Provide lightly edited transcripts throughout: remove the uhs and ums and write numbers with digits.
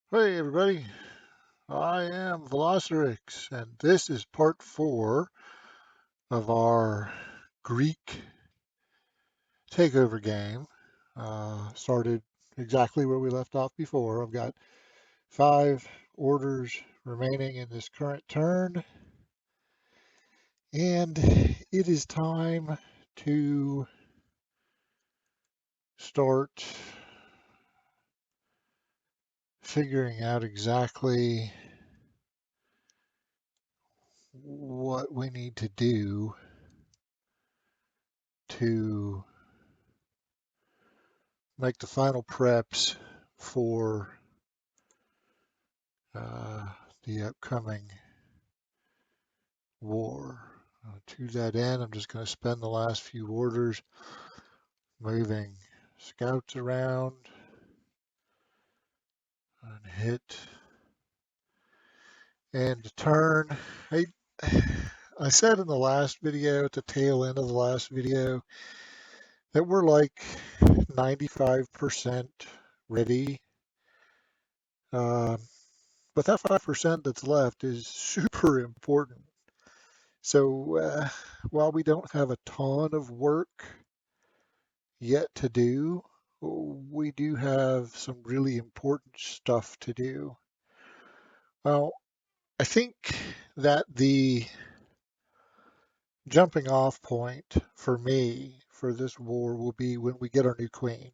Hey everybody, I am Velocirix, and this is part 4 of our Greek takeover game. Started exactly where we left off before. I've got 5 orders remaining in this current turn, and it is time to start figuring out exactly what we need to do to make the final preps for uh, the upcoming war. To that end, I'm just going to spend the last few orders moving scouts around and hit and turn. I, I said in the last video, at the tail end of the last video, that we're like 95% ready. Uh, but that 5% that's left is super important. So while we don't have a ton of work yet to do, we do have some really important stuff to do. Well, I think that the jumping off point for me for this war will be when we get our new queen.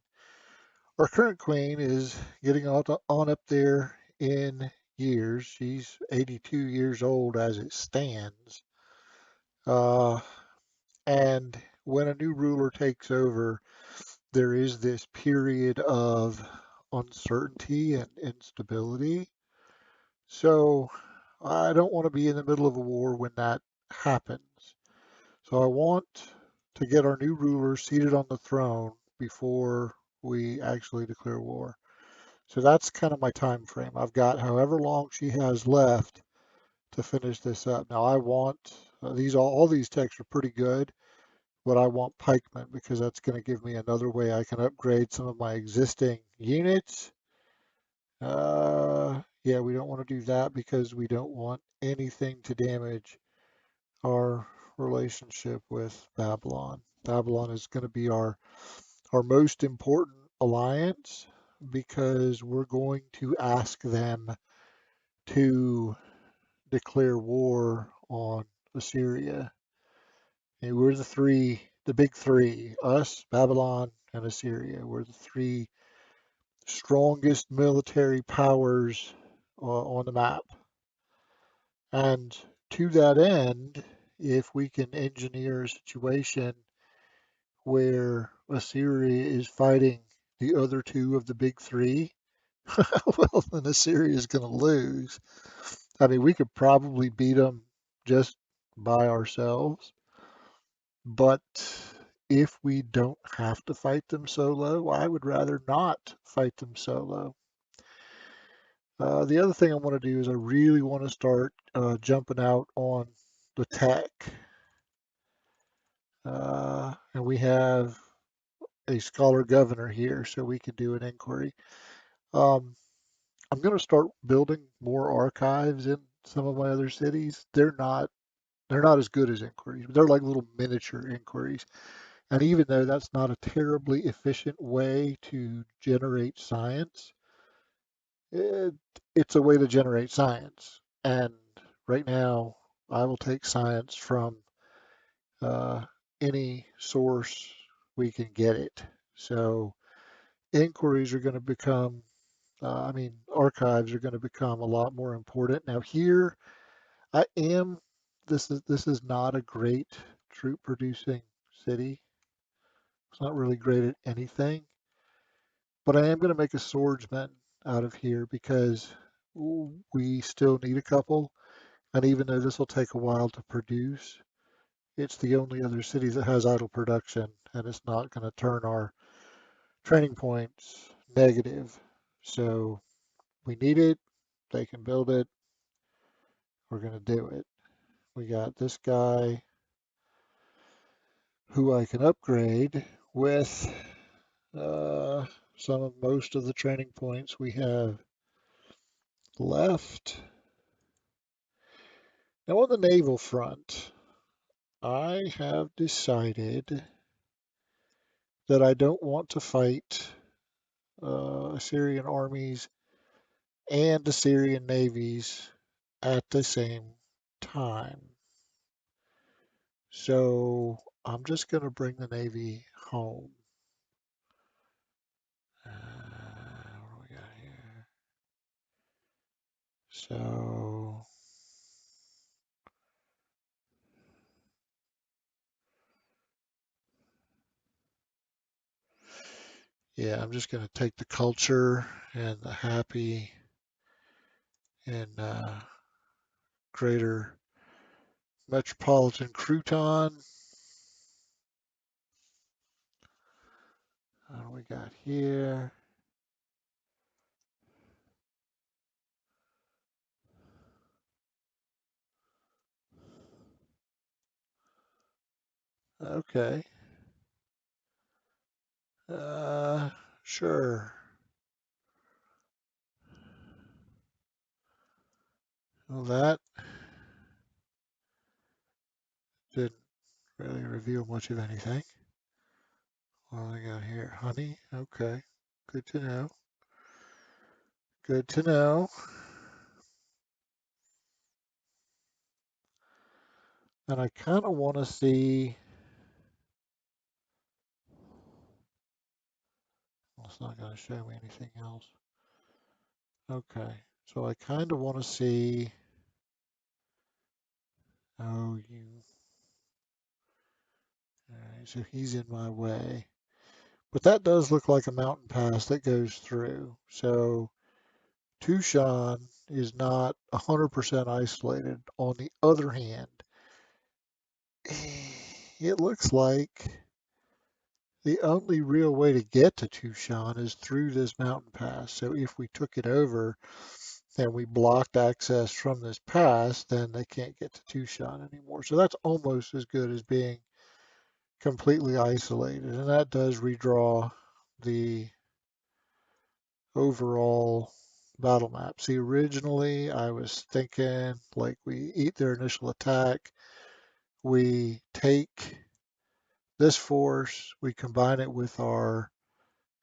Our current queen is getting on up there in years. She's 82 years old as it stands. Uh, and when a new ruler takes over, there is this period of uncertainty and instability. So I don't want to be in the middle of a war when that happens. So I want to get our new ruler seated on the throne before we actually declare war. So that's kind of my time frame. I've got however long she has left to finish this up. Now I want these all these techs are pretty good, but I want pikemen because that's going to give me another way I can upgrade some of my existing units. Yeah, we don't want to do that because we don't want anything to damage our relationship with Babylon. Babylon is going to be our most important alliance because we're going to ask them to declare war on Assyria. And we're the big three, us, Babylon, and Assyria. We're the three strongest military powers on the map. And to that end, if we can engineer a situation where Assyria is fighting the other two of the big three, well, then Assyria is going to lose. I mean, we could probably beat them just by ourselves, but if we don't have to fight them solo, I would rather not fight them solo. The other thing I want to do is I really want to start jumping out on the tech. And we have a scholar governor here, so we can do an inquiry. Um, I'm going to start building more archives in some of my other cities. They're not as good as inquiries, but they're like little miniature inquiries. And even though that's not a terribly efficient way to generate science, it, it's a way to generate science. And right now, I will take science from uh, any source we can get it. So inquiries are going to become, archives are going to become a lot more important. Now here, I am. This is not a great troop producing city. It's not really great at anything, but I am going to make a swordsman out of here because we still need a couple. And even though this will take a while to produce, it's the only other city that has idle production, and it's not going to turn our training points negative. So we need it. They can build it. We're going to do it. We got this guy who I can upgrade with uh, most of the training points we have left. Now on the naval front, I have decided that I don't want to fight Assyrian armies and Assyrian navies at the same time. So I'm just going to bring the navy home. What do we got here? So yeah, I'm just going to take the culture and the happy and greater metropolitan crouton. What do we got here? Okay. Uh, sure. Well, that didn't really reveal much of anything. What do I got here? Honey? Okay. Good to know. Good to know. And I kind of want to see. Well, it's not going to show me anything else. Okay. So I kind of want to see. Oh, you. All right. So he's in my way. But that does look like a mountain pass that goes through. So Tushan is not 100% isolated. On the other hand, it looks like the only real way to get to Tushan is through this mountain pass. So if we took it over and we blocked access from this pass, then they can't get to Tushan anymore. So that's almost as good as being completely isolated. And that does redraw the overall battle map. See, originally I was thinking like we eat their initial attack, we take this force, we combine it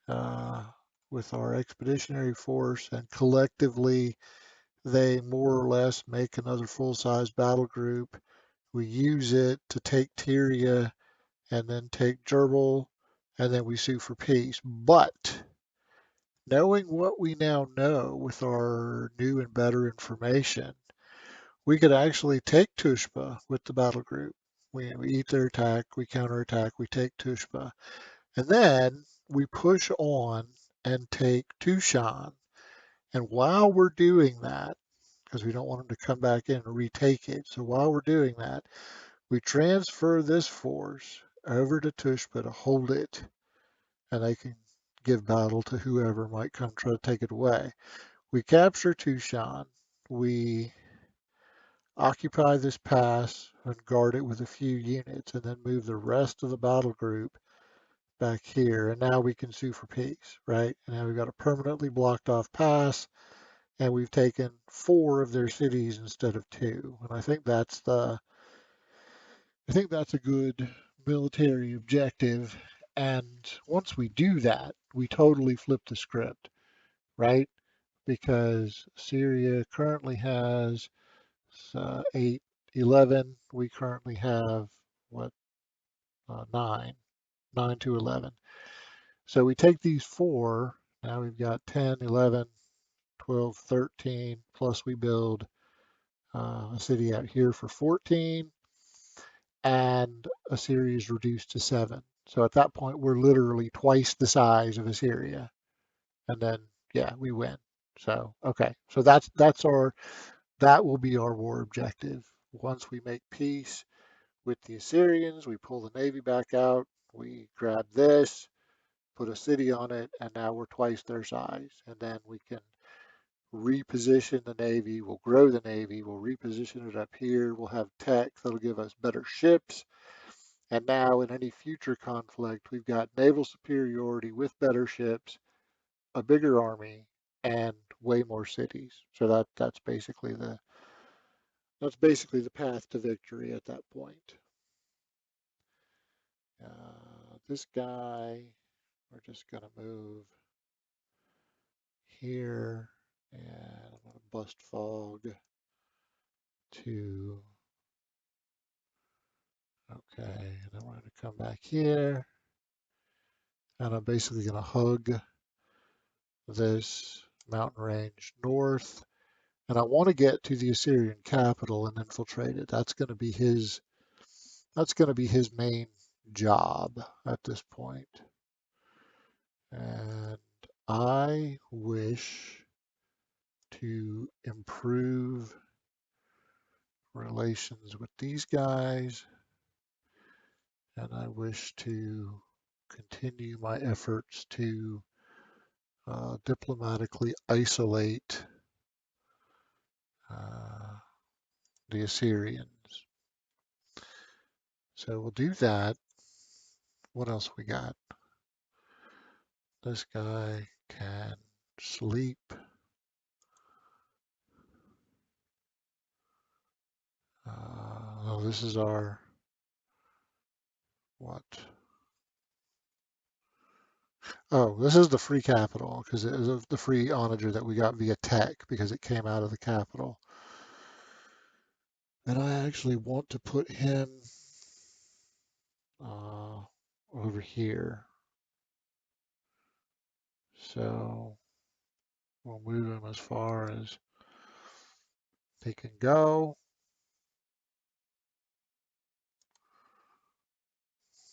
uh, with our expeditionary force, and collectively they more or less make another full-size battle group. We use it to take Tyria and then take Gerbil, and then we sue for peace. But knowing what we now know with our new and better information, we could actually take Tushpa with the battle group. We eat their attack, we counterattack, we take Tushpa, and then we push on and take Tushan. And while we're doing that, because we don't want them to come back in and retake it, so while we're doing that, we transfer this force over to Tushpa to hold it, and they can give battle to whoever might come try to take it away. We capture Tushan, we occupy this pass and guard it with a few units, and then move the rest of the battle group back here. And now we can sue for peace, right? And now we've got a permanently blocked off pass, and we've taken 4 of their cities instead of 2. And I think that's a good military objective. And once we do that, we totally flip the script, right? Because Syria currently has 8, 11. We currently have what, 9, 9 to 11. So we take these 4. Now we've got 10, 11, 12, 13. Plus we build a city out here for 14, and Assyria is reduced to 7. So at that point, we're literally twice the size of Assyria, and then yeah, we win. So okay, so that will be our war objective. Once we make peace with the Assyrians, we pull the navy back out, we grab this, put a city on it, and now we're twice their size. And then we can reposition the navy, we'll grow the navy, we'll reposition it up here, we'll have tech that'll give us better ships. And now in any future conflict, we've got naval superiority with better ships, a bigger army, and way more cities. So that's basically the path to victory at that point. This guy, we're just gonna move here, and I'm gonna bust fog to okay, and then we're gonna come back here, and I'm basically gonna hug this mountain range north, and I want to get to the Assyrian capital and infiltrate it. That's going to be his main job at this point. And I wish to improve relations with these guys, and I wish to continue my efforts to diplomatically isolate uh, the Assyrians. So we'll do that. What else we got? This guy can sleep. Oh, this is our what? Oh, this is the free capital because it is the free onager that we got via tech because it came out of the capital. And I actually want to put him uh, over here. So we'll move him as far as he can go.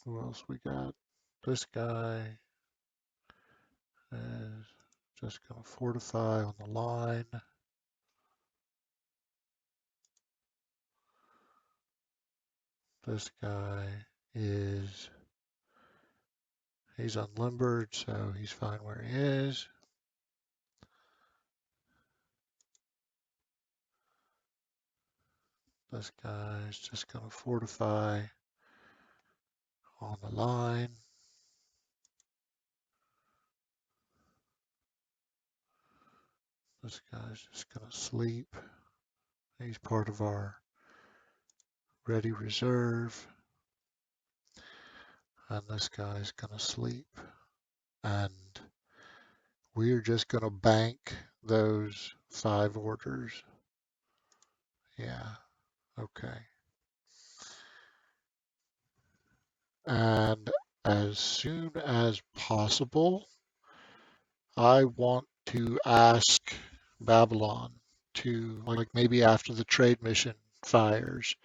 Who else we got? This guy is just going to fortify on the line. This guy is, he's unlimbered, so he's fine where he is. This guy's just going to fortify on the line. This guy's just going to sleep. He's part of our ready reserve. And this guy's going to sleep. And we're just going to bank those 5 orders. Yeah, okay. And as soon as possible, I want to ask Babylon to, like maybe after the trade mission fires,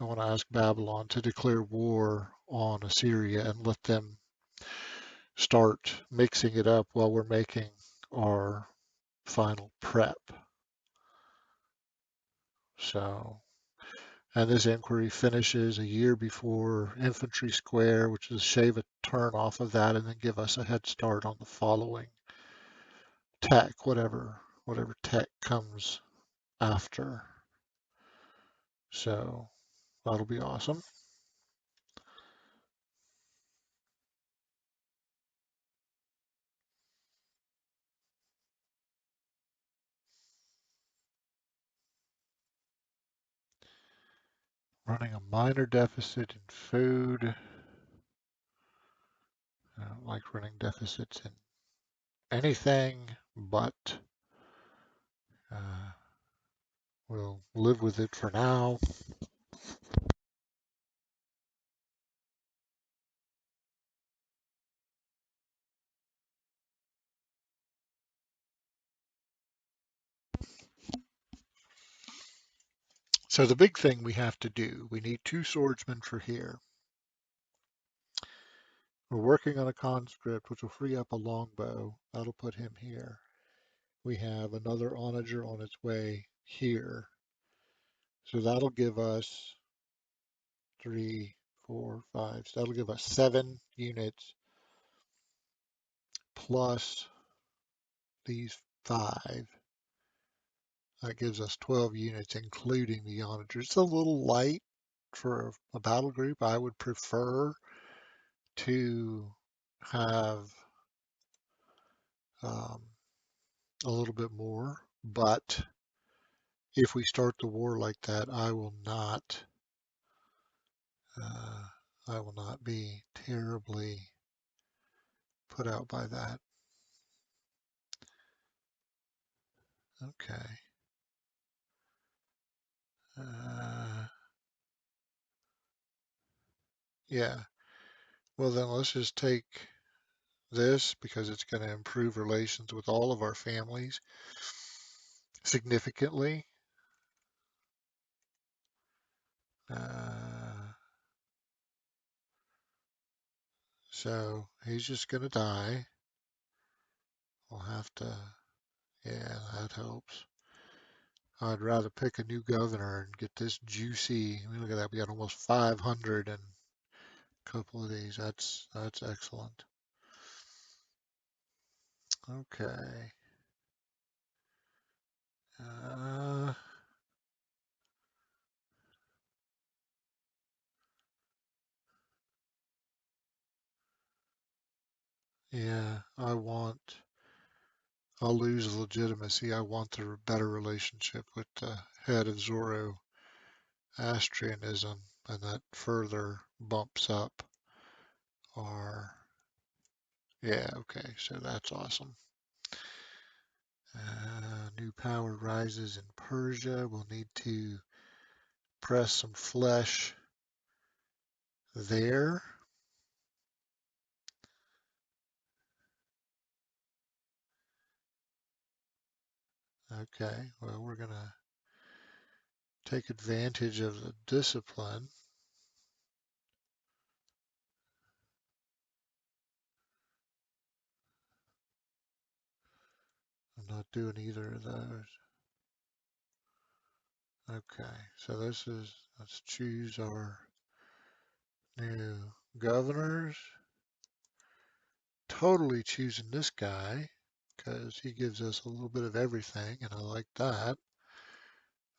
I want to ask Babylon to declare war on Assyria and let them start mixing it up while we're making our final prep. So, and this inquiry finishes a year before Infantry Square, which is shave a turn off of that and then give us a head start on the following tech, whatever tech comes after. So that'll be awesome. Running a minor deficit in food. I don't like running deficits in anything, but uh, we'll live with it for now. So the big thing we have to do, we need 2 swordsmen for here. We're working on a conscript, which will free up a longbow. That'll put him here. We have another onager on its way here. So that'll give us 3, 4, 5. So that'll give us 7 units plus these 5. That gives us 12 units, including the onagers. It's a little light for a battle group. I would prefer to have um, a little bit more. But if we start the war like that, uh, I will not be terribly put out by that. Okay. Uh, yeah. Well, then let's just take this because it's going to improve relations with all of our families significantly. Uh, so he's just going to die. We'll have to, yeah, that helps. I'd rather pick a new governor and get this juicy. I mean, look at that. We got almost 500 in a couple of these. That's excellent. Okay. Uh, yeah, I'll lose legitimacy. I want the better relationship with the head of Zoroastrianism, and that further bumps up our, yeah, okay, so that's awesome. New power rises in Persia. We'll need to press some flesh there. Okay, well, we're going to take advantage of the discipline. I'm not doing either of those. Okay, so let's choose our new governors. Totally choosing this guy because he gives us a little bit of everything, and I like that.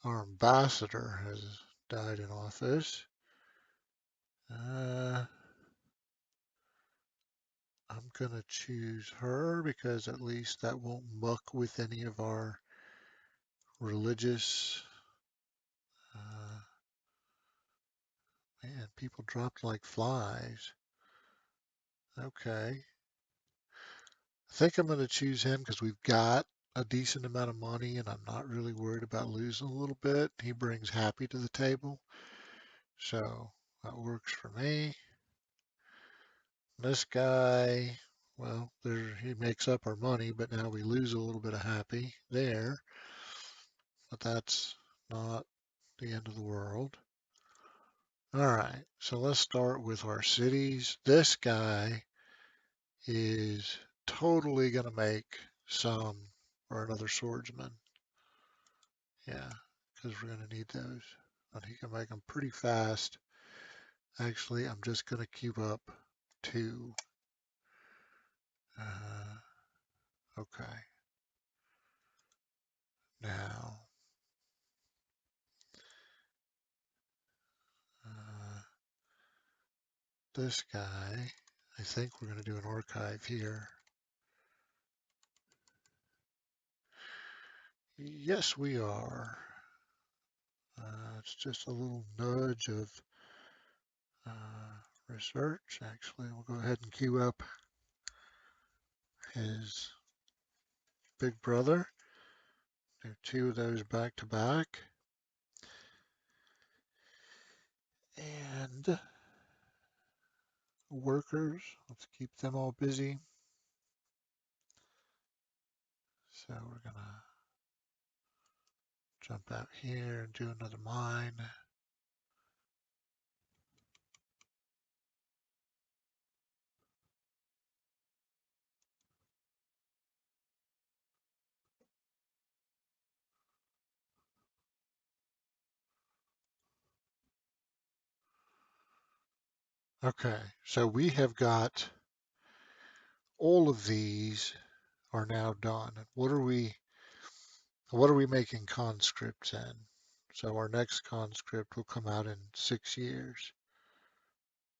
Our ambassador has died in office. I'm gonna choose her because at least that won't muck with any of our religious. Uh, Man, people dropped like flies. Okay. I think I'm going to choose him because we've got a decent amount of money and I'm not really worried about losing a little bit. He brings happy to the table. So that works for me. This guy, well, he makes up our money, but now we lose a little bit of happy there. But that's not the end of the world. All right, so let's start with our cities. This guy is totally going to make some or another swordsman. Yeah, because we're going to need those. And he can make them pretty fast. Actually, I'm just going to queue up two. Okay. Now, uh, this guy, I think we're going to do an archive here. Yes, we are. It's just a little nudge of research. Actually, we'll go ahead and queue up his big brother. Do two of those back to back. And workers, let's keep them all busy. So we're gonna jump out here and do another mine. Okay, so we have got all of these are now done. What are we making conscripts in? So our next conscript will come out in 6 years.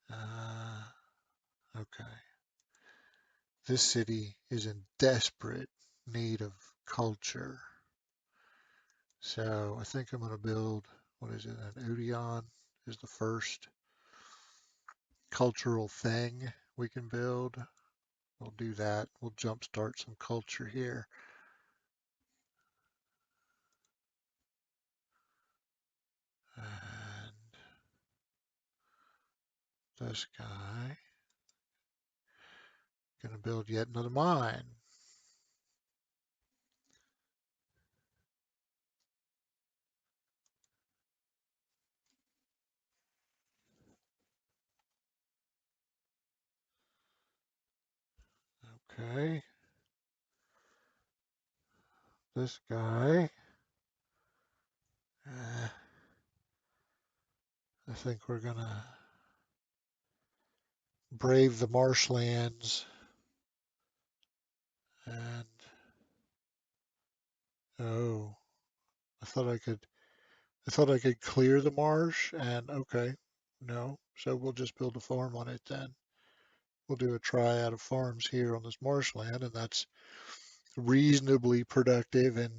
Uh, okay. This city is in desperate need of culture. So I think I'm going to build, what is it, an Odeon is the first cultural thing we can build. We'll do that. We'll jumpstart some culture here. And this guy, going to build yet another mine. Okay. This guy, I think we're going to brave the marshlands and, oh, I thought I could clear the marsh and okay, no. So we'll just build a farm on it then. We'll do a triad of farms here on this marshland, and that's reasonably productive, and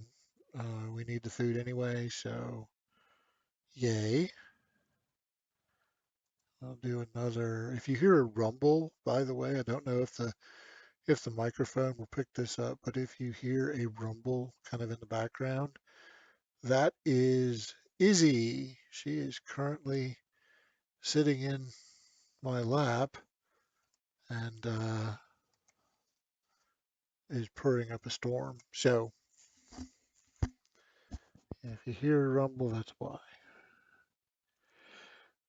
we need the food anyway, so yay. I'll do another. If you hear a rumble, by the way, I don't know if the microphone will pick this up, but if you hear a rumble kind of in the background, that is Izzy. She is currently sitting in my lap and is purring up a storm. So if you hear a rumble, that's why.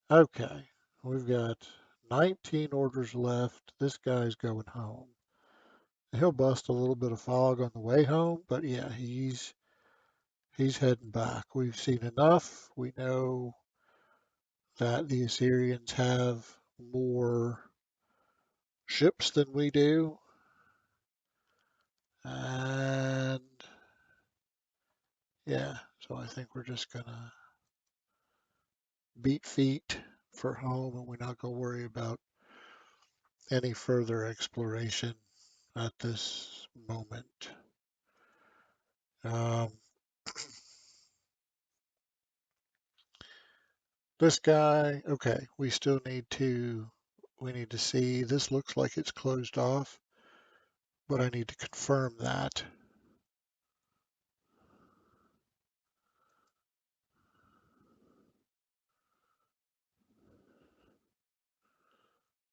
Okay, we've got 19 orders left. This guy's going home. He'll bust a little bit of fog on the way home, but yeah, he's heading back. We've seen enough. We know that the Assyrians have more ships than we do. And yeah, so I think we're just gonna beat feet for home and we're not gonna worry about any further exploration at this moment. Um, this guy, okay, we need to see, this looks like it's closed off, but I need to confirm that.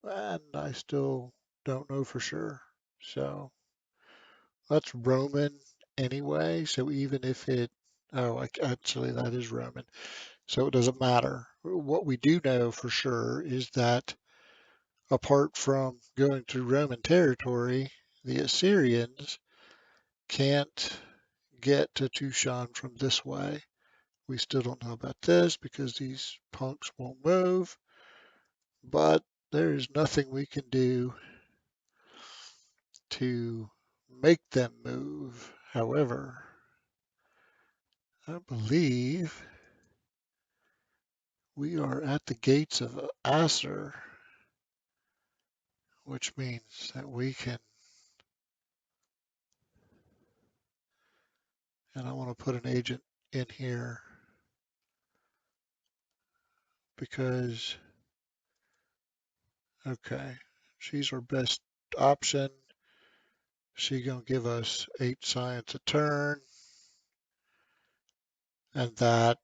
And I still don't know for sure. So that's Roman anyway. So even if it, oh, actually that is Roman. So it doesn't matter. What we do know for sure is that apart from going through Roman territory, the Assyrians can't get to Tushan from this way. We still don't know about this because these punks won't move, but there is nothing we can do to make them move. However, I believe we are at the gates of Asser, which means that we can, and I want to put an agent in here because, okay, she's our best option. She gonna give us 8 science a turn, and that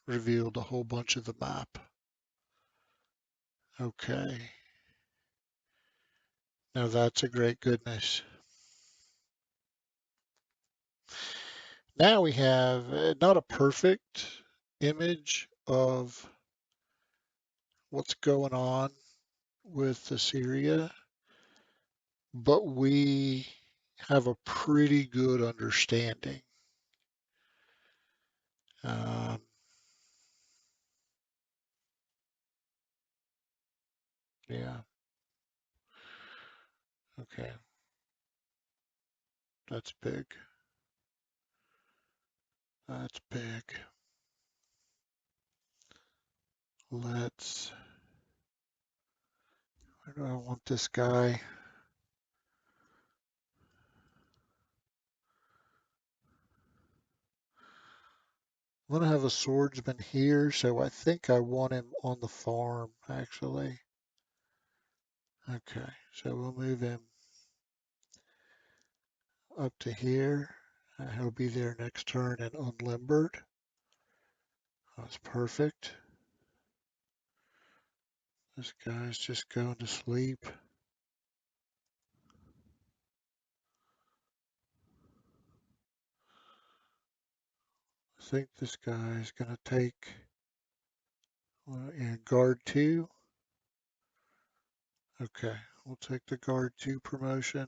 revealed a whole bunch of the map. Okay, now that's a great goodness. Now we have not a perfect image of what's going on with Assyria, but we have a pretty good understanding. Um, yeah, okay, that's big. That's big. Let's, where do I want this guy? I'm gonna have a swordsman here, so I think I want him on the farm, actually. Okay, so we'll move him up to here. He'll be there next turn and unlimbered. That's perfect. This guy's just going to sleep. I think this guy's gonna take guard 2. Okay, we'll take the guard 2 promotion.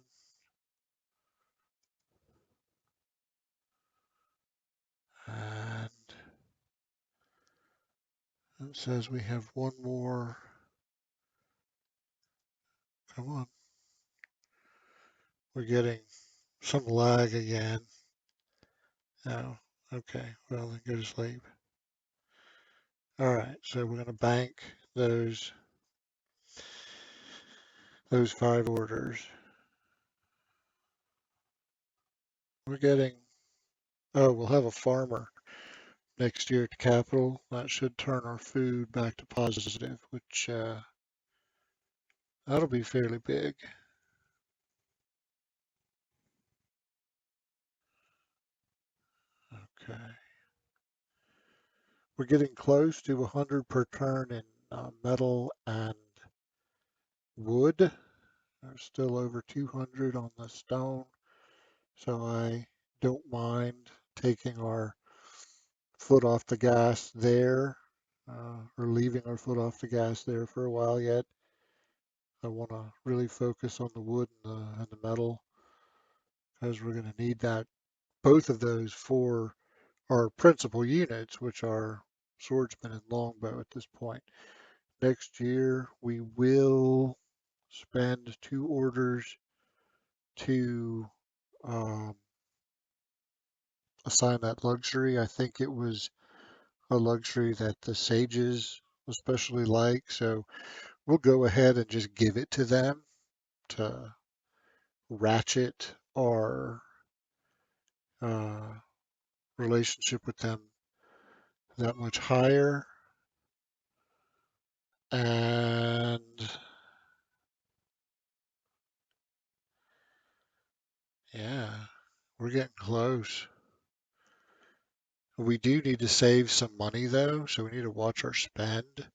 And it says we have one more. Come on. We're getting some lag again. Oh, okay. Well, then go to sleep. All right, so we're going to bank those 5 orders. We're getting. Oh, we'll have a farmer next year at the capital. That should turn our food back to positive, which that'll be fairly big. Okay. We're getting close to 100 per turn in metal and wood. There's still over 200 on the stone, so I don't mind taking our foot off the gas there, or leaving our foot off the gas there for a while yet. I want to really focus on the wood and the metal because we're going to need that, both of those for our principal units, which are swordsman and longbow at this point. Next year, we will spend 2 orders to um, assign that luxury. I think it was a luxury that the sages especially like, so we'll go ahead and just give it to them to ratchet our uh, relationship with them that much higher. And yeah, we're getting close. We do need to save some money though, so we need to watch our spend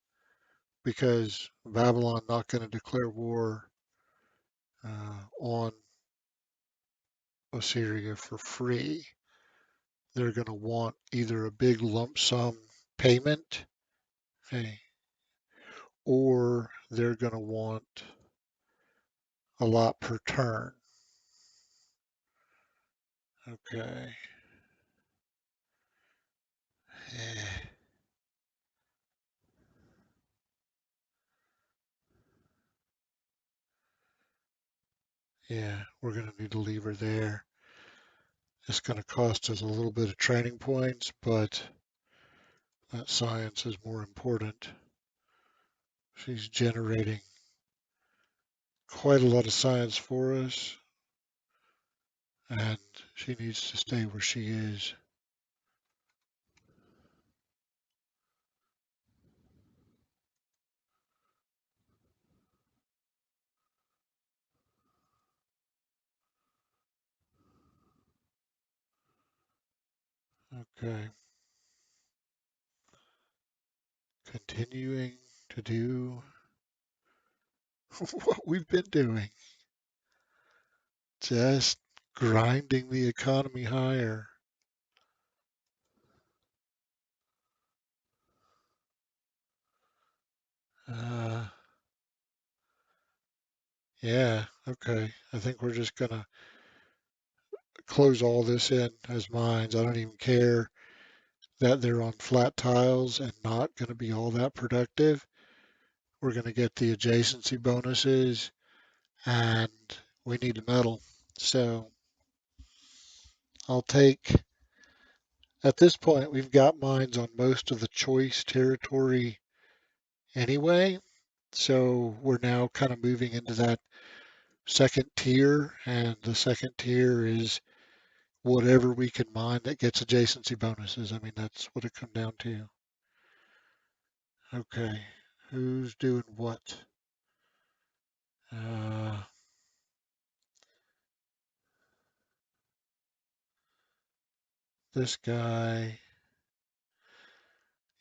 because Babylon not going to declare war on Assyria for free. They're going to want either a big lump sum payment, okay, or they're going to want a lot per turn. Okay. Eh, yeah, we're going to need to leave her there. It's going to cost us a little bit of training points, but that science is more important. She's generating quite a lot of science for us, and she needs to stay where she is. Okay. Continuing to do what we've been doing, just grinding the economy higher. Uh, yeah, okay. I think we're just gonna close all this in as mines. I don't even care that they're on flat tiles and not gonna be all that productive. We're gonna get the adjacency bonuses and we need the metal. So I'll take, at this point, we've got mines on most of the choice territory anyway. So we're now kind of moving into that second tier, and the second tier is whatever we can mine that gets adjacency bonuses. I mean, that's what it comes down to. Okay, who's doing what? Uh, this guy,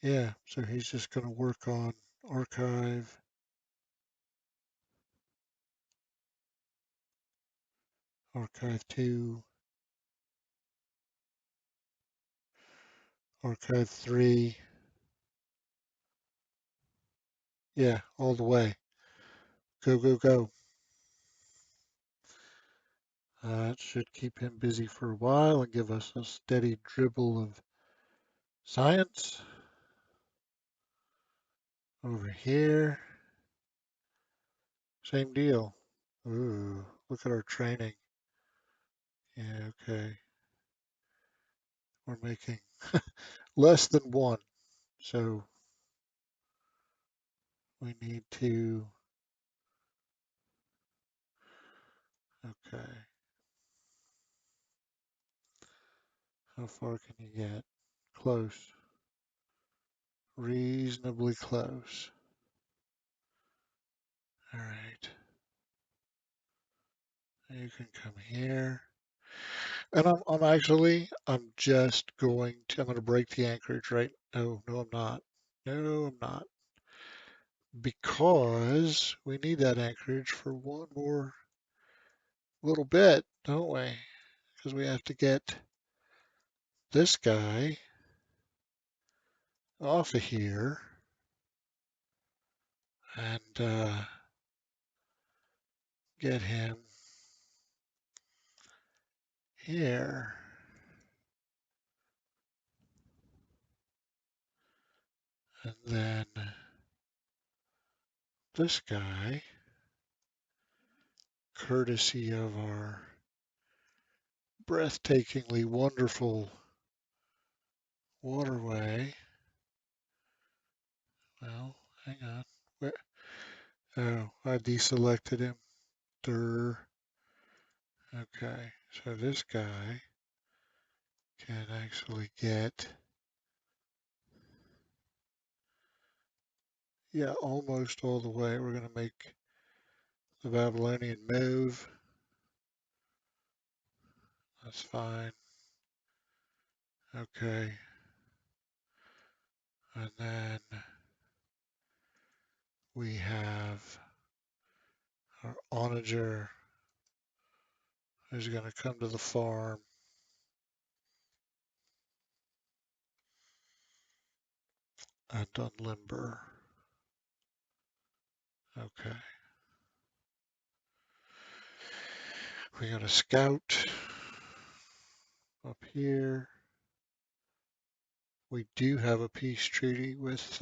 yeah, so he's just going to work on archive, archive 2, archive 3. Yeah, all the way. Go, go, go. It should keep him busy for a while and give us a steady dribble of science. Over here, same deal. Ooh, look at our training. Yeah, okay. We're making less than 1. So we need to, okay. How far can you get? Close. Reasonably close. All right. You can come here. And I'm just I'm going to break the anchorage, right? No, no, I'm not. No, I'm not. Because we need that anchorage for one more little bit, don't we? Because we have to get this guy off of here and get him here. And then this guy, courtesy of our breathtakingly wonderful waterway. Well, hang on. Where? Oh, I deselected him. Durr. Okay, so this guy can actually get, yeah, almost all the way. We're going to make the Babylonian move. That's fine. Okay. And then we have our onager who's going to come to the farm and unlimber. Okay. We got a scout up here. We do have a peace treaty with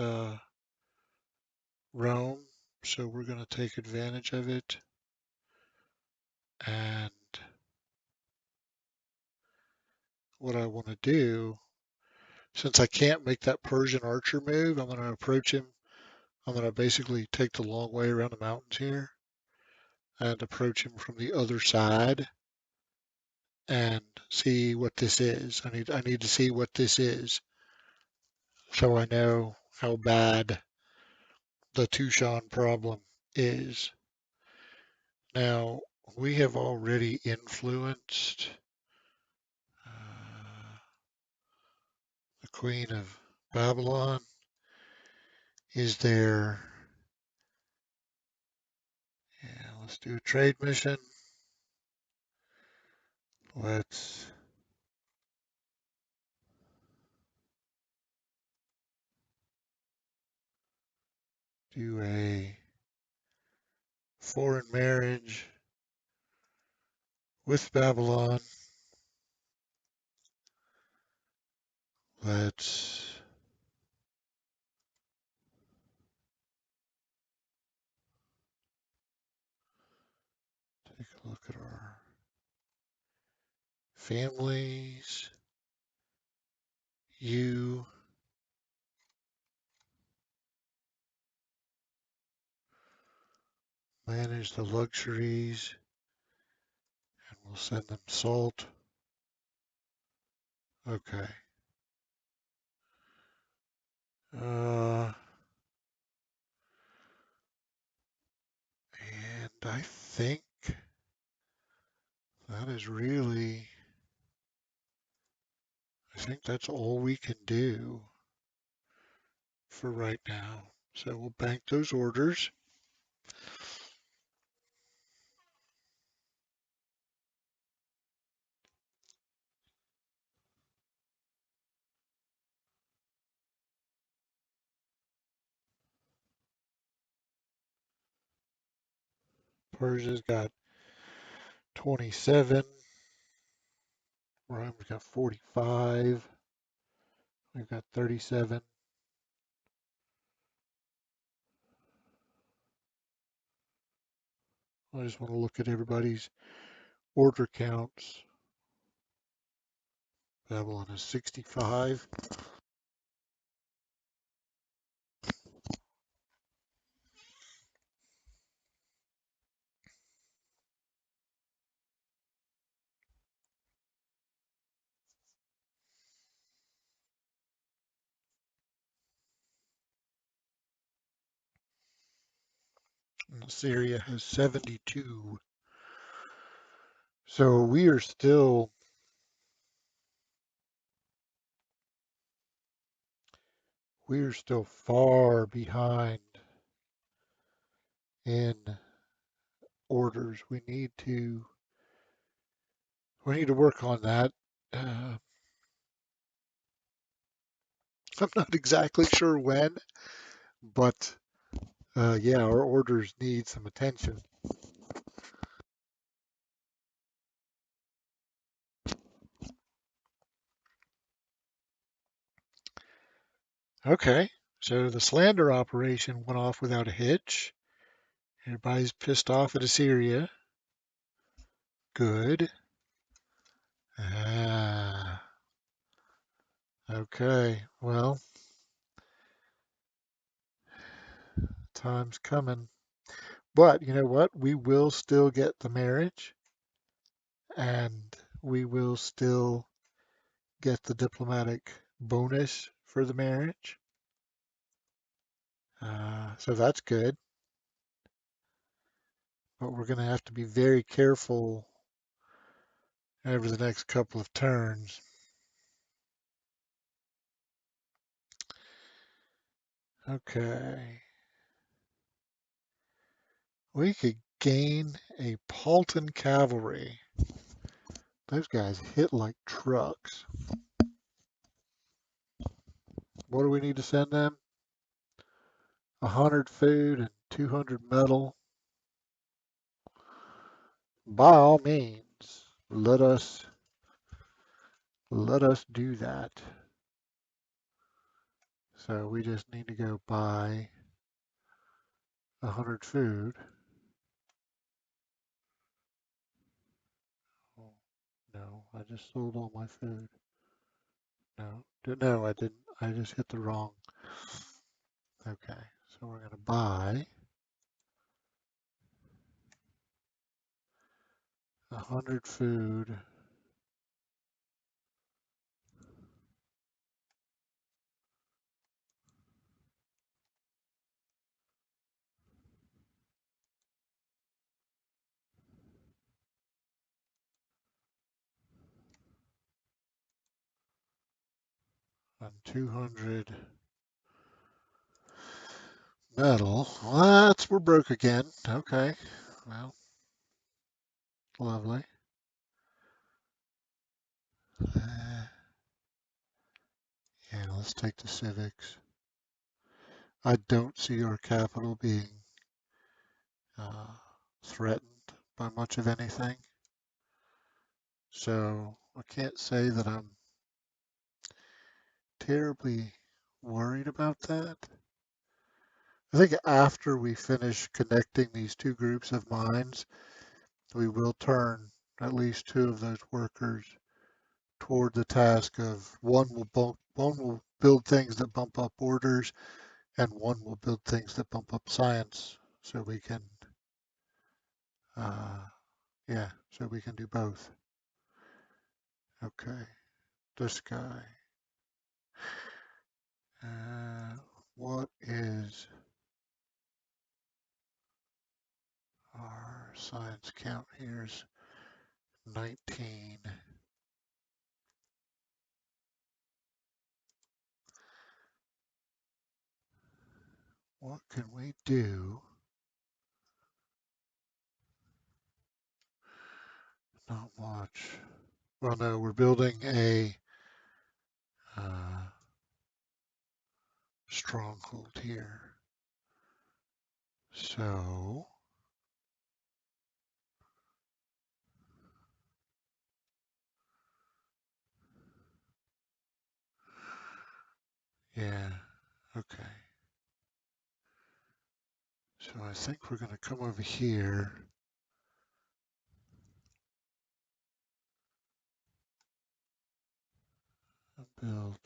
Rome, so we're going to take advantage of it. And what I want to do, since I can't make that Persian archer move, I'm going to approach him. I'm going to basically take the long way around the mountains here and approach him from the other side and see what this is. I need to see what this is so I know how bad the Tushan problem is. Now, we have already influenced the Queen of Babylon. Is there, yeah, let's do a trade mission. Let's do a foreign marriage with Babylon. Let's take a look at our families. You manage the luxuries and we'll send them salt. Okay. Uh, and I think that is really, I think that's all we can do for right now. So we'll bank those orders. Persia's got 27. Rome's got 45. We've got 37. I just want to look at everybody's order counts. Babylon is 65. And Assyria has 72. So we are still far behind in orders. We need to work on that. Uh, I'm not exactly sure when, but yeah, our orders need some attention. Okay, so the slander operation went off without a hitch. Everybody's pissed off at Assyria. Good. Ah, okay. Well, time's coming. But you know what? We will still get the marriage, and we will still get the diplomatic bonus for the marriage. So that's good. But we're going to have to be very careful over the next couple of turns. Okay. We could gain a Paulton cavalry. Those guys hit like trucks. What do we need to send them? 100 food and 200 metal. By all means, let us do that. So we just need to go buy 100 food. Oh, no, I just sold all my food. No, I didn't. I just hit the wrong. Okay, so we're going to buy 100 food. And 200 metal. We're broke again. Okay, well, lovely. Yeah, let's take the civics. I don't see our capital being uh, threatened by much of anything. So I can't say that I'm terribly worried about that. I think after we finish connecting these two groups of mines, we will turn at least two of those workers toward the task of one will build things that bump up orders, and one will build things that bump up science, so we can, uh, yeah, so we can do both. Okay, this guy. What is our science count? Here's 19. What can we do? Not much. Well, no, we're building a uh, stronghold here. So, yeah, okay. So I think we're going to come over here and build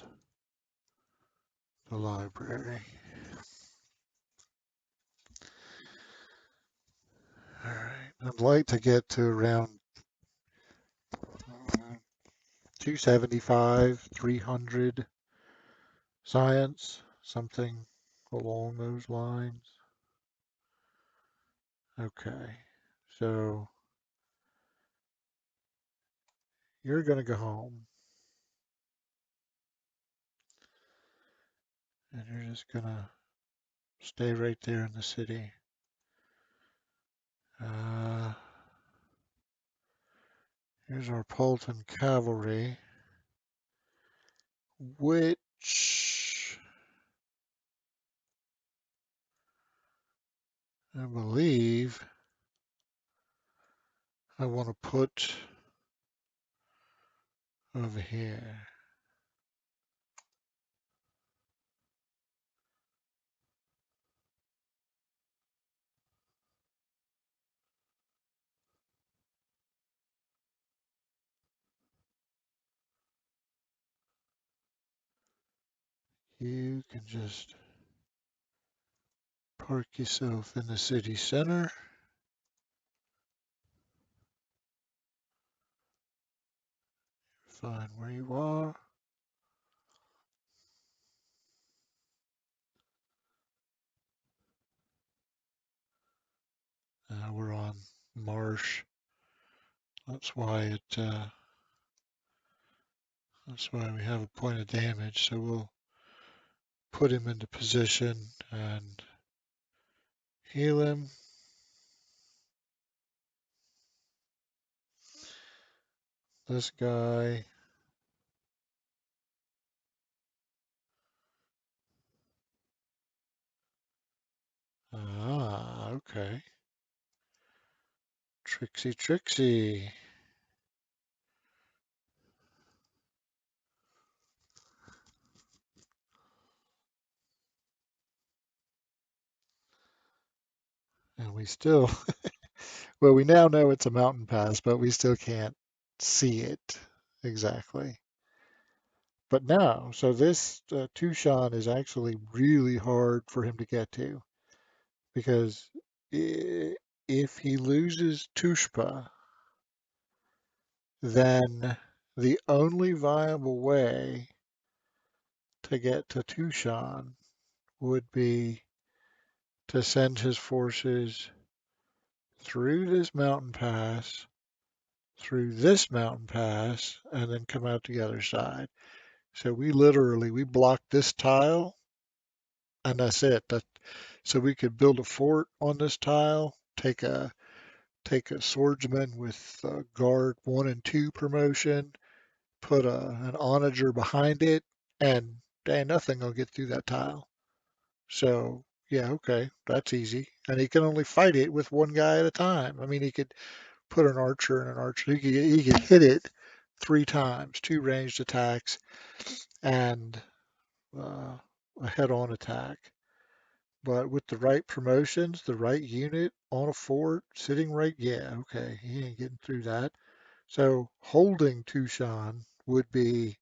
the library. All right, I'd like to get to around 275, 300 science, something along those lines. Okay, so you're going to go home and you're just going to stay right there in the city. Uh, Here's our Polton cavalry, which I believe I want to put over here. You can just park yourself in the city center. Find where you are. We're on marsh. That's why that's why we have a point of damage. So we'll put him into position and heal him. This guy. Ah, okay. Trixie, Trixie. And we still, well, we now know it's a mountain pass, but we still can't see it exactly. But now, so this Tushan is actually really hard for him to get to because if he loses Tushpa, then the only viable way to get to Tushan would be to send his forces through this mountain pass, through this mountain pass, and then come out the other side. So we blocked this tile, and that's it. So we could build a fort on this tile, take a swordsman with guard 1 and 2 promotion, put an onager behind it, and nothing will get through that tile. So yeah, okay, that's easy. And he can only fight it with one guy at a time. I mean, he could put an archer and an archer. He could hit it 3 times, 2 ranged attacks, and uh, a head-on attack. But with the right promotions, the right unit on a fort, sitting right, yeah, okay, he ain't getting through that. So holding Tushan would be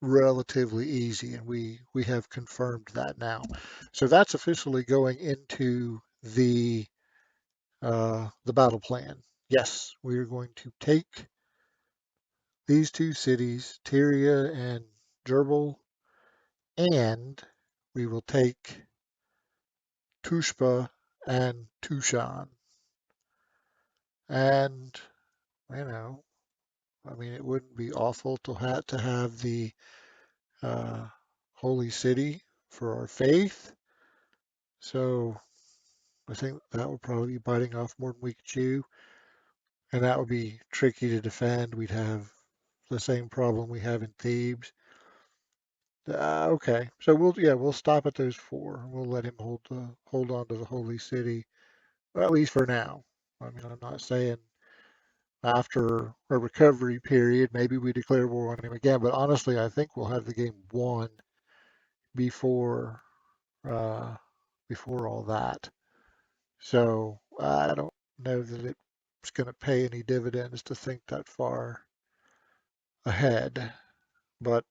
relatively easy, and we have confirmed that now. So that's officially going into the battle plan. Yes, we are going to take these two cities, Tyria and Gerbil, and we will take Tushpa and Tushan. And, you know, I mean, it wouldn't be awful to have the uh, holy city for our faith. So I think that would probably be biting off more than we could chew, and that would be tricky to defend. We'd have the same problem we have in Thebes. Okay, so we'll stop at those four. We'll let him hold on to the holy city, well, at least for now. I mean, I'm not saying after a recovery period, maybe we declare war on him again. But honestly, I think we'll have the game won before uh, before all that. So I don't know that it's going to pay any dividends to think that far ahead. But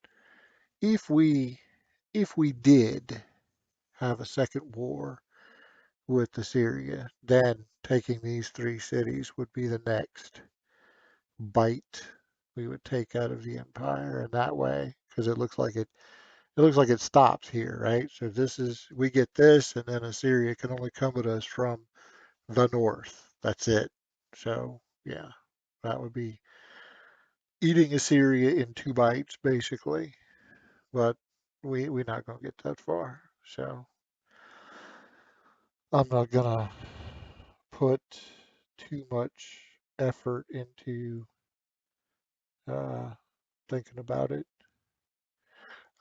if we if we did have a second war with Assyria, then taking these three cities would be the next bite we would take out of the empire in that way, because it looks like it stops here, right? So this is we get this, and then Assyria can only come at us from the north. That's it. So yeah, that would be eating Assyria in two bites, basically. But we're not gonna get that far. So I'm not gonna put too much effort into uh, thinking about it.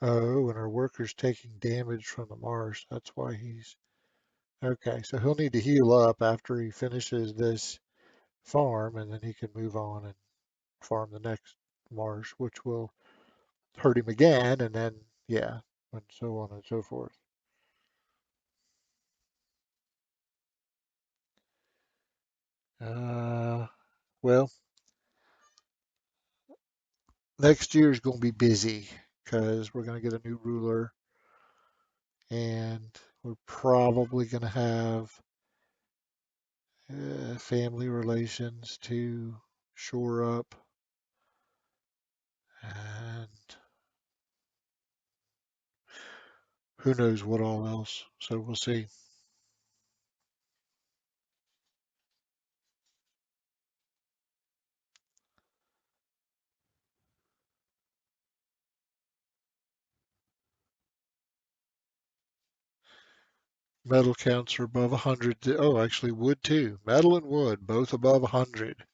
Oh, and our worker's taking damage from the marsh. That's why he's okay. So he'll need to heal up after he finishes this farm, and then he can move on and farm the next marsh, which will hurt him again, and then yeah, and so on and so forth. Uh, well, next year is going to be busy because we're going to get a new ruler, and we're probably going to have family relations to shore up, and who knows what all else. So we'll see. Metal counts are above 100. Oh, actually, wood too. Metal and wood, both above 100.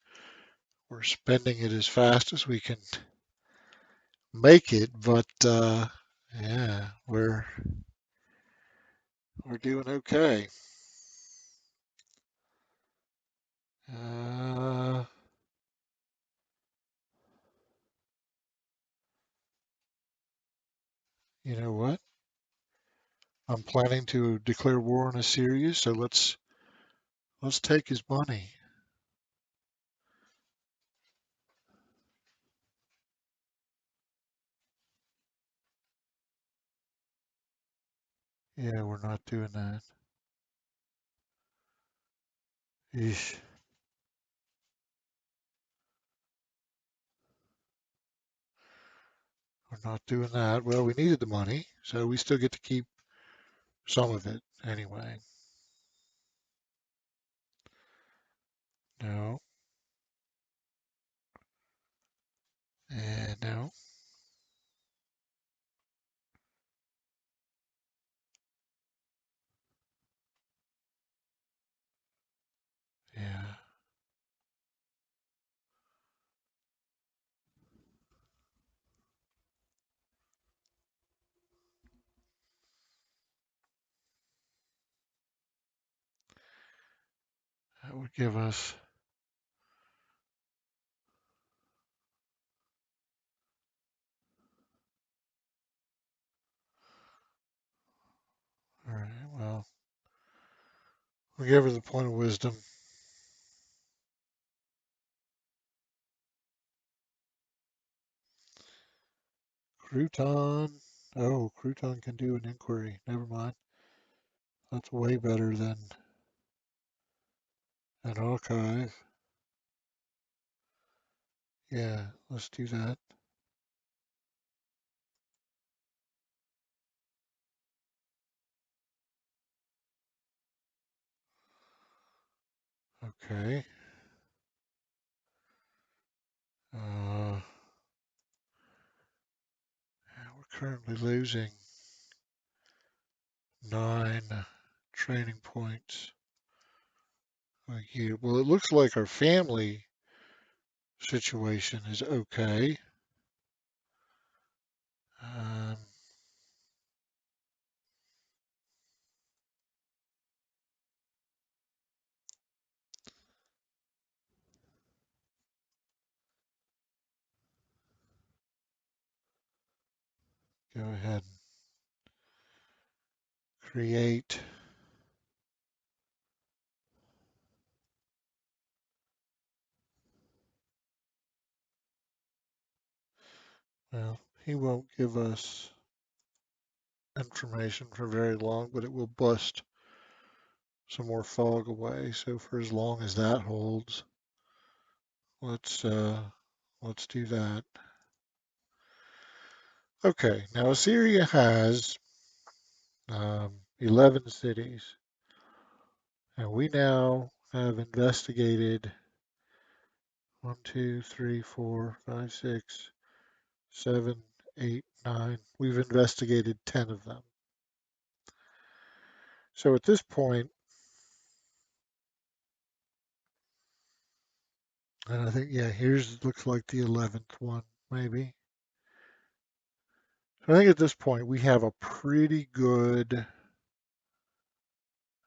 We're spending it as fast as we can make it, but yeah, we're doing okay. Uh, you know what? I'm planning to declare war on Assyria, so let's take his money. Yeah, we're not doing that. Eesh, we're not doing that. Well, we needed the money, so we still get to keep some of it anyway. No, and no, yeah, that would give us. All right, well, we'll give her the point of wisdom. Crouton. Oh, Crouton can do an inquiry. Never mind. That's way better than an archive. Yeah, let's do that. Okay. We're currently losing 9 training points a year. Well, it looks like our family situation is okay. Um, Go ahead and create. Well, he won't give us information for very long, but it will bust some more fog away. So for as long as that holds, let's let's do that. Okay, now Assyria has 11 cities, and we now have investigated 1, 2, 3, 4, 5, 6, 7, 8, 9. We've investigated 10 of them. So at this point, and I think, yeah, here's looks like the 11th one, maybe. So I think at this point we have a pretty good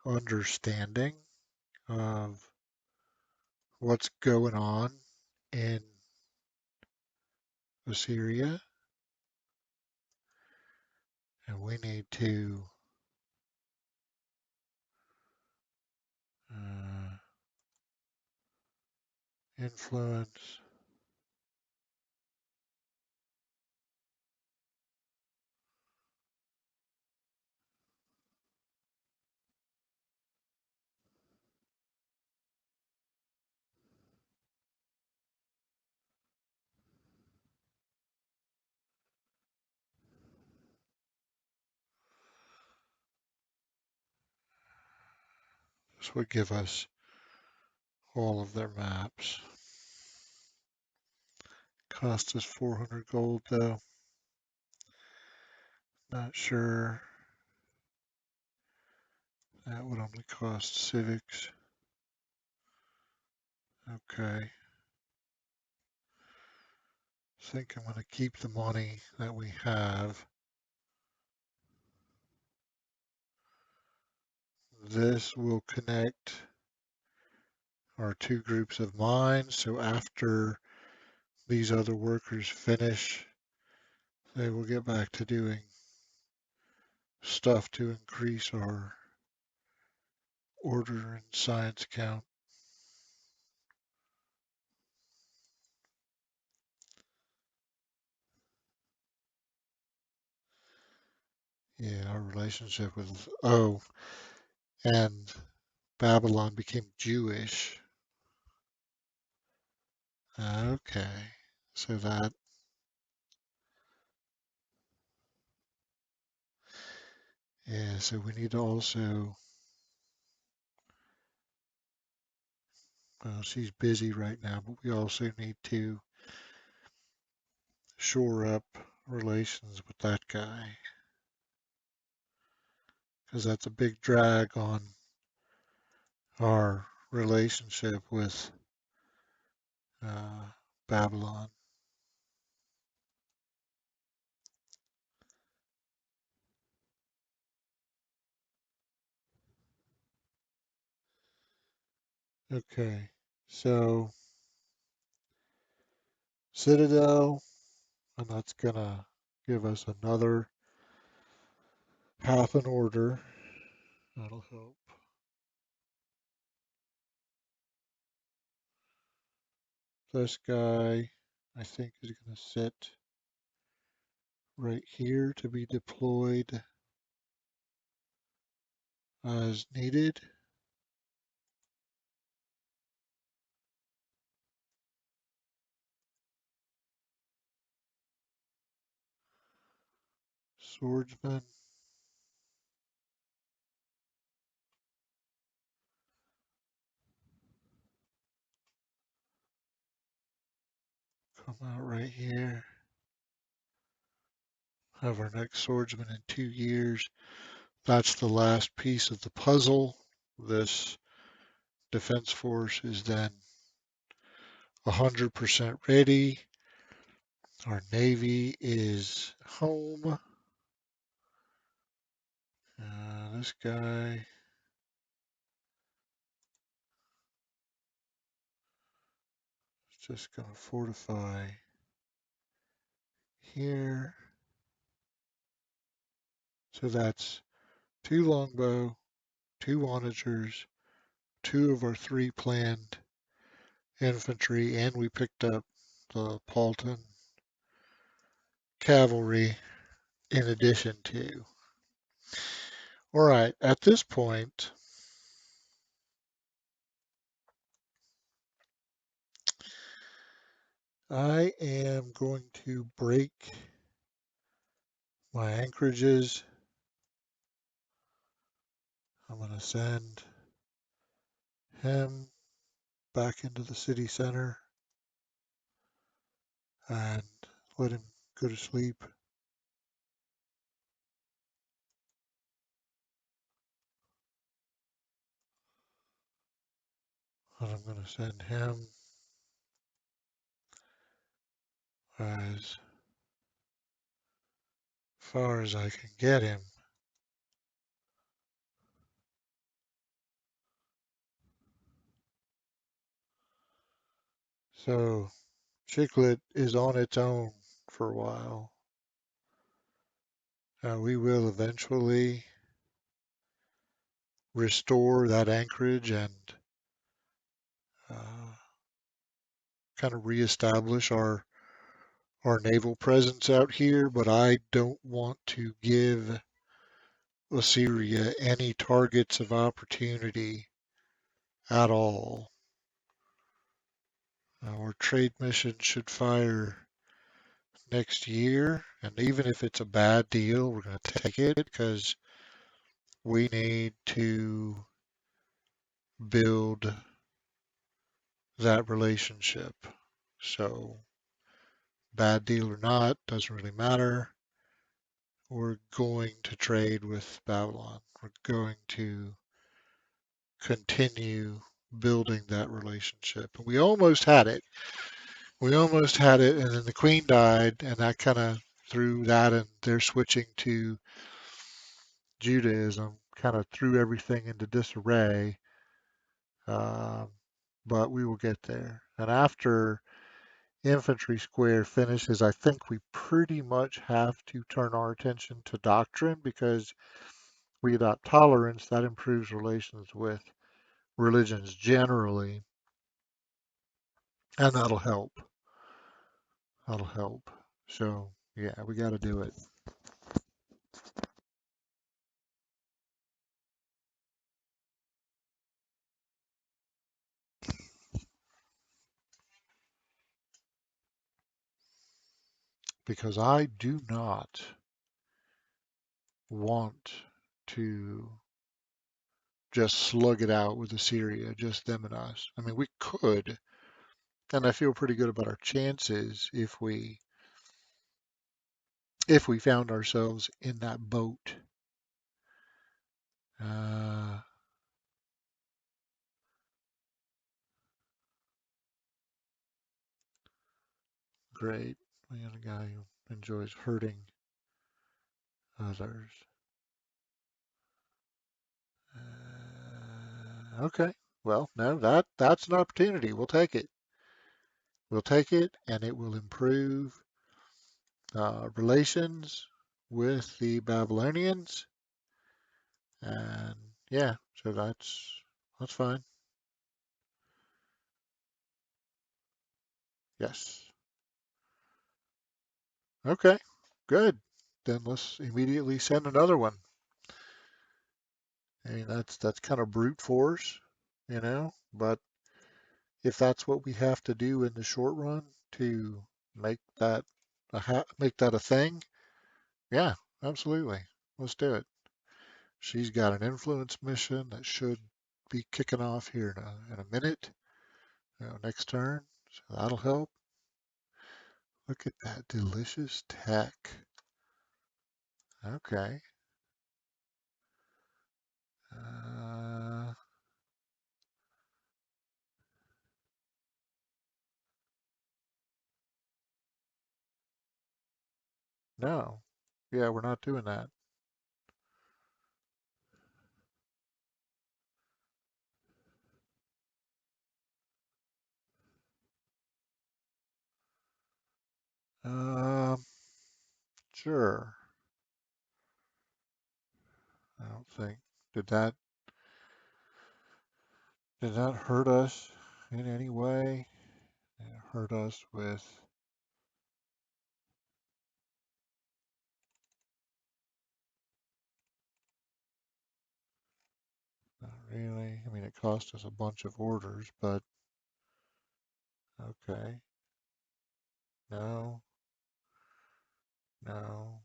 understanding of what's going on in Assyria, and we need to uh, influence. This would give us all of their maps. Cost us 400 gold though. Not sure. That would only cost civics. Okay. I think I'm going to keep the money that we have. This will connect our 2 groups of mines. So after these other workers finish, they will get back to doing stuff to increase our order and science count. Yeah, our relationship with, oh, and Babylon became Jewish. Okay, so that, yeah, so we need to also, well, she's busy right now, but we also need to shore up relations with that guy, because that's a big drag on our relationship with uh, Babylon. Okay, so Citadel, and that's gonna give us another half an order. That'll help. This guy, I think, is gonna sit right here to be deployed as needed. Swordsman. Come out right here. Have our next swordsman in 2 years. That's the last piece of the puzzle. This defense force is then 100% ready. Our navy is home. This guy is just going to fortify here. So that's 2 longbow, 2 onagers, 2 of our 3 planned infantry, and we picked up the Paulton cavalry in addition to. All right, at this point, I am going to break my anchorages. I'm going to send him back into the city center and let him go to sleep. And I'm going to send him as far as I can get him. So Chiclet is on its own for a while. We will eventually restore that anchorage and uh, kind of reestablish our naval presence out here, but I don't want to give Assyria any targets of opportunity at all. Our trade mission should fire next year, and even if it's a bad deal, we're going to take it because we need to build that relationship. So, bad deal or not, doesn't really matter. We're going to trade with Babylon. We're going to continue building that relationship. And we almost had it. We almost had it, and then the queen died, and that kind of threw that, and they're switching to Judaism, kind of threw everything into disarray. Um, but we will get there. And after Infantry Square finishes, I think we pretty much have to turn our attention to doctrine because we adopt tolerance. That improves relations with religions generally, and that'll help. That'll help. So, yeah, we got to do it. Because I do not want to just slug it out with Assyria, just them and us. I mean, we could, and I feel pretty good about our chances if we found ourselves in that boat. Uh, Great. We got a guy who enjoys hurting others. Okay. Well, no, that's an opportunity. We'll take it. We'll take it, and it will improve relations with the Babylonians. And yeah, so that's fine. Yes. Okay. Good. Then let's immediately send another one. I mean, that's kind of brute force, but if that's what we have to do in the short run to make that make that a thing, yeah, absolutely. Let's do it. She's got an influence mission that should be kicking off here in a minute, next turn. So that'll help. Look at that delicious tech. Okay. Uh, no. Yeah, we're not doing that. Um, sure. I don't think. Did that did that hurt us in any way? It hurt us with not really. I mean, it cost us a bunch of orders, but okay. No, no,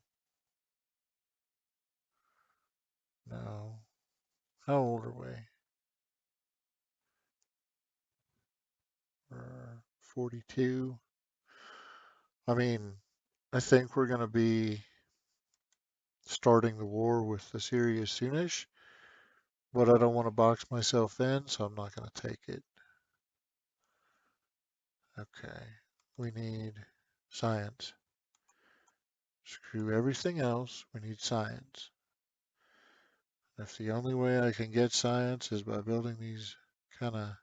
no. How old are we? We're 42. I mean, I think we're going to be starting the war with Assyria soonish, but I don't want to box myself in, so I'm not going to take it. Okay. We need science. Screw everything else. We need science. If the only way I can get science is by building these kind of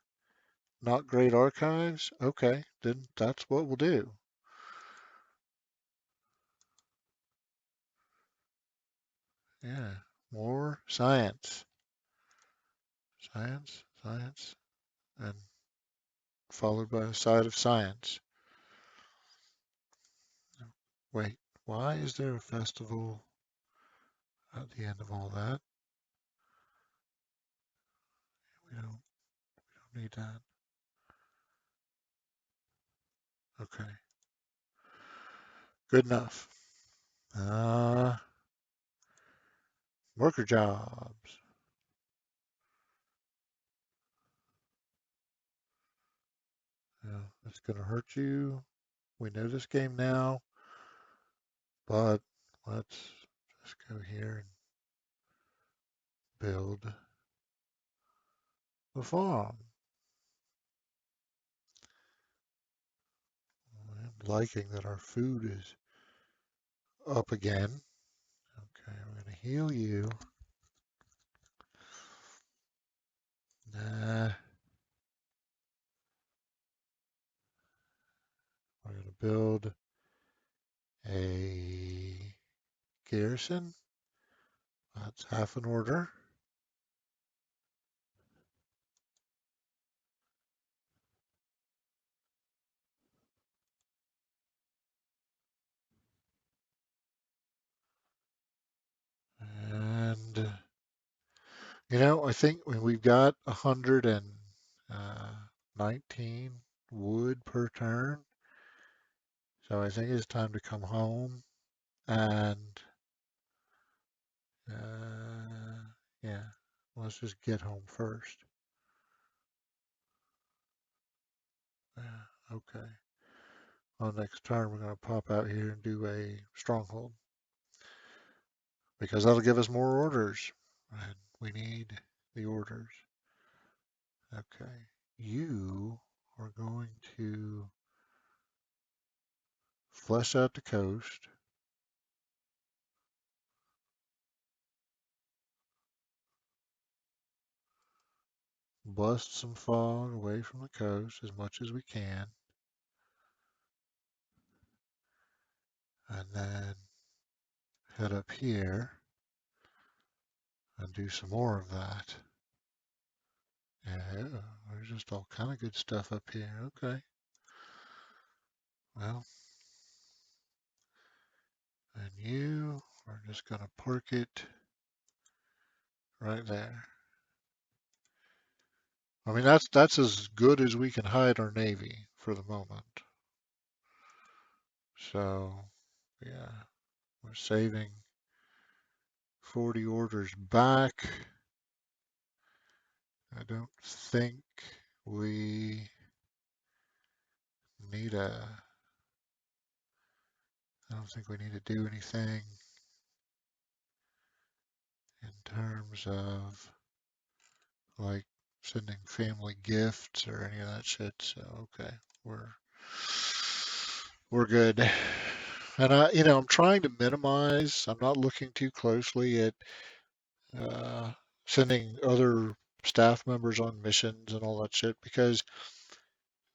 not great archives, okay, then that's what we'll do. Yeah, more science. Science, science, and followed by a side of science. Wait, why is there a festival at the end of all that? We don't need that. Okay, good enough. Uh, Worker jobs. Yeah, it's gonna hurt you. We know this game now, but let's just go here and build the farm. I'm liking that our food is up again. Okay, we're gonna heal you. Nah, we're gonna build a garrison. That's half an order. And I think when we've got 119 wood per turn, so I think it's time to come home and yeah, let's just get home first. Yeah, okay. On next turn, we're going to pop out here and do a stronghold because that'll give us more orders, and we need the orders. Okay, you are going to flesh out the coast. Bust some fog away from the coast as much as we can, and then head up here and do some more of that. Yeah, there's just all kind of good stuff up here. Okay. Well, and you are just going to park it right there. I mean, that's as good as we can hide our navy for the moment. So, yeah, we're saving. 40 orders back. I don't think we need a, I don't think we need to do anything in terms of like sending family gifts or any of that shit. So, okay, we're we're good. And I'm trying to minimize. I'm not looking too closely at uh, sending other staff members on missions and all that shit because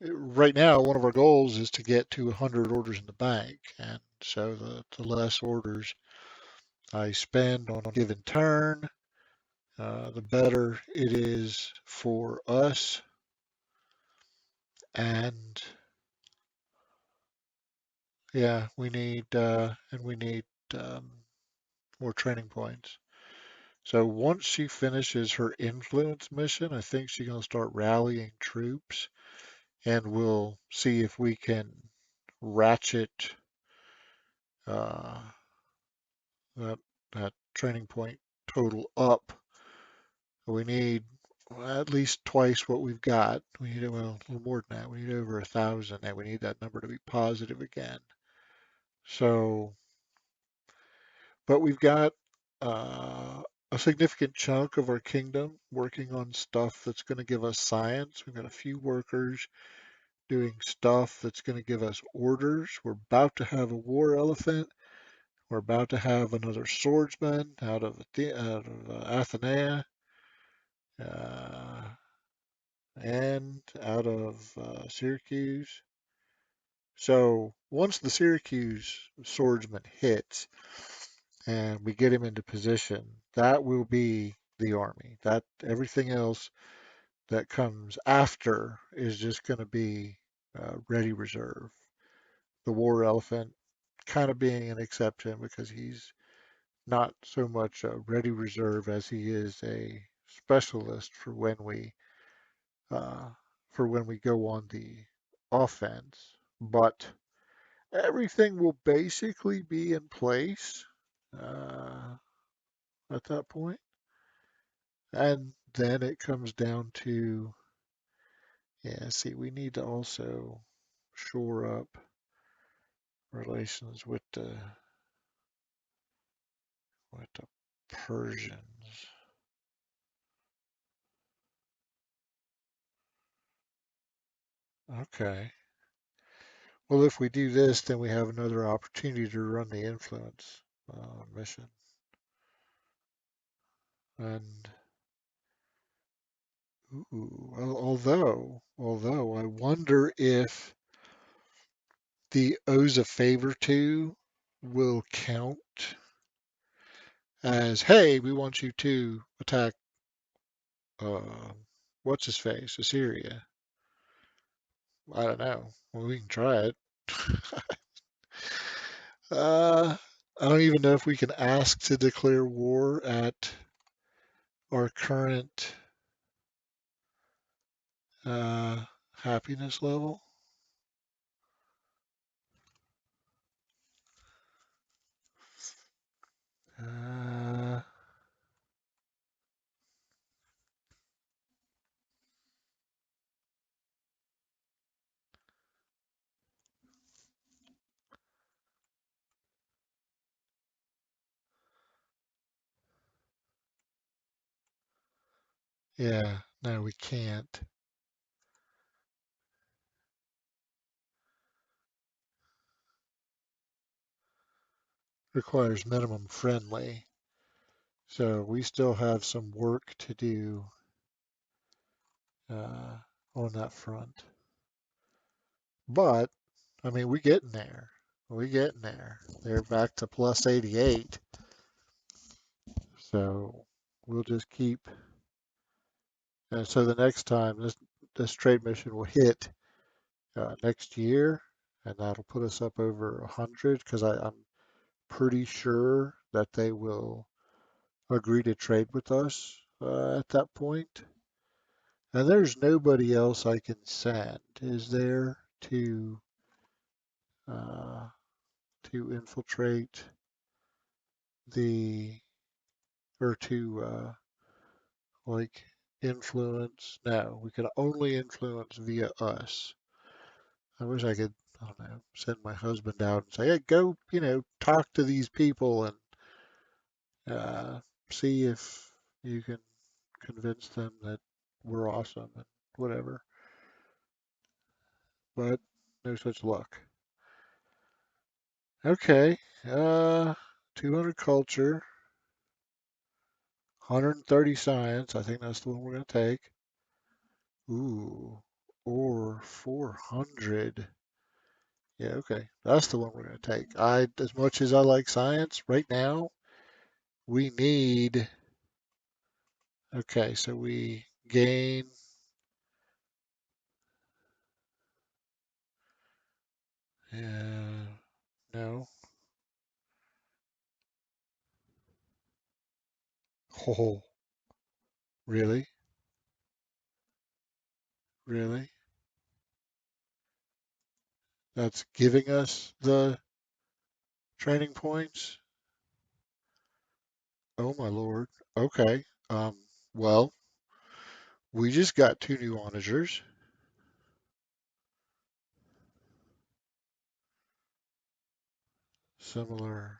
right now one of our goals is to get to 100 orders in the bank, and so the less orders I spend on a given turn, the better it is for us. And yeah, we need um, more training points. So once she finishes her influence mission, I think she's gonna start rallying troops, and we'll see if we can ratchet uh, that that training point total up. We need at least twice what we've got. We need, well, a little more than that. We need over 1,000, and we need that number to be positive again. So, but we've got uh, a significant chunk of our kingdom working on stuff that's going to give us science. We've got a few workers doing stuff that's going to give us orders. We're about to have a war elephant. We're about to have another swordsman out of Athenea, uh, and out of Syracuse. So once the Syracuse swordsman hits and we get him into position, that will be the army. That everything else that comes after is just going to be ready reserve. The war elephant kind of being an exception because he's not so much a ready reserve as he is a specialist uh, for when we go on the offense. But everything will basically be in place uh, at that point. And then it comes down to, yeah, see, we need to also shore up relations with the Persians. Okay. Well, if we do this, then we have another opportunity to run the influence mission. And ooh, although I wonder if the owes a favor to will count as, hey, we want you to attack, uh, what's his face, Assyria. I don't know. Well, we can try it. uh, I don't even know if we can ask to declare war at our current uh, happiness level. Uh, yeah, no, we can't. Requires minimum friendly. So we still have some work to do uh, on that front. But I mean, we getting there. We getting there. They're back to plus 88. So we'll just keep. And so the next time this trade mission will hit next year, and that'll put us up over 100 because I'm pretty sure that they will agree to trade with us at that point. And there's nobody else I can send, is there, uh, to infiltrate the or to like influence. No, we can only influence via us. I wish I could, I don't know, send my husband out and say, hey, go, talk to these people and uh, see if you can convince them that we're awesome and whatever. But no such luck. Okay, 200 culture, 130 science. I think that's the one we're going to take. Ooh, or 400. Yeah, okay. That's the one we're going to take. As much as I like science right now, we need, okay, so we gain, no. Oh, really? Really? That's giving us the training points? Oh my Lord. Okay. Well, we just got two new onagers. Similar,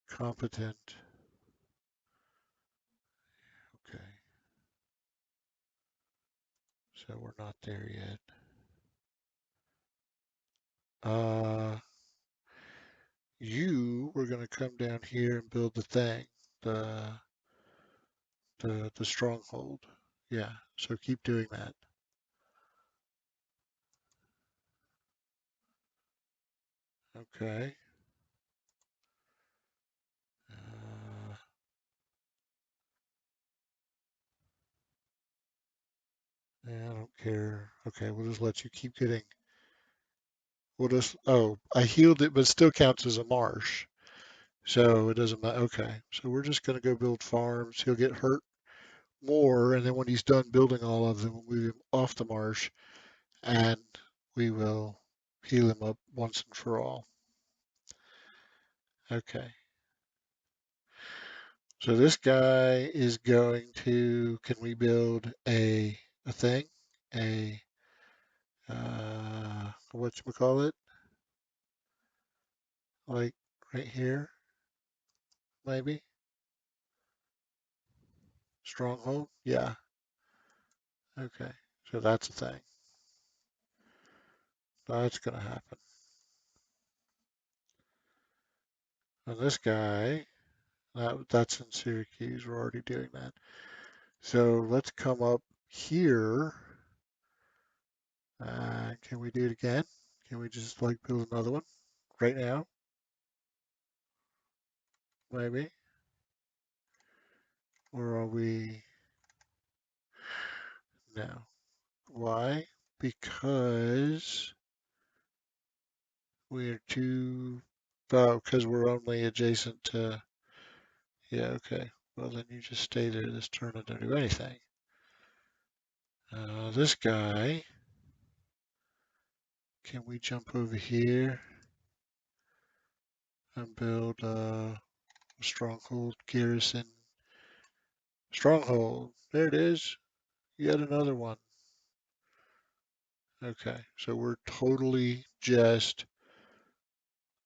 competent. Okay, so we're not there yet. Uh, you were gonna come down here and build the thing, the the stronghold. Yeah, so keep doing that. Okay. Uh, yeah, I don't care. Okay, we'll just let you keep getting. We'll just. Oh, I healed it, but it still counts as a marsh. So it doesn't matter. Okay, so we're just gonna go build farms. He'll get hurt more, and then when he's done building all of them, we'll move him off the marsh, and we will heal him up once and for all. Okay. So this guy is going to, can we build a thing? A, whatchamacallit? Like right here, maybe? Stronghold? Yeah. Okay. So that's a thing. That's going to happen. And this guy, that's in Syracuse. We're already doing that. So let's come up here. Can we do it again? Can we just like build another one right now? Maybe. Or are we? No. Why? Because we're too. Oh, because we're only adjacent to. Yeah, okay. Well, then you just stay there this turn and don't do anything. This guy. Can we jump over here and build a stronghold garrison? Stronghold. There it is. Yet another one. Okay, so we're totally just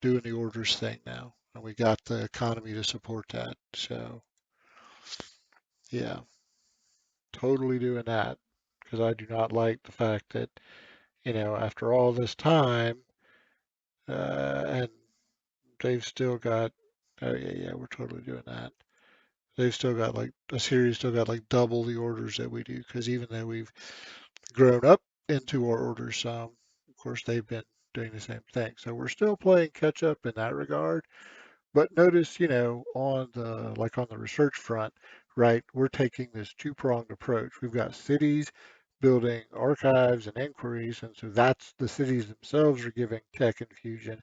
doing the orders thing now, and we got the economy to support that. So yeah, totally doing that because I do not like the fact that after all this time, and they've still got. Oh yeah, yeah, we're totally doing that. They've still got like Assyria's still got like double the orders that we do because even though we've grown up into our orders some, of course they've been doing the same thing. So we're still playing catch up in that regard. But notice, on the research front, right, we're taking this two-pronged approach. We've got cities building archives and inquiries, and so that's the cities themselves are giving tech infusion.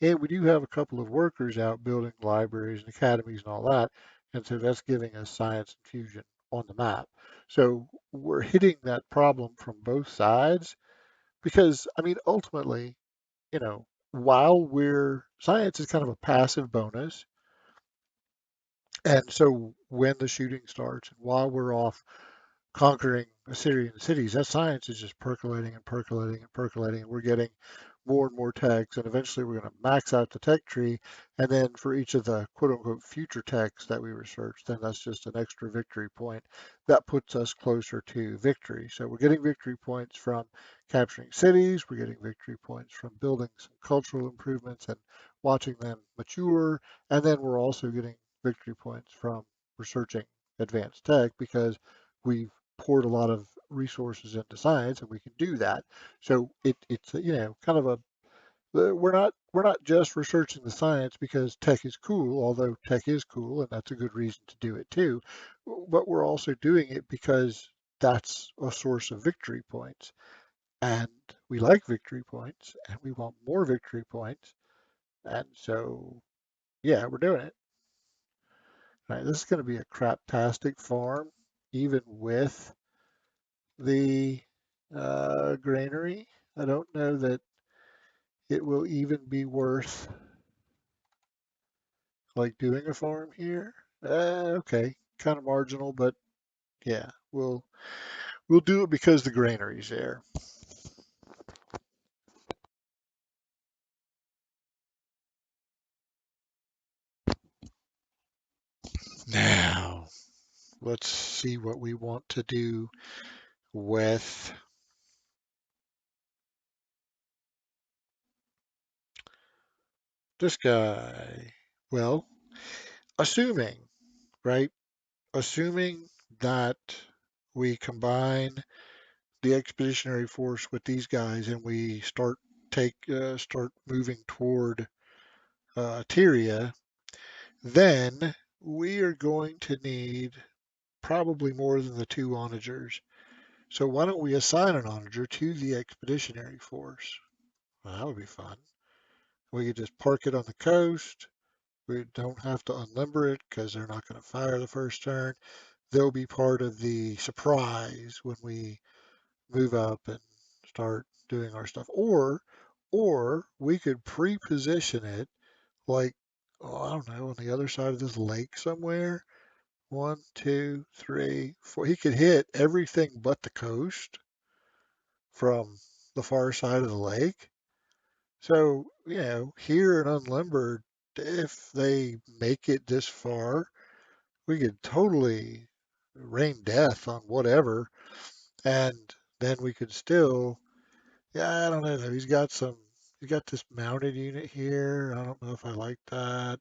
And we do have a couple of workers out building libraries and academies and all that, and so that's giving us science infusion on the map. So we're hitting that problem from both sides because, I mean, ultimately, while we're science is kind of a passive bonus, And so when the shooting starts and while we're off conquering Assyrian cities, that science is just percolating and percolating and percolating. And we're getting more and more techs, and eventually we're going to max out the tech tree. And then for each of the quote unquote future techs that we research, then that's just an extra victory point that puts us closer to victory. So we're getting victory points from capturing cities, we're getting victory points from building some cultural improvements and watching them mature, and then we're also getting victory points from researching advanced tech because we've poured a lot of resources into science and we can do that. So it's kind of a we're not just researching the science because tech is cool, although tech is cool and that's a good reason to do it too. But we're also doing it because that's a source of victory points. And we like victory points and we want more victory points. And so yeah, we're doing it. All right, this is going to be a craptastic farm, even with the granary. I don't know that it will even be worth like doing a farm here. Okay, kind of marginal, but yeah, we'll do it because the granary's there. Now, let's see what we want to do with this guy. Well, assuming, right? Assuming that we combine the expeditionary force with these guys and we start moving toward Tyria, then we are going to need probably more than the two onagers. So why don't we assign an onager to the expeditionary force? Well, that would be fun. We could just park it on the coast. We don't have to unlimber it because they're not going to fire the first turn. They'll be part of the surprise when we move up and start doing our stuff. Or we could pre-position it like, oh, I don't know, on the other side of this lake somewhere. One, two, three, four. He could hit everything but the coast from the far side of the lake. So, here in Unlimbered, if they make it this far, we could totally rain death on whatever. And then we could still, yeah, I don't know. He's got this mounted unit here. I don't know if I like that.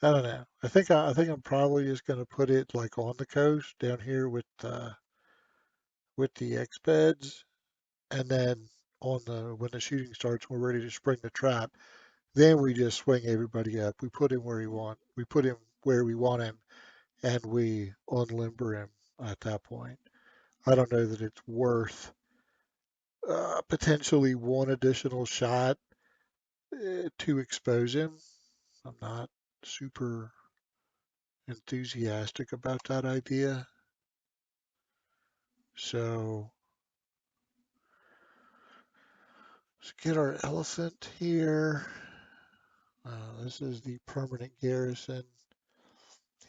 I don't know. I think I'm probably just going to put it like on the coast down here with the X beds, and then on the when the shooting starts, we're ready to spring the trap. Then we just swing everybody up. We put him where we want. We put him where we want him, and we unlimber him at that point. I don't know that it's worth potentially one additional shot to expose him. I'm not super enthusiastic about that idea. So let's get our elephant here. This is the permanent garrison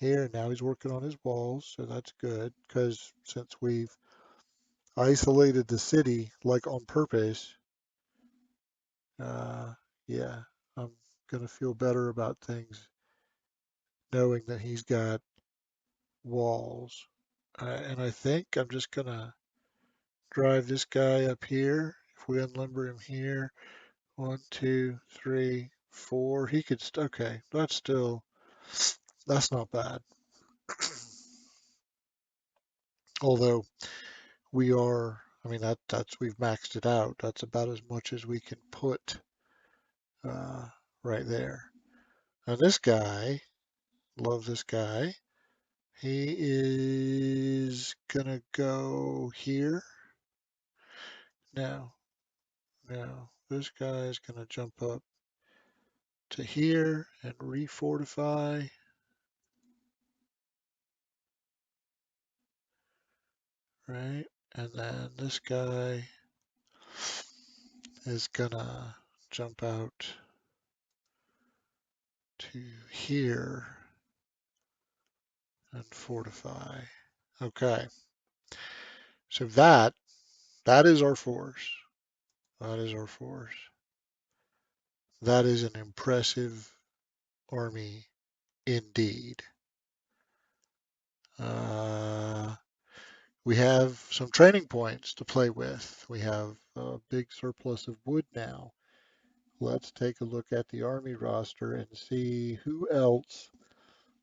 here. Now he's working on his walls, so that's good because since we've isolated the city like on purpose, uh, yeah, I'm gonna feel better about things knowing that he's got walls. And I think I'm just gonna drive this guy up here. If we unlimber him here, one, two, three, four, he could, okay, that's not bad. Although I mean, we've maxed it out. That's about as much as we can put uh, right there. Now this guy, love this guy. He is gonna go here. No, no. This guy is gonna jump up to here and refortify, right? And then this guy is gonna jump out to here and fortify. Okay, so that is our force. That is our force. That is an impressive army indeed. Uh, we have some training points to play with. We have a big surplus of wood now. Let's take a look at the army roster and see who else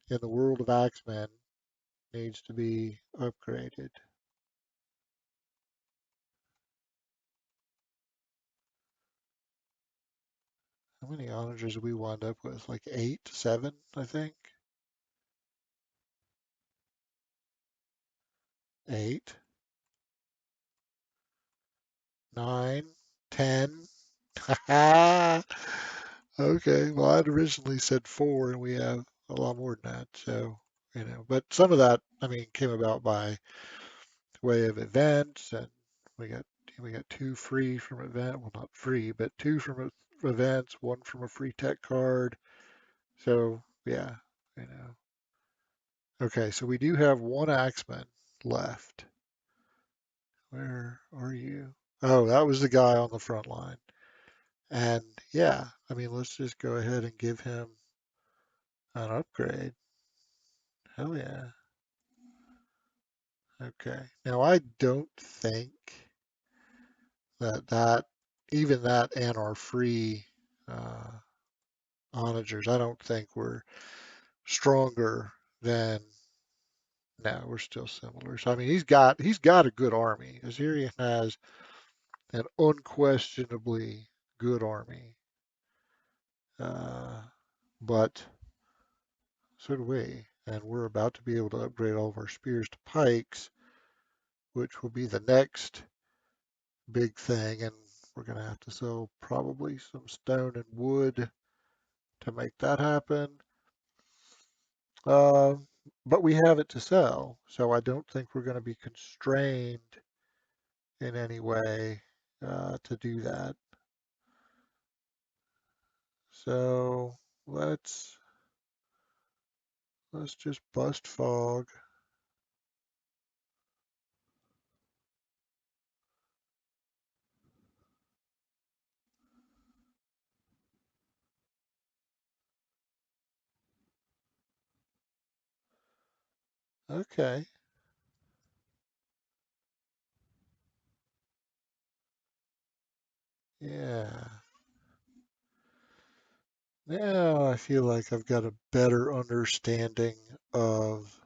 in the world of Axemen needs to be upgraded. How many onagers did we wind up with? Like 8, 7, I think. 8, 9, 10. Okay, well, I'd originally said 4, and we have a lot more than that. So, but some of that, I mean, came about by way of events, and we got we got 2 free from event. Well, not free, but 2 from events, 1 from a free tech card. So, yeah, you know. Okay, so we do have 1 Axeman left. Where are you? Oh, that was the guy on the front line. And yeah, I mean, let's just go ahead and give him an upgrade. Hell yeah. Okay. Now, I don't think that even that and our free uh, onagers, I don't think we're stronger than. No, we're still similar. So I mean, he's got a good army. Assyria has an unquestionably good army, uh, but so do we. And we're about to be able to upgrade all of our spears to pikes, which will be the next big thing. And we're going to have to sell probably some stone and wood to make that happen. Uh, but we have it to sell, so I don't think we're going to be constrained in any way to do that. So let's just bust fog. Okay. Yeah. Now I feel like I've got a better understanding of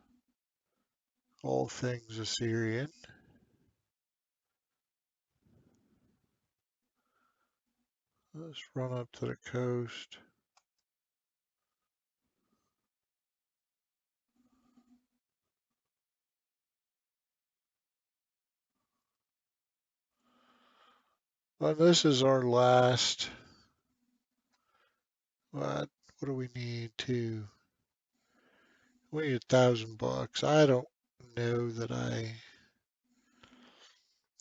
all things Assyrian. Let's run up to the coast. Well, this is our last. What do we need to? We need $1,000. Know that I.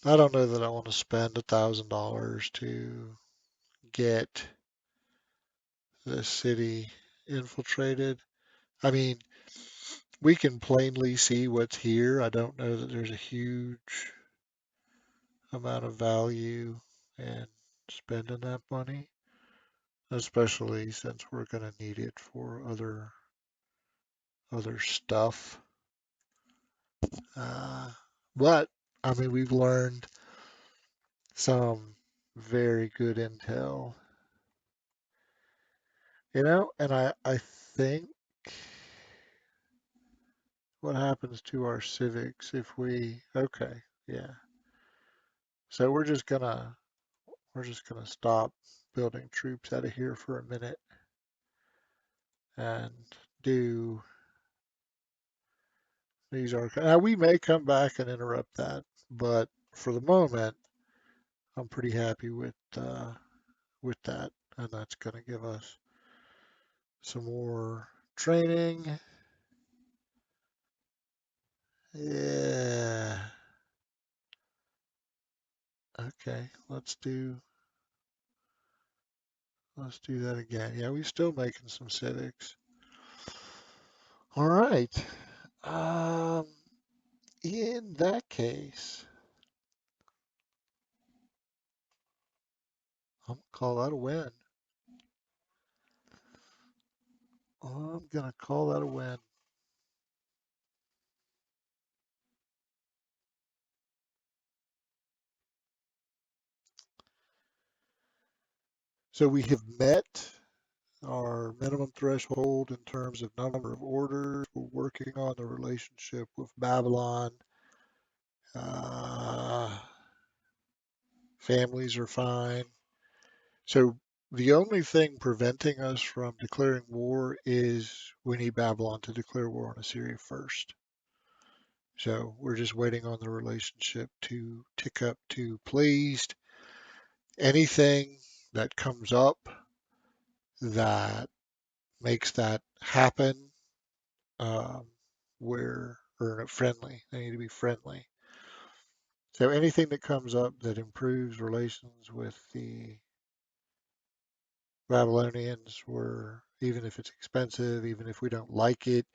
I don't know that I want to spend $1,000 to get this city infiltrated. I mean, we can plainly see what's here. I don't know that there's a huge amount of value in spending that money, especially since we're going to need it for other stuff. Uh, but I mean, we've learned some very good intel, and I think what happens to our civics if we, okay, yeah. So we're just gonna stop building troops out of here for a minute and do these archives. Now we may come back and interrupt that, but for the moment, I'm pretty happy with that, and that's gonna give us some more training. Yeah. Okay, let's do that again. Yeah, we're still making some civics. All right. Um, in that case, I'm gonna call that a win. I'm gonna call that a win. So we have met our minimum threshold in terms of number of orders. We're working on the relationship with Babylon. Uh, Families are fine. So the only thing preventing us from declaring war is we need Babylon to declare war on Assyria first. So we're just waiting on the relationship to tick up to pleased. Anything that comes up that makes that happen, um, or friendly. They need to be friendly. So anything that comes up that improves relations with the Babylonians, were even if it's expensive, even if we don't like it,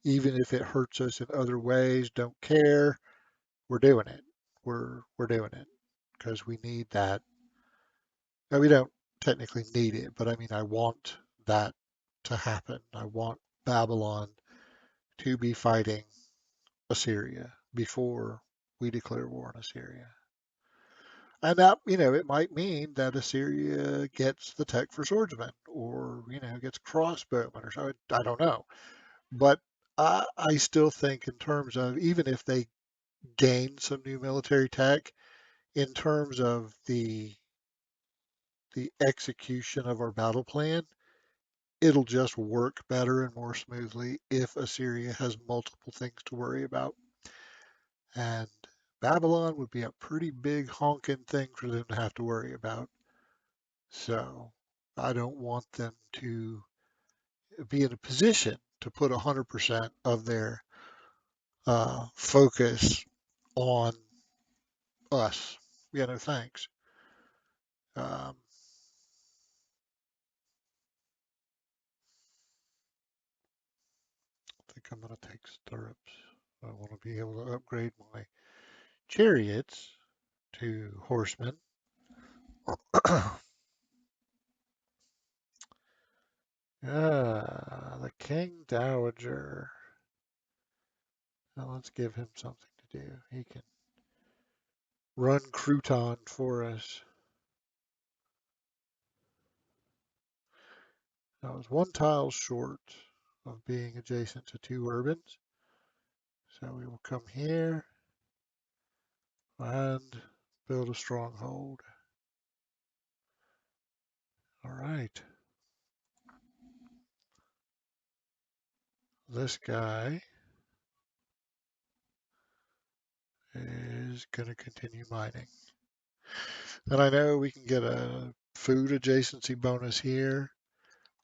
even if it hurts us in other ways, don't care. We're doing it. We're doing it because we need that. No, we don't technically need it, but I mean, I want that to happen. I want Babylon to be fighting Assyria before we declare war on Assyria. And that, it might mean that Assyria gets the tech for swordsmen or, gets crossbowmen or so. I don't know. But I still think in terms of even if they gain some new military tech, in terms of the execution of our battle plan, it'll just work better and more smoothly if Assyria has multiple things to worry about. And Babylon would be a pretty big honking thing for them to have to worry about. So I don't want them to be in a position to put 100% of their focus on us. Yeah, no thanks. Um, I think I'm going to take stirrups. I want to be able to upgrade my chariots to horsemen. The King Dowager. Now let's give him something to do. He can run crouton for us. I was one tile short of being adjacent to two urbans. So we will come here and build a stronghold. All right. This guy is going to continue mining. And I know we can get a food adjacency bonus here.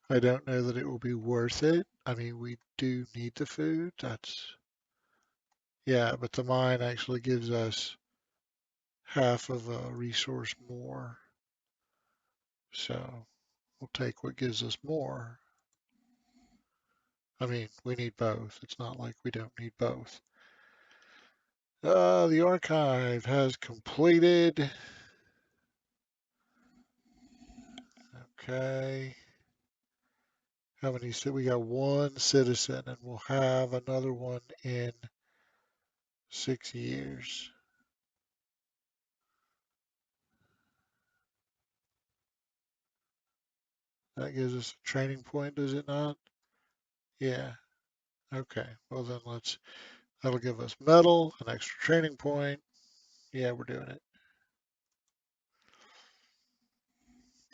I don't know that it will be worth it. I mean, we do need the food. Yeah, but the mine actually gives us half of a resource more. So we'll take what gives us more. I mean, we need both. It's not like we don't need both. The archive has completed. Okay. How many? So we got one citizen, and we'll have another one in 6 years. That gives us a training point, does it not? Yeah. Okay. Well, then that'll give us metal, an extra training point. Yeah, we're doing it.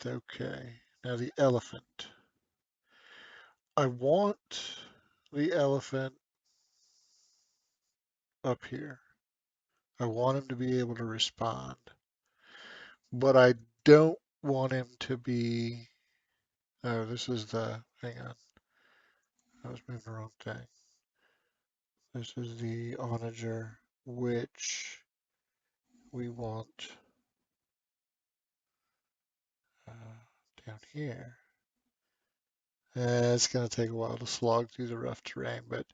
Okay. Now the elephant. I want the elephant up here. I want him to be able to respond, but I don't want him to be. Oh, this is hang on. I was moving the wrong thing. This is the onager, which we want down here. It's going to take a while to slog through the rough terrain, but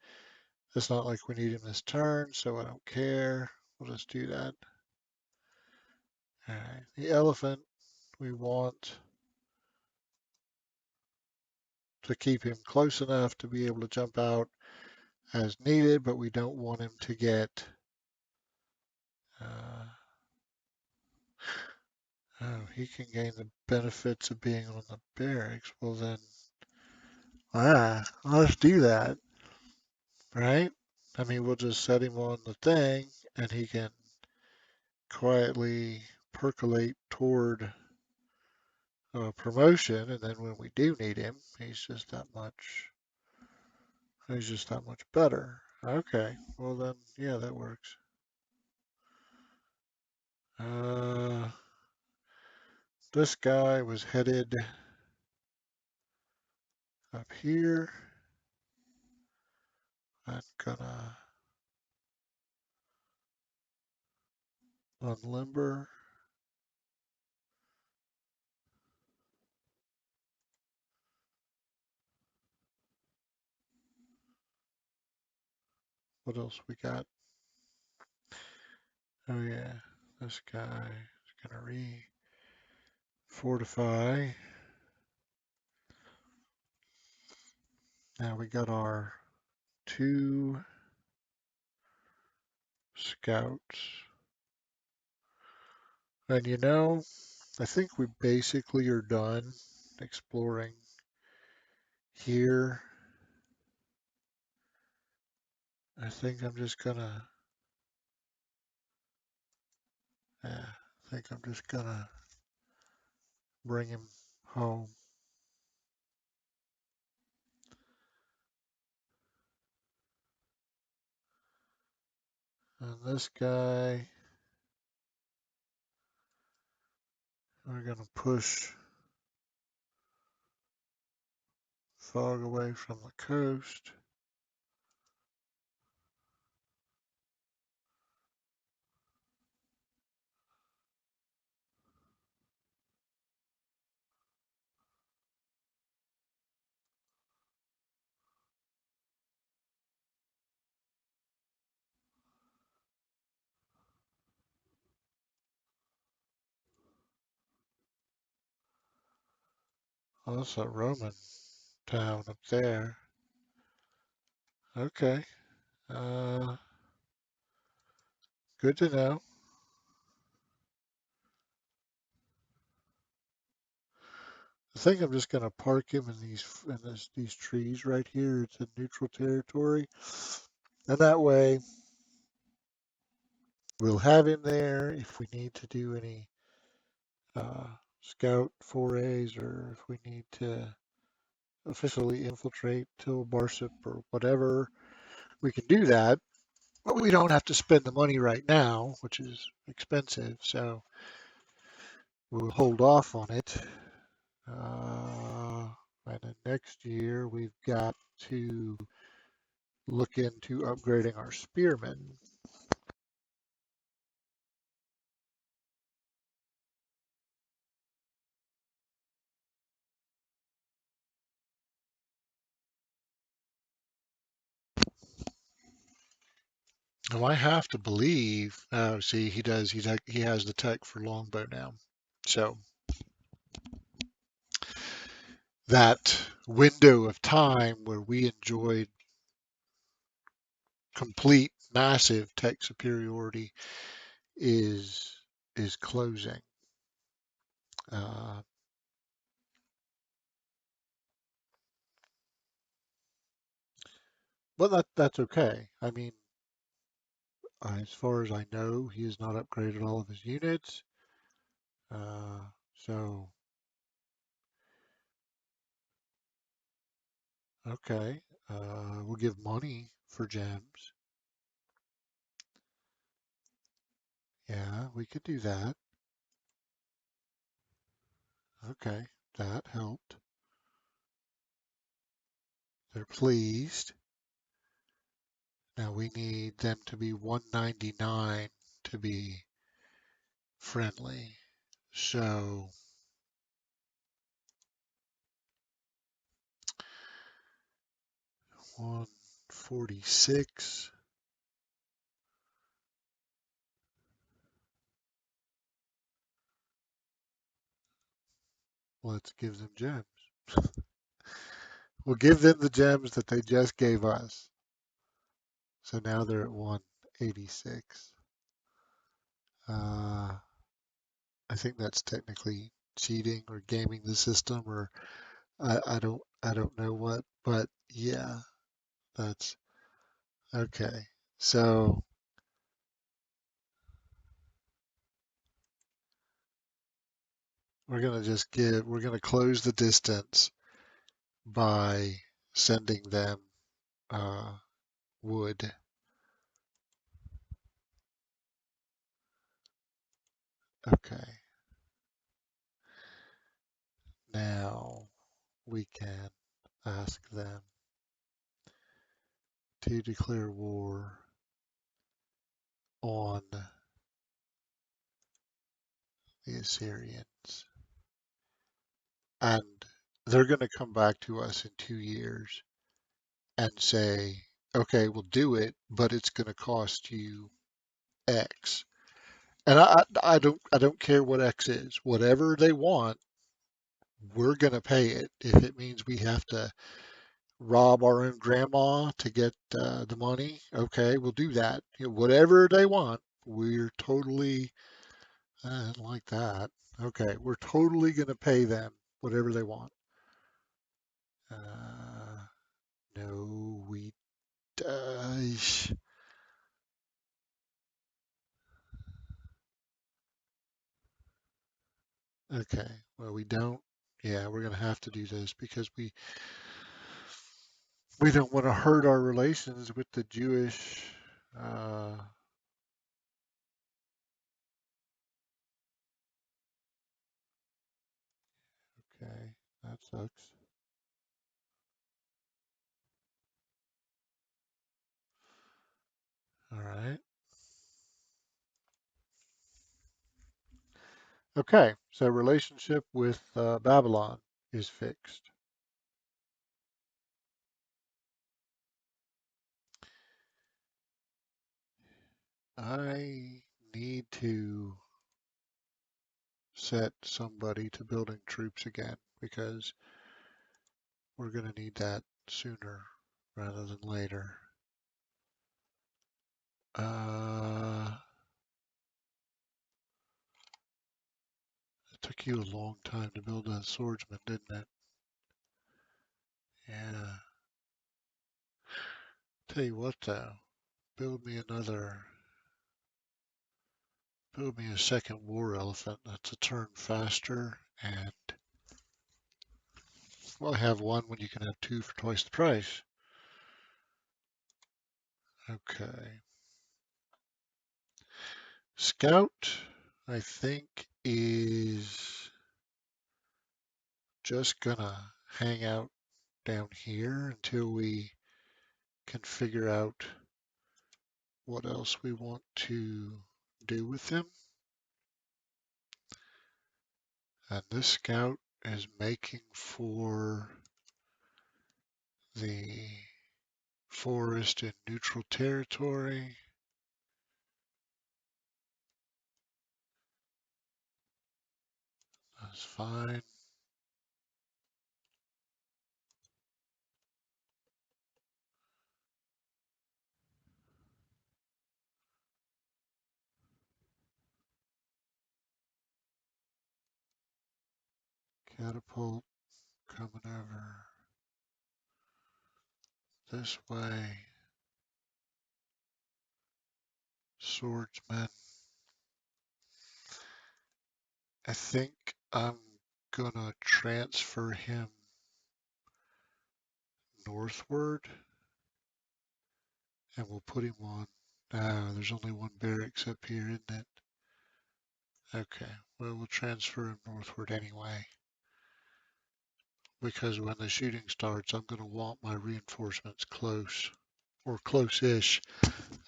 It's not like we need him this turn, so I don't care. We'll just do that. All right. The elephant, we want to keep him close enough to be able to jump out as needed, but we don't want him to get. Uh, oh, he can gain the benefits of being on the barracks. Well then, let's do that, right? I mean, we'll just set him on the thing, and he can quietly percolate toward promotion, and then when we do need him, he's just that much better. Okay, well then, yeah, that works. Uh, this guy was headed up here. I'm gonna unlimber. What else we got? Oh yeah, this guy is gonna re-fortify. Now we got our 2 scouts. And I think we basically are done exploring here. I think I'm just gonna, bring him home. And this guy, we're gonna push fog away from the coast. Oh, that's a Roman town up there. Okay. Uh, Good to know. I think I'm just gonna park him in these trees right here. It's in neutral territory, and that way we'll have him there if we need to do any uh, scout forays or if we need to officially infiltrate Til Barsip or whatever. We can do that, but we don't have to spend the money right now, which is expensive. So we'll hold off on it. And then next year we've got to look into upgrading our spearmen. Now I have to believe. See, he does. He has the tech for longbow now. So that window of time where we enjoyed complete massive tech superiority is closing. Uh, but that's okay. I mean, as far as I know, he has not upgraded all of his units. Uh, so okay, we'll give money for gems. Yeah, we could do that. Okay, that helped. They're pleased. Now we need them to be 199 to be friendly. So 1 46. Let's give them gems. We'll give them the gems that they just gave us. So now they're at 186. Uh, I think that's technically cheating or gaming the system, or I don't know what, but yeah, that's okay. So we're gonna close the distance by sending them uh, wood. Okay, now we can ask them to declare war on the Assyrians. And they're going to come back to us in 2 years and say, okay, we'll do it, but it's going to cost you X. And I don't care what X is. Whatever they want, we're going to pay it. If it means we have to rob our own grandma to get the money, okay, we'll do that. You know, whatever they want, we're totally like that. Okay, we're totally going to pay them whatever they want. Uh, no, we. Uh, okay, well, we don't. Yeah, we're going to have to do this because we don't want to hurt our relations with the Jewish. Uh, okay, that sucks. All right. Okay, so relationship with Babylon is fixed. I need to set somebody to building troops again because we're going to need that sooner rather than later. Uh, it took you a long time to build that swordsman, didn't it? Yeah. Tell you what though, build me another, build me a second war elephant that's a turn faster, and well, have one when you can have two for twice the price. Okay. Scout, I think, is just gonna hang out down here until we can figure out what else we want to do with him. And this scout is making for the forest in neutral territory. That's fine. Catapult coming over this way. Swordsman. I think I'm gonna transfer him northward and we'll put him on. There's only one barracks up here, isn't it? Okay, well, we'll transfer him northward anyway. Because when the shooting starts, I'm going to want my reinforcements close or close-ish.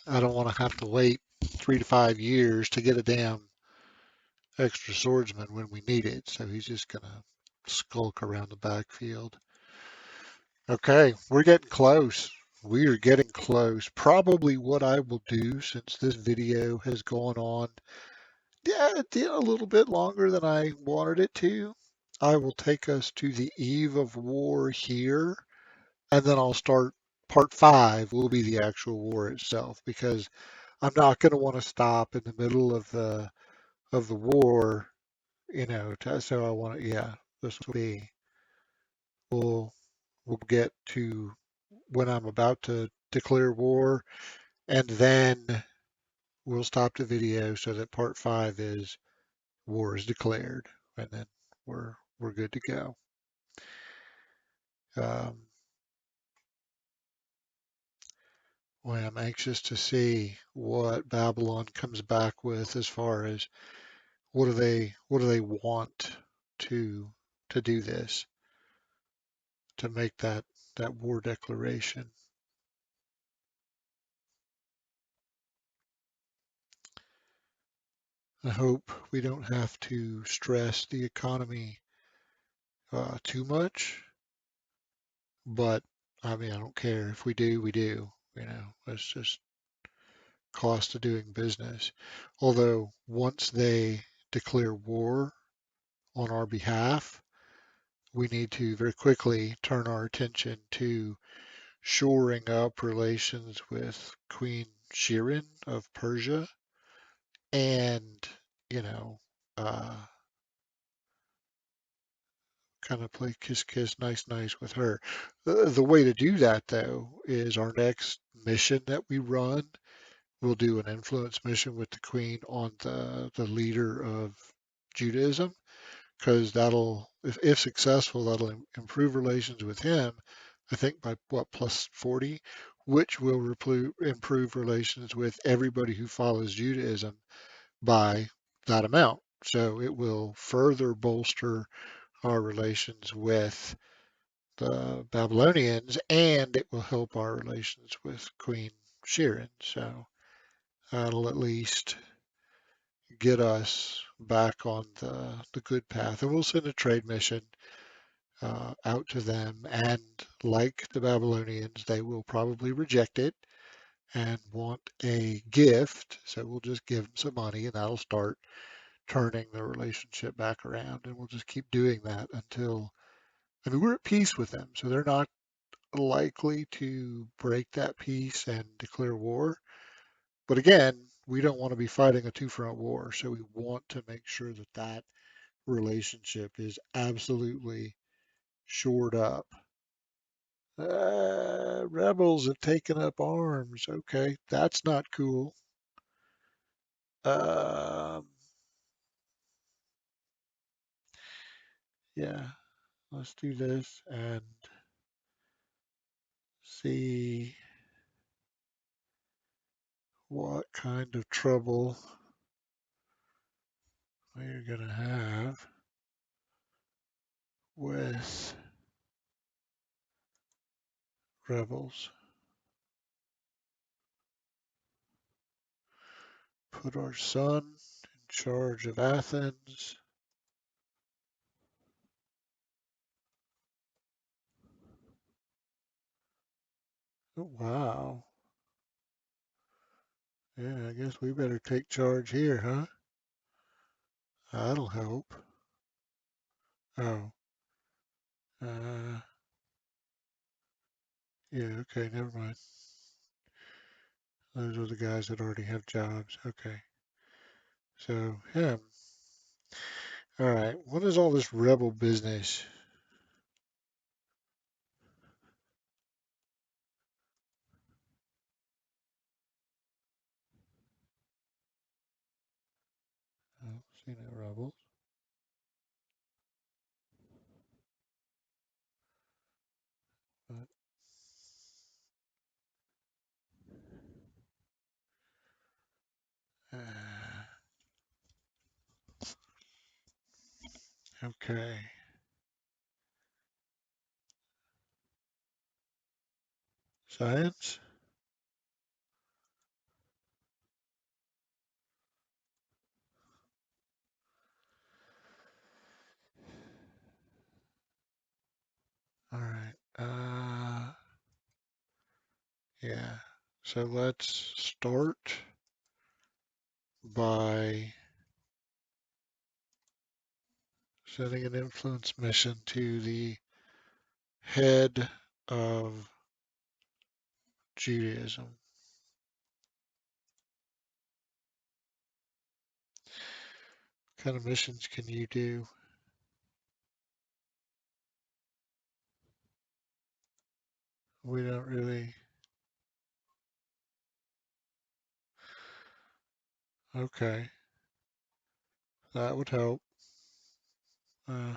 I don't want to have to wait 3 to 5 years to get a damn extra swordsman when we need it. So he's just going to skulk around the backfield. Okay, we're getting close. We are getting close. Probably what I will do, since this video has gone on, yeah, it did a little bit longer than I wanted it to. I will take us to the eve of war here, and then I'll start part five will be the actual war itself, because I'm not going to want to stop in the middle of the war, so I want to, yeah, this will be, we'll, we'll get to when I'm about to declare war, and then we'll stop the video so that part five is war is declared, and then we're good to go. Um, well, I'm anxious to see what Babylon comes back with as far as what do they want to to do this, to make that war declaration. I hope we don't have to stress the economy too much, but I mean, I don't care. If we do, we do. It's just cost of doing business. Although once they declare war on our behalf, we need to very quickly turn our attention to shoring up relations with Queen Shirin of Persia, and, you know, uh, kind of play kiss kiss nice nice with her. The way to do that, though, is our next mission that we run. We'll do an influence mission with the Queen on the leader of Judaism, because that'll, if successful, that'll improve relations with him. I think by what, plus 40, which will improve relations with everybody who follows Judaism by that amount. So it will further bolster our relations with the Babylonians, and it will help our relations with Queen Shirin. So that'll at least get us back on the good path. And we'll send a trade mission out to them. And like the Babylonians, they will probably reject it and want a gift. So we'll just give them some money, and that'll start turning the relationship back around. And we'll just keep doing that until, I mean, we're at peace with them. So they're not likely to break that peace and declare war. But again, we don't want to be fighting a two-front war. So we want to make sure that that relationship is absolutely shored up. Rebels have taken up arms. Okay, that's not cool. Um, yeah, let's do this and see what kind of trouble we're going to have with rebels. Put our son in charge of Athens. Oh, wow. Yeah, I guess we better take charge here, huh? That'll help. Oh, uh, yeah, okay, never mind. Those are the guys that already have jobs. Okay. So him. All right. What is all this rebel business? I don't see no rebels. But, okay. Science. All right. Yeah. So let's start by sending an influence mission to the head of Judaism. What kind of missions can you do? We don't really. Okay, that would help. Uh,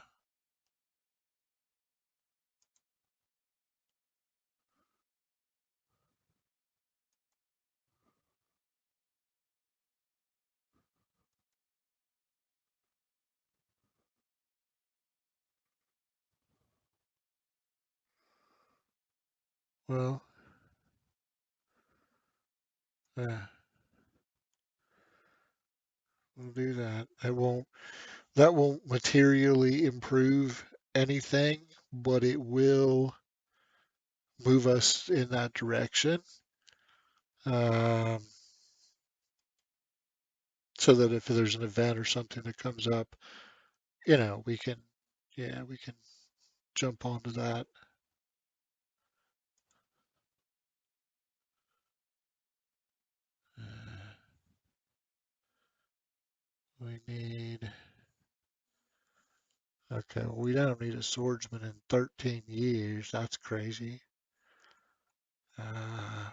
well, uh, we'll do that. That won't materially improve anything, but it will move us in that direction. Um, so that if there's an event or something that comes up, we can, yeah, we can jump onto that. Uh, we need, okay, well, we don't need a swordsman in 13 years. That's crazy. Uh,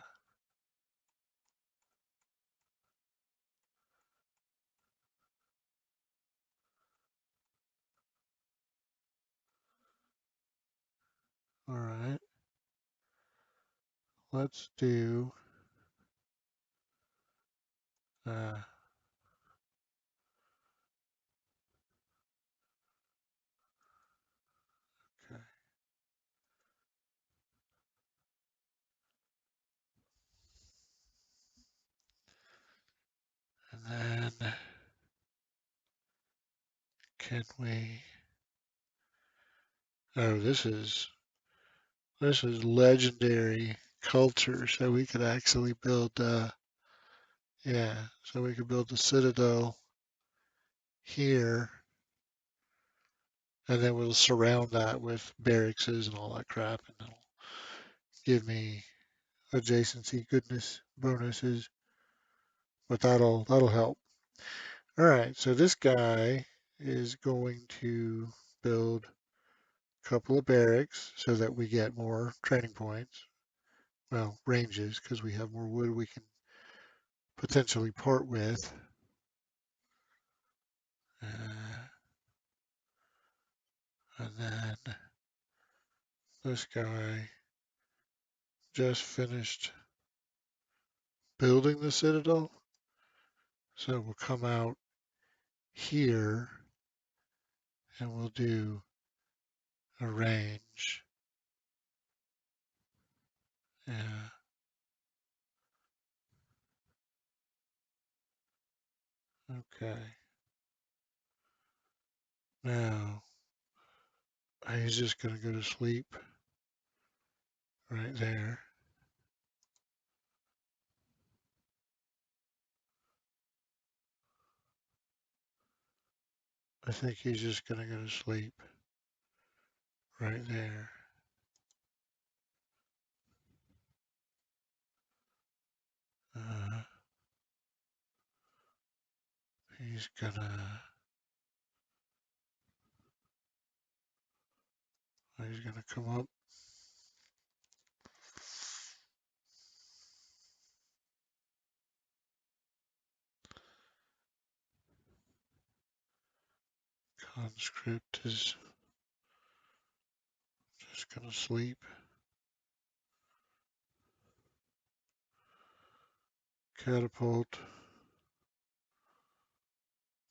all right, let's do, uh, okay, and then can we, oh, this is legendary culture, so we could actually build, yeah, so we could build the citadel here, and then we'll surround that with barracks and all that crap, and it'll give me adjacency goodness bonuses, but that'll help. All right, so this guy is going to build a couple of barracks so that we get more training points. Well, ranges, because we have more wood we can potentially part with. Uh, and then this guy just finished building the citadel. So we'll come out here and we'll do a range. Yeah, okay. Now, he's just going to go to sleep right there. I think he's just going to go to sleep right there. Uh, he's gonna come up. Conscript is just gonna sleep. Catapult,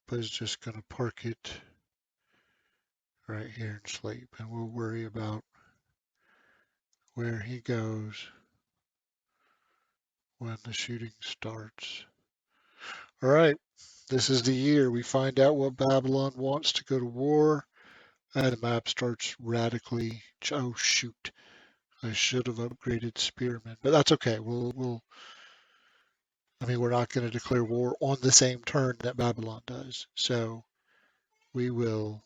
but is just gonna park it right here and sleep, and we'll worry about where he goes when the shooting starts. All right, this is the year we find out what Babylon wants to go to war, and the map starts radically. Oh shoot! I should have upgraded spearmen, but that's okay. I mean, we're not going to declare war on the same turn that Babylon does. So we will,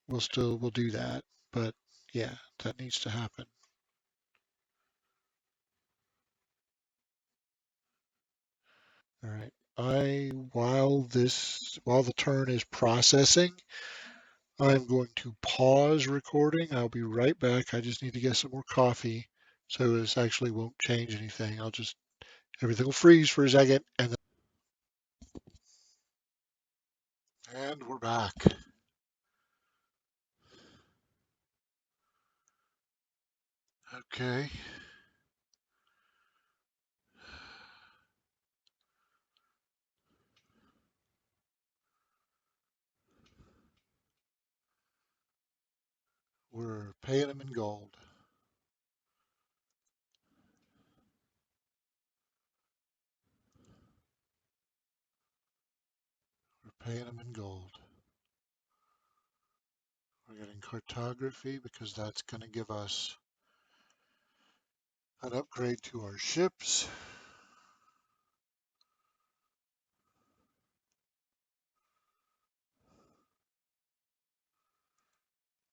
we'll do that. But yeah, that needs to happen. All right. While the turn is processing, I'm going to pause recording. I'll be right back. I just need to get some more coffee. So this actually won't change anything. Everything will freeze for a second and we're back. Okay. We're paying them in gold. We're paying them in gold. We're getting cartography because that's going to give us an upgrade to our ships.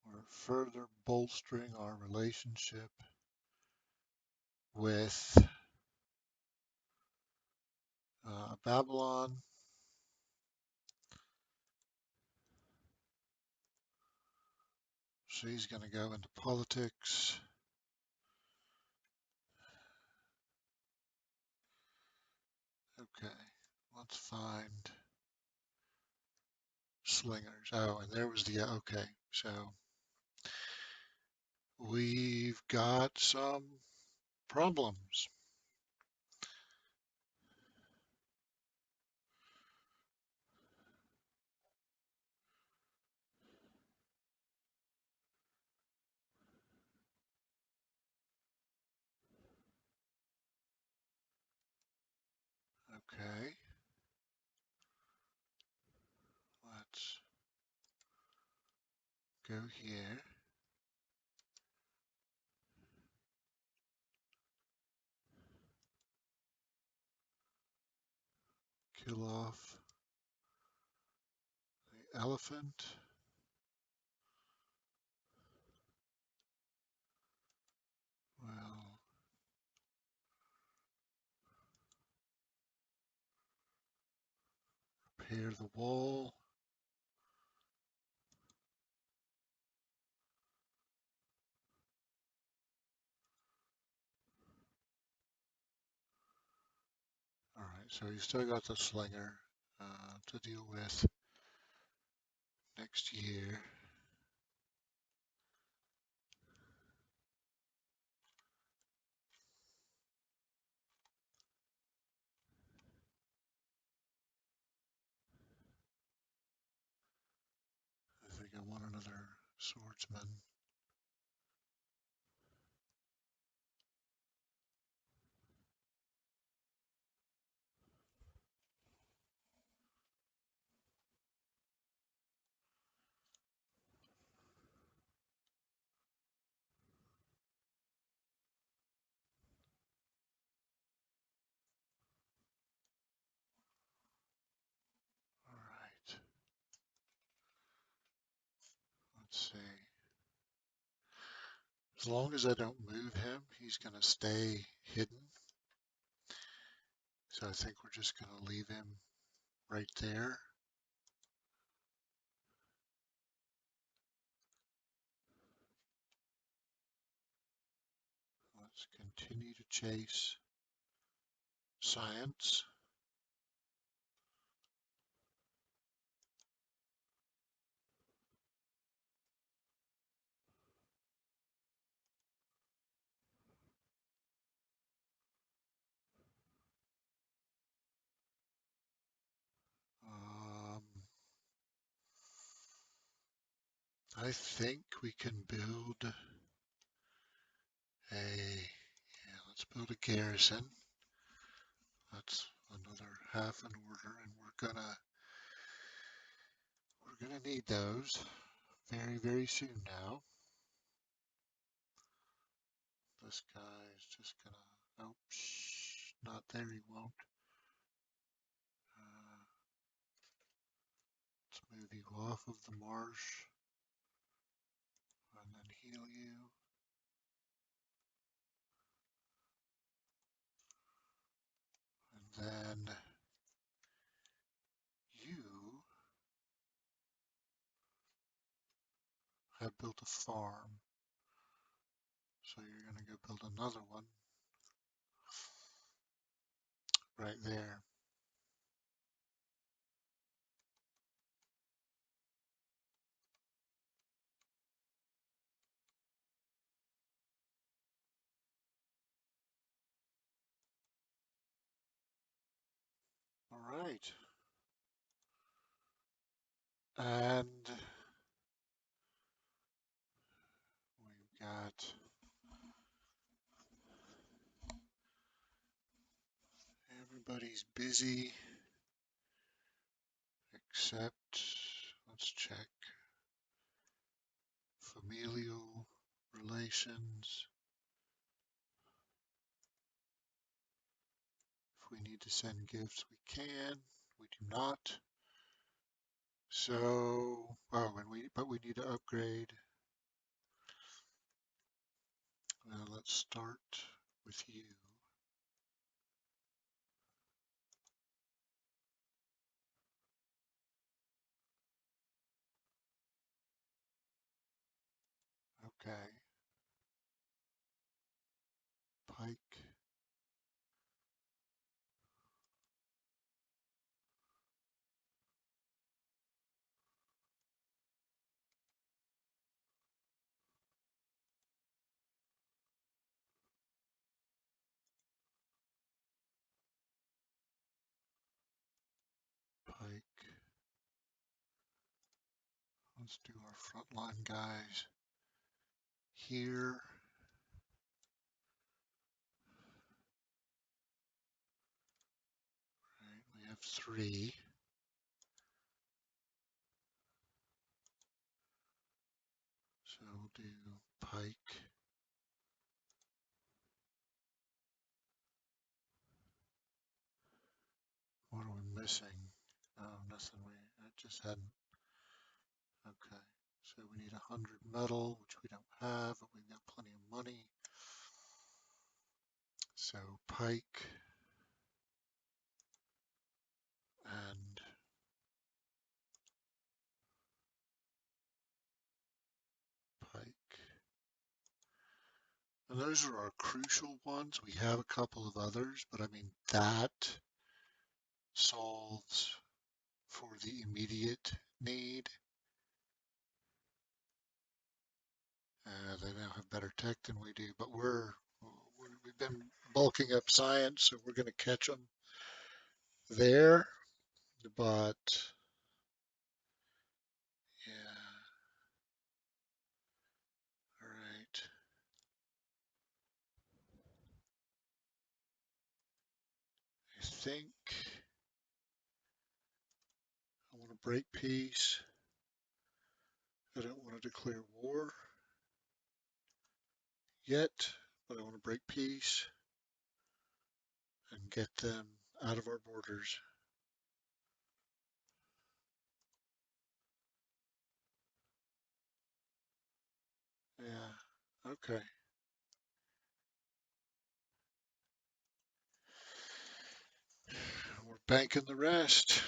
We're further bolstering our relationship with Babylon. She's going to go into politics. Okay, let's find slingers. Oh, and there was the, okay, so we've got some problems. Okay, let's go here. Kill off the elephant. Well, repair the wall. All right, so you still got the slinger to deal with next year. I think I want another swordsman. All right, let's see. As long as I don't move him, he's going to stay hidden. So I think we're just going to leave him right there. Let's continue to chase science. Um, I think we can build yeah, let's build a garrison. That's another half an order, and we're gonna need those very, very soon now. This guy is just gonna, oh, shh, not there, he won't. Let's move you off of the marsh and then heal you. And then you have built a farm. So you're gonna go build another one right there. All right. And we've got everybody's busy except, let's check, familial relations. If we need to send gifts, we can. We do not. So, oh, but we need to upgrade. Well, let's start with you. Okay. Pike. Pike. Let's do our frontline guys here. Right, we have 3. So we'll do Pike. What are we missing? Oh, nothing. I just hadn't. Okay. So we need 100 metal, which we don't have, but we've got plenty of money. So Pike and Pike. And those are our crucial ones. We have a couple of others, but I mean, that solves for the immediate need. They now have better tech than we do, but we've been bulking up science, so we're going to catch them there. But yeah, all right. I think I want to break peace. I don't want to declare war yet, but I want to break peace and get them out of our borders. Yeah, okay. We're banking the rest.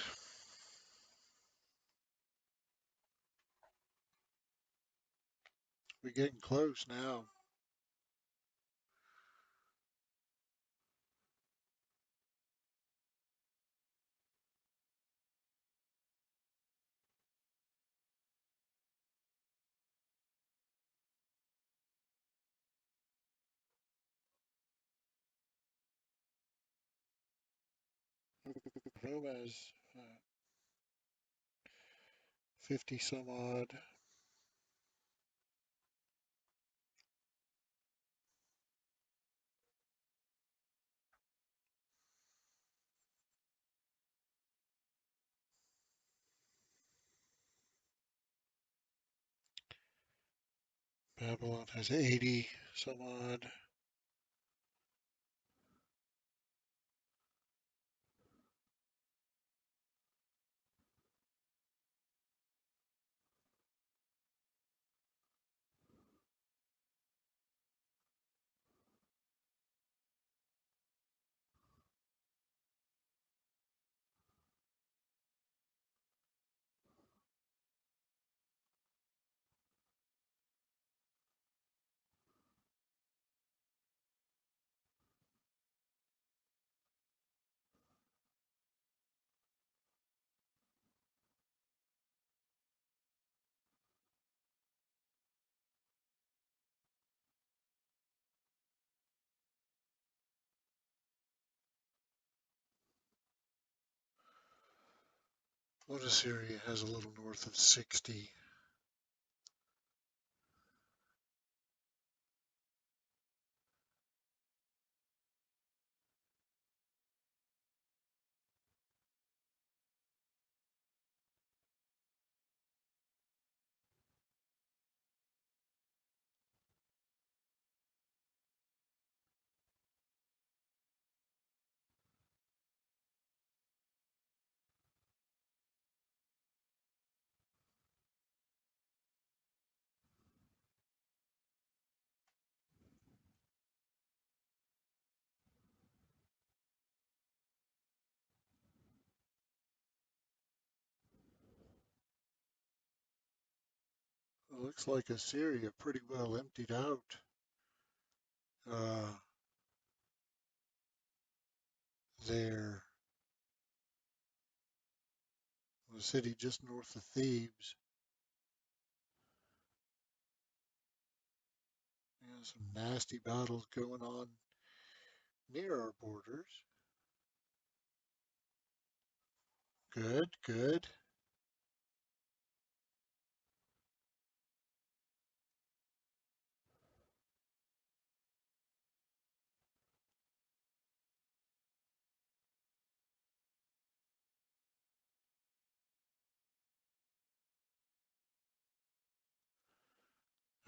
We're getting close now. Rome has 50 some odd. Babylon has 80 some odd. What Assyria has a little north of 60. It looks like Assyria pretty well emptied out uh, their the city just north of Thebes. Some nasty battles going on near our borders. Good, good.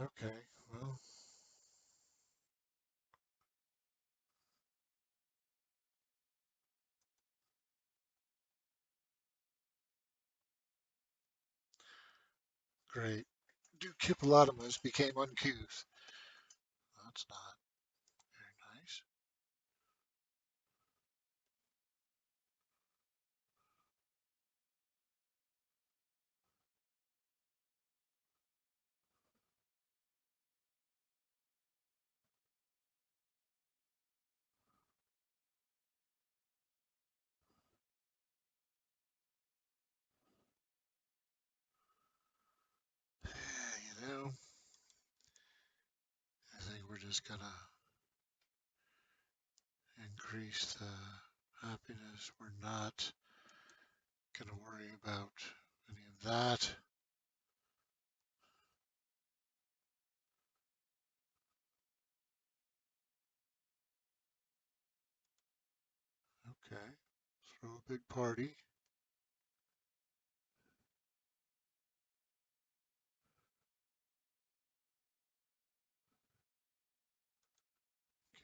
Okay, well, great. Duke became uncouth. That's not very nice. You know, I think we're just gonna increase the happiness. We're not gonna worry about any of that. Okay, throw a big party.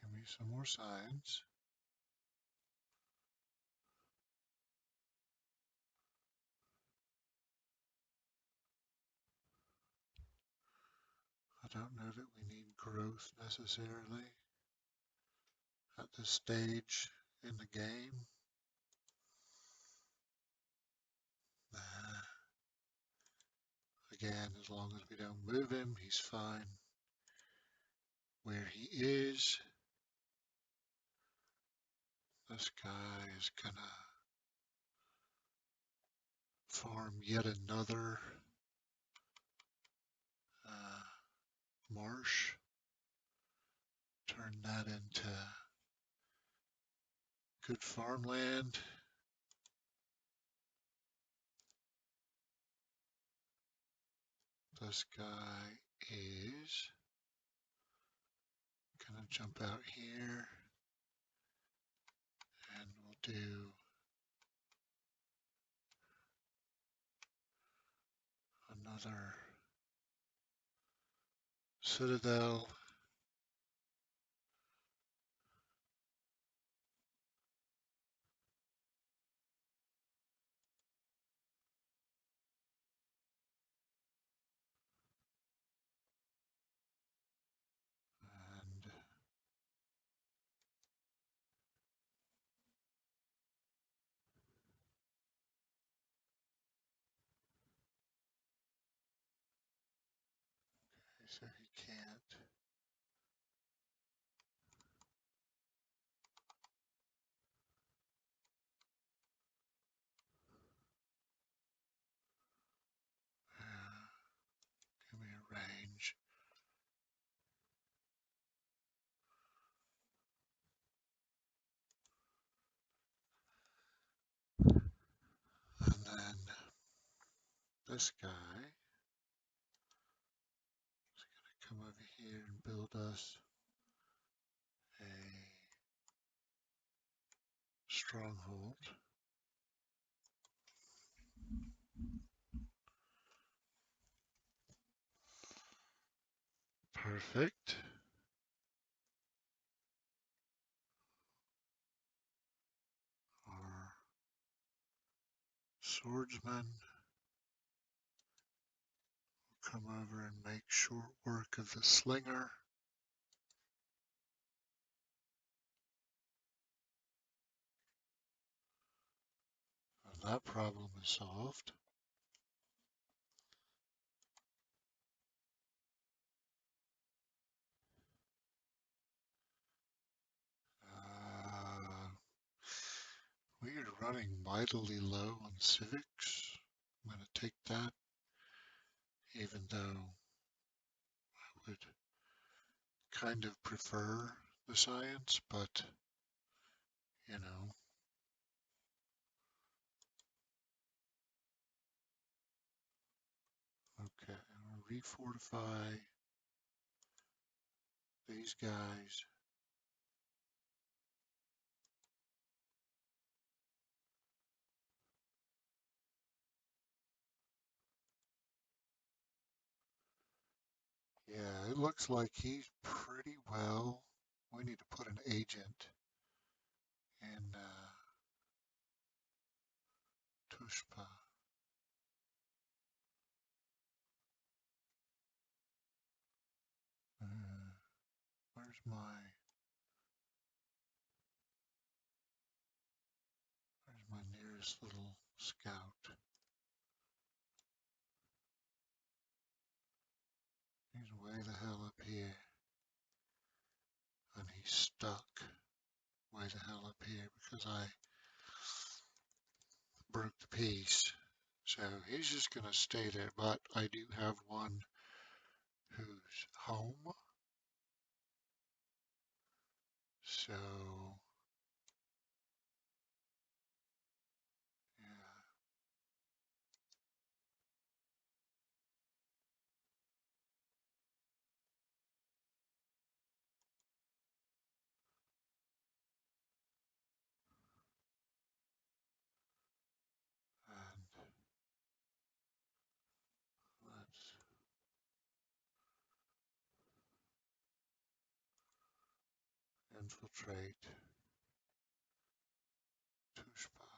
Give me some more signs. I don't know that we need growth necessarily at this stage in the game. Again, as long as we don't move him, he's fine where he is. This guy is gonna farm yet another uh, marsh, turn that into good farmland. This guy is gonna jump out here and we'll do another citadel. And so he can't. Give me a range. And then this guy is going to come over here and build us a stronghold. Perfect. Our swordsman will come over and make short work of the slinger. And that problem is solved. We are running mightily low on civics. I'm going to take that, even though I would kind of prefer the science, but you know. Okay, I'll refortify these guys. Yeah, it looks like he's pretty well. We need to put an agent in Tushpa. Where's my nearest little scout? He's way the hell up here. And he's stuck way the hell up here because I broke the piece. So he's just going to stay there. But I do have one who's home. So, yeah. And let's infiltrate Tushpa.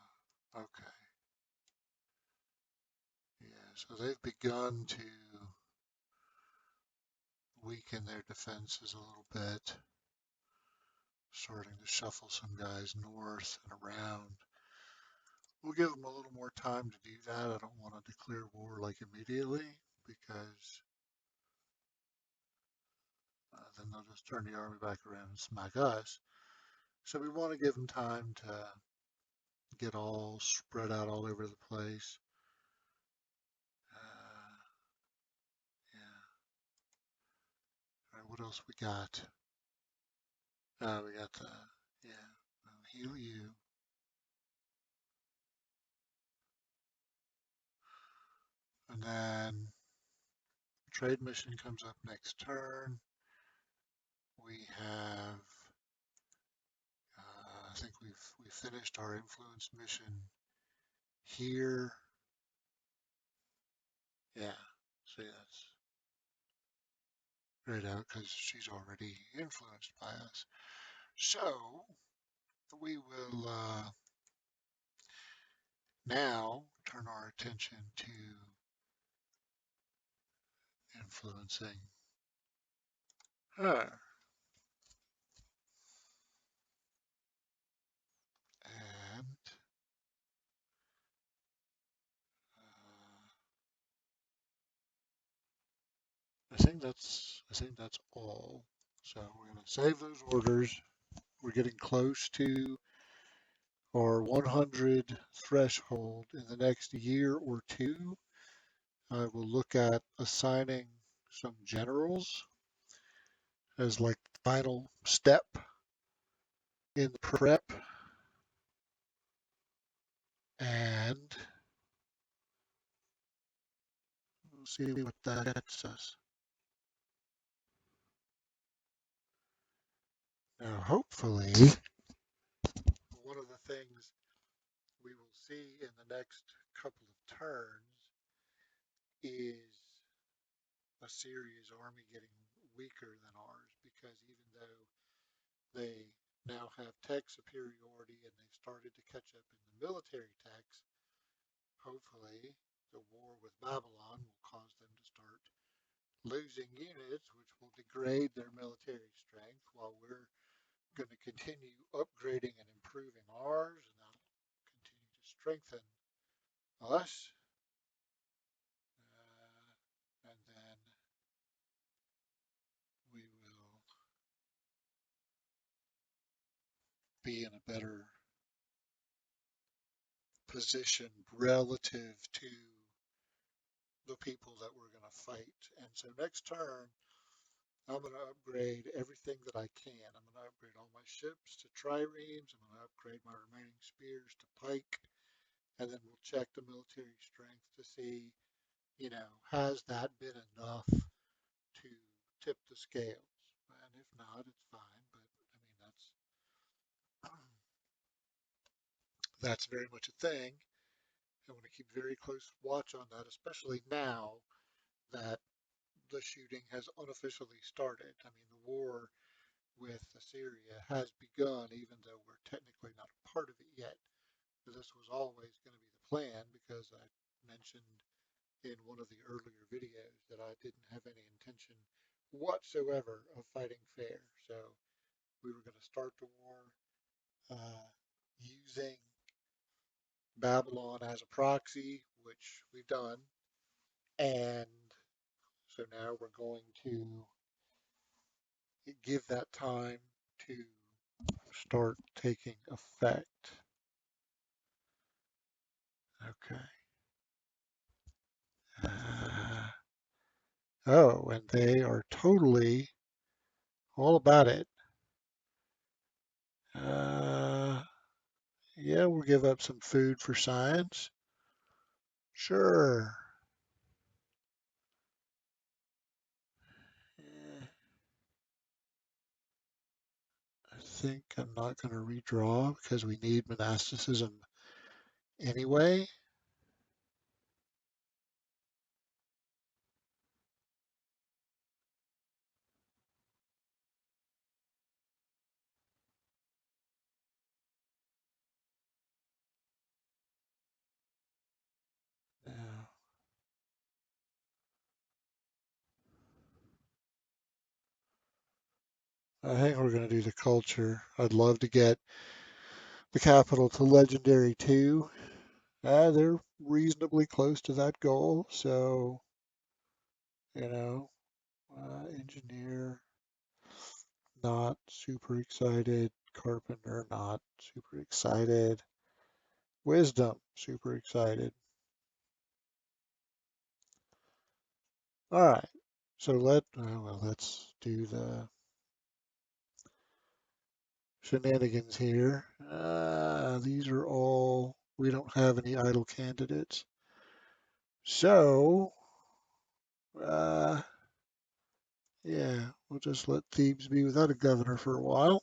Okay. Yeah, so they've begun to weaken their defenses a little bit, starting to shuffle some guys north and around. We'll give them a little more time to do that. I don't want to declare war like immediately because then they'll just turn the army back around and smack us. So we want to give them time to get all spread out all over the place. Yeah. All right, what else we got? We got the, yeah, I'll heal you. And then trade mission comes up next turn. We have, I think we finished our influence mission here. Yeah, see that's right out because she's already influenced by us. So we will now turn our attention to influencing her. And I think that's all. So we're going to save those orders. We're getting close to our 100 threshold in the next year or two. I will look at assigning some generals as like the final step in the prep. And see what that gets us. Now, hopefully, one of the things we will see in the next couple of turns is Assyria's army getting weaker than ours, because even though they now have tech superiority and they've started to catch up in the military techs, hopefully the war with Babylon will cause them to start losing units, which will degrade their military strength while we're going to continue upgrading and improving ours, and that'll continue to strengthen us. And then we will be in a better position relative to the people that we're going to fight. And so next turn, I'm going to upgrade everything that I can. I'm going to upgrade all my ships to triremes. I'm going to upgrade my remaining spears to pike. And then we'll check the military strength to see, has that been enough to tip the scales? And if not, it's fine. But I mean, that's very much a thing. I want to keep very close watch on that, especially now that the shooting has unofficially started. I mean, the war with Assyria has begun, even though we're technically not a part of it yet. This was always going to be the plan, because I mentioned in one of the earlier videos that I didn't have any intention whatsoever of fighting fair. So we were going to start the war using Babylon as a proxy, which we've done. And so now we're going to give that time to start taking effect. Okay. Oh, and they are totally all about it. Uh, yeah, we'll give up some food for science. Sure. Eh, I think I'm not going to redraw because we need monasticism anyway. Yeah, I think we're going to do the culture. I'd love to get the capital to legendary too. They're reasonably close to that goal, so you know, engineer, not super excited. Carpenter, not super excited. Wisdom, super excited. All right, so let's do the shenanigans here. These are all, we don't have any idle candidates. So, uh, yeah, we'll just let Thebes be without a governor for a while.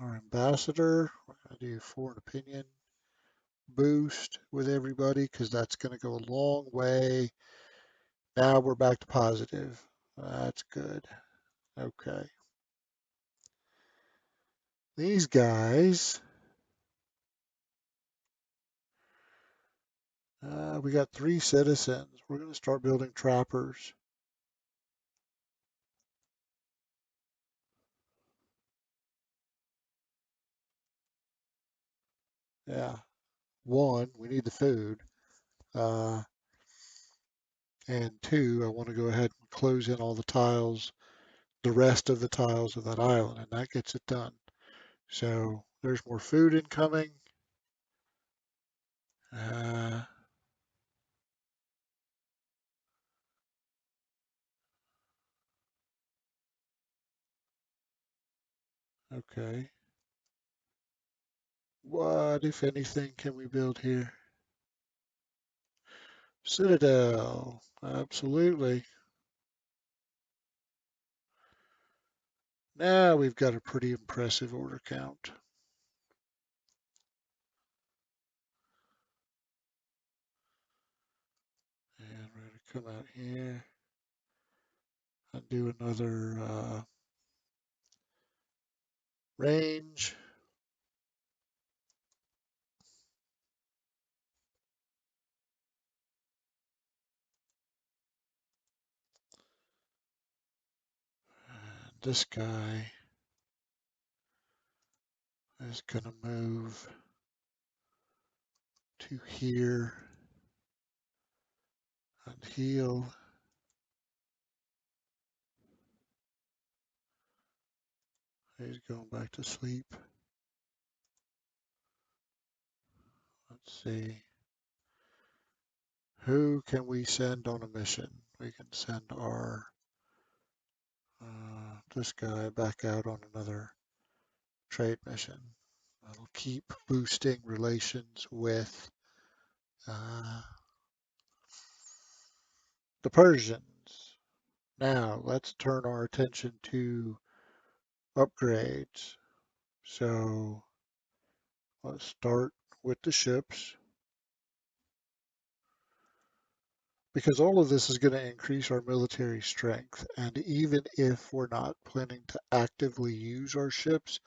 Our ambassador, we're going to do foreign opinion boost with everybody because that's going to go a long way. Now we're back to positive. That's good. Okay. These guys, we got 3 citizens. We're going to start building trappers. Yeah. 1, we need the food. Uh, and 2, I want to go ahead and close in all the tiles, the rest of the tiles of that island, and that gets it done. So there's more food incoming. Uh, okay. What, if anything, can we build here? Citadel. Absolutely. Now we've got a pretty impressive order count. And we're going to come out here and do another range. And this guy is going to move to here and heal. He's going back to sleep. Let's see. Who can we send on a mission? We can send our this guy back out on another trade mission. That'll keep boosting relations with uh, the Persians. Now let's turn our attention to upgrades. So let's start with the ships because all of this is going to increase our military strength. And even if we're not planning to actively use our ships,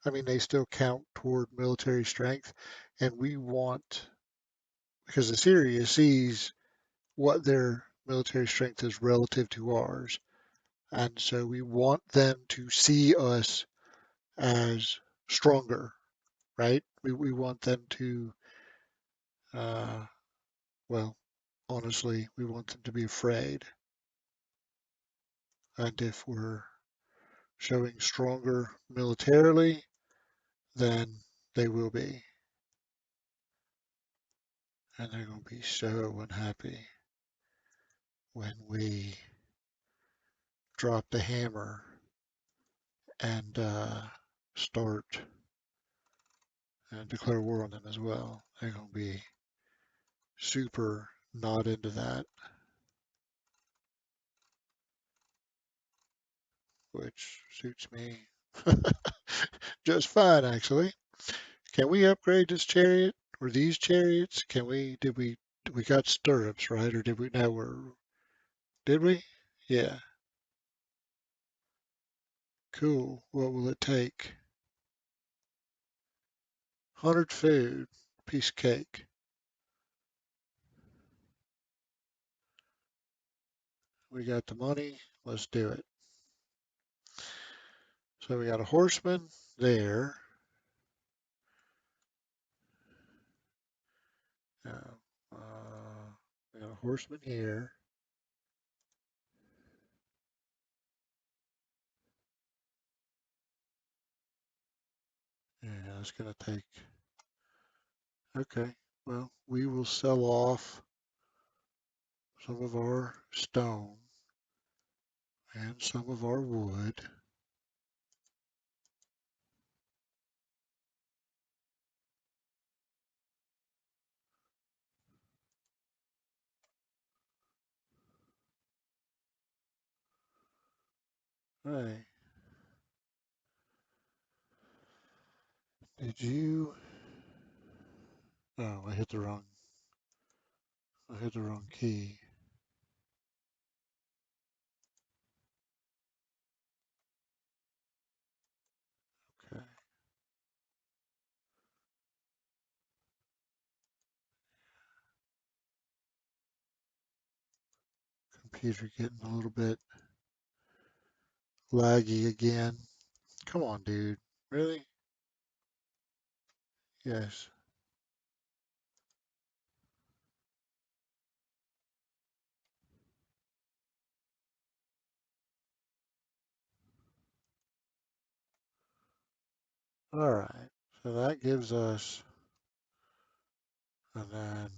I mean, they still count toward military strength. And we want, because Assyria sees what their military strength is relative to ours. And so we want them to see us as stronger, right? We want them to, uh, well, honestly, we want them to be afraid. And if we're showing stronger militarily, then they will be. And they're going to be so unhappy when we drop the hammer and start and declare war on them as well. They're going to be super not into that, which suits me just fine, actually. Can we upgrade this chariot or these chariots? Did we got stirrups, right? Or did we, now did we? Yeah, cool. What will it take? 100 food, piece of cake. We got the money. Let's do it. So we got a horseman there. Uh, we got a horseman here. Yeah, it's going to take. Okay, well, we will sell off some of our stone and some of our wood. Hey, did you? Oh, I hit the wrong key. Okay, computer getting a little bit laggy again. Come on, dude. Really? Yes. All right. So that gives us, and then,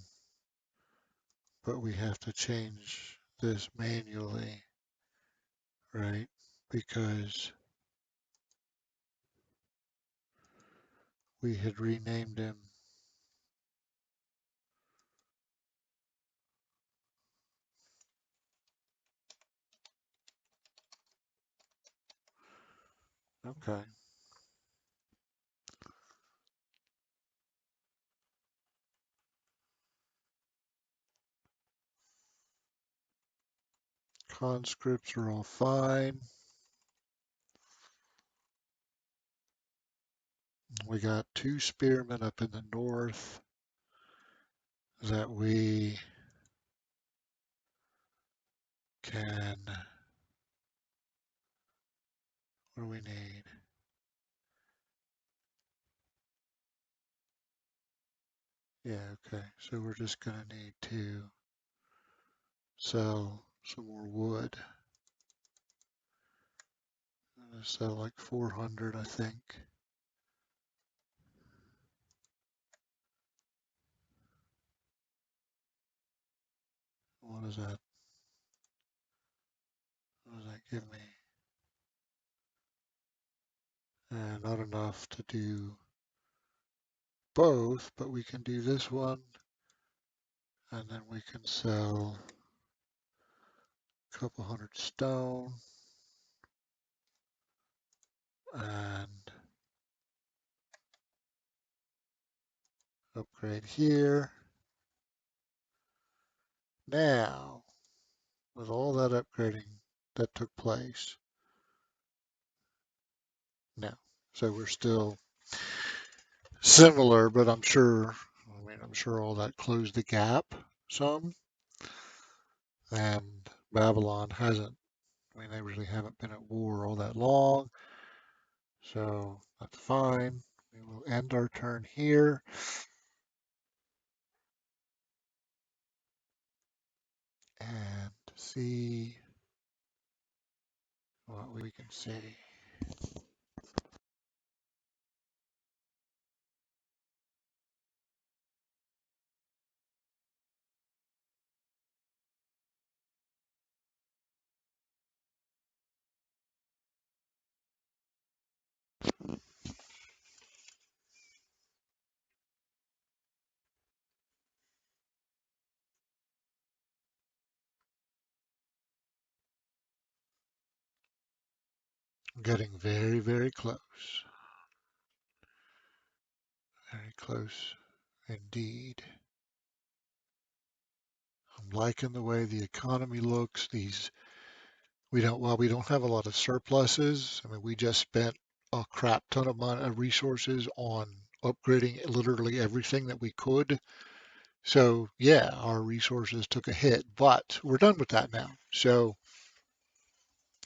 but we have to change this manually, right? Because we had renamed him Okay. Conscripts are all fine. We got 2 spearmen up in the north that we can. What do we need? Yeah, okay. So we're just going to need to sell some more wood. I'm going to sell like 400, I think. What is that? What does that give me? And not enough to do both, but we can do this one, and then we can sell a couple hundred stone and upgrade here. Now, with all that upgrading that took place, now, so we're still similar, but I'm sure all that closed the gap some, and Babylon hasn't, they really haven't been at war all that long, so that's fine. We will end our turn here and see what we can see. I'm getting very, very close. Very close indeed. I'm liking the way the economy looks. While we don't have a lot of surpluses, we just spent a crap ton of money, resources on upgrading literally everything that we could. So yeah, our resources took a hit, but we're done with that now. So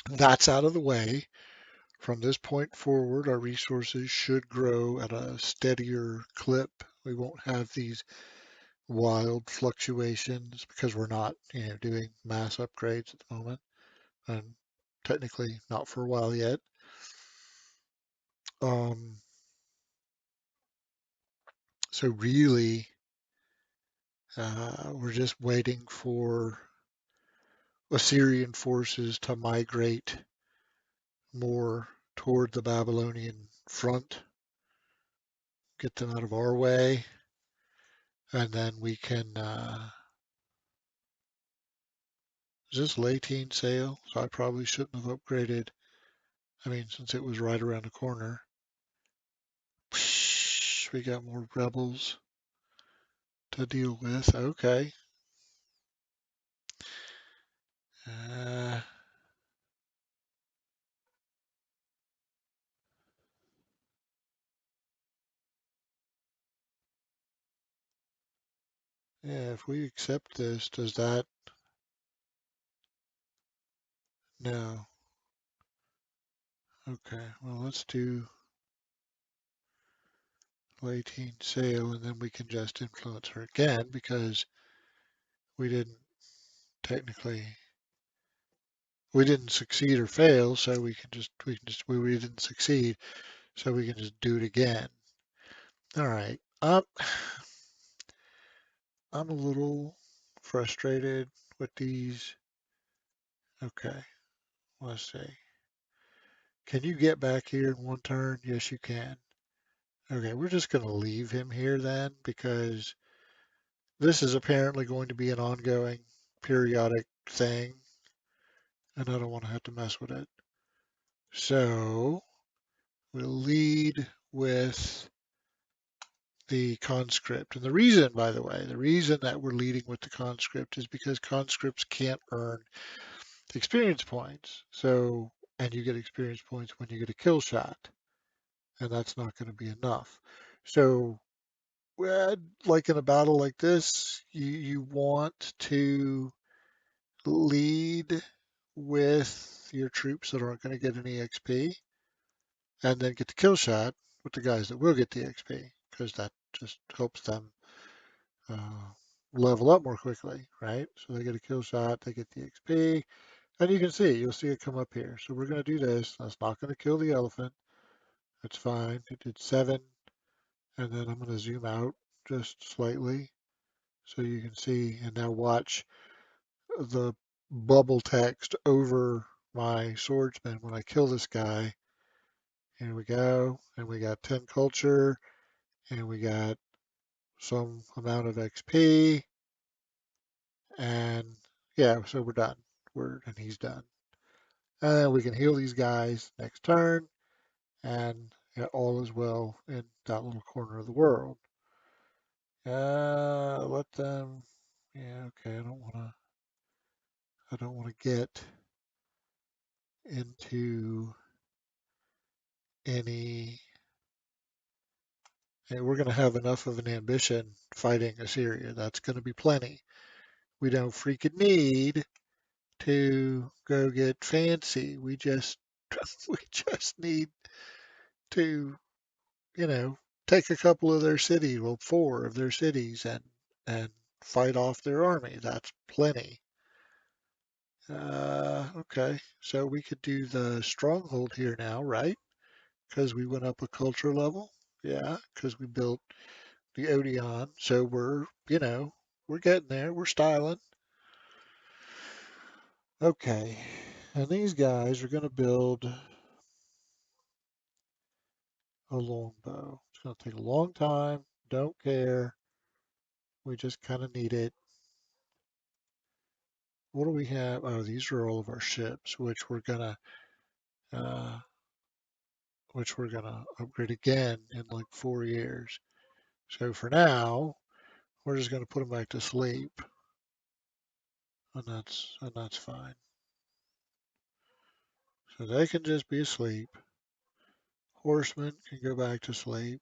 that's out of the way. From this point forward, our resources should grow at a steadier clip. We won't have these wild fluctuations because we're not, doing mass upgrades at the moment, and technically not for a while yet. Um, so really, we're just waiting for Assyrian forces to migrate more toward the Babylonian front, get them out of our way, and then we can. Is this Latine sale? So I probably shouldn't have upgraded. Since it was right around the corner. We got more rebels to deal with. Okay. Uh, yeah, if we accept this, does that? No. Okay. Well, let's do Latine sale, and then we can just influence her again because we didn't technically we didn't succeed or fail, so we didn't succeed, so we can just do it again. All right. I'm a little frustrated with these. Okay, let's see. Can you get back here in one turn? Yes, you can. Okay, we're just going to leave him here then because this is apparently going to be an ongoing periodic thing and I don't want to have to mess with it. So we'll lead with the conscript. And the reason, by the way, the reason that we're leading with the conscript is because conscripts can't earn experience points. So, and you get experience points when you get a kill shot, and that's not going to be enough. So, like in a battle like this, you want to lead with your troops that aren't going to get any XP, and then get the kill shot with the guys that will get the XP, because that just helps them uh, level up more quickly, right? So they get a kill shot, they get the XP, and you can see, you'll see it come up here. So we're going to do this. That's not going to kill the elephant. That's fine. It did 7, and then I'm going to zoom out just slightly so you can see. And now watch the bubble text over my swordsman when I kill this guy. Here we go. And we got 10 culture, and we got some amount of XP. And yeah, so we're done. And he's done. And then we can heal these guys next turn, and yeah, all is well in that little corner of the world. Let them. Yeah, okay. I don't want to get into any. And we're going to have enough of an ambition fighting Assyria. That's going to be plenty. We don't freaking need to go get fancy. We just we just need to, you know, take a couple of their cities, well, 4 of their cities, and fight off their army. That's plenty. Okay, so we could do the stronghold here now, right? Because we went up a culture level. Yeah, because we built the Odeon. So we're getting there. We're styling. Okay, and these guys are going to build a longbow. It's going to take a long time. Don't care. We just kind of need it. What do we have? Oh, these are all of our ships, uh, which we're gonna upgrade again in like 4 years. So for now, we're just gonna put them back to sleep, and that's fine. So they can just be asleep. Horsemen can go back to sleep.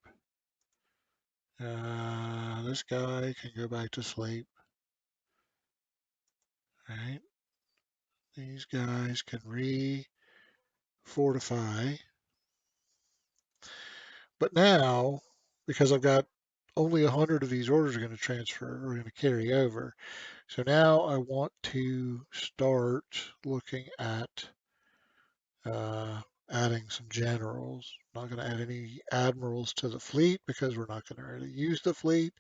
This guy can go back to sleep. Right? These guys can re-fortify. But now, because I've got only 100 of these orders are going to transfer or going to carry over. So now I want to start looking at uh, adding some generals. I'm not going to add any admirals to the fleet because we're not going to really use the fleet.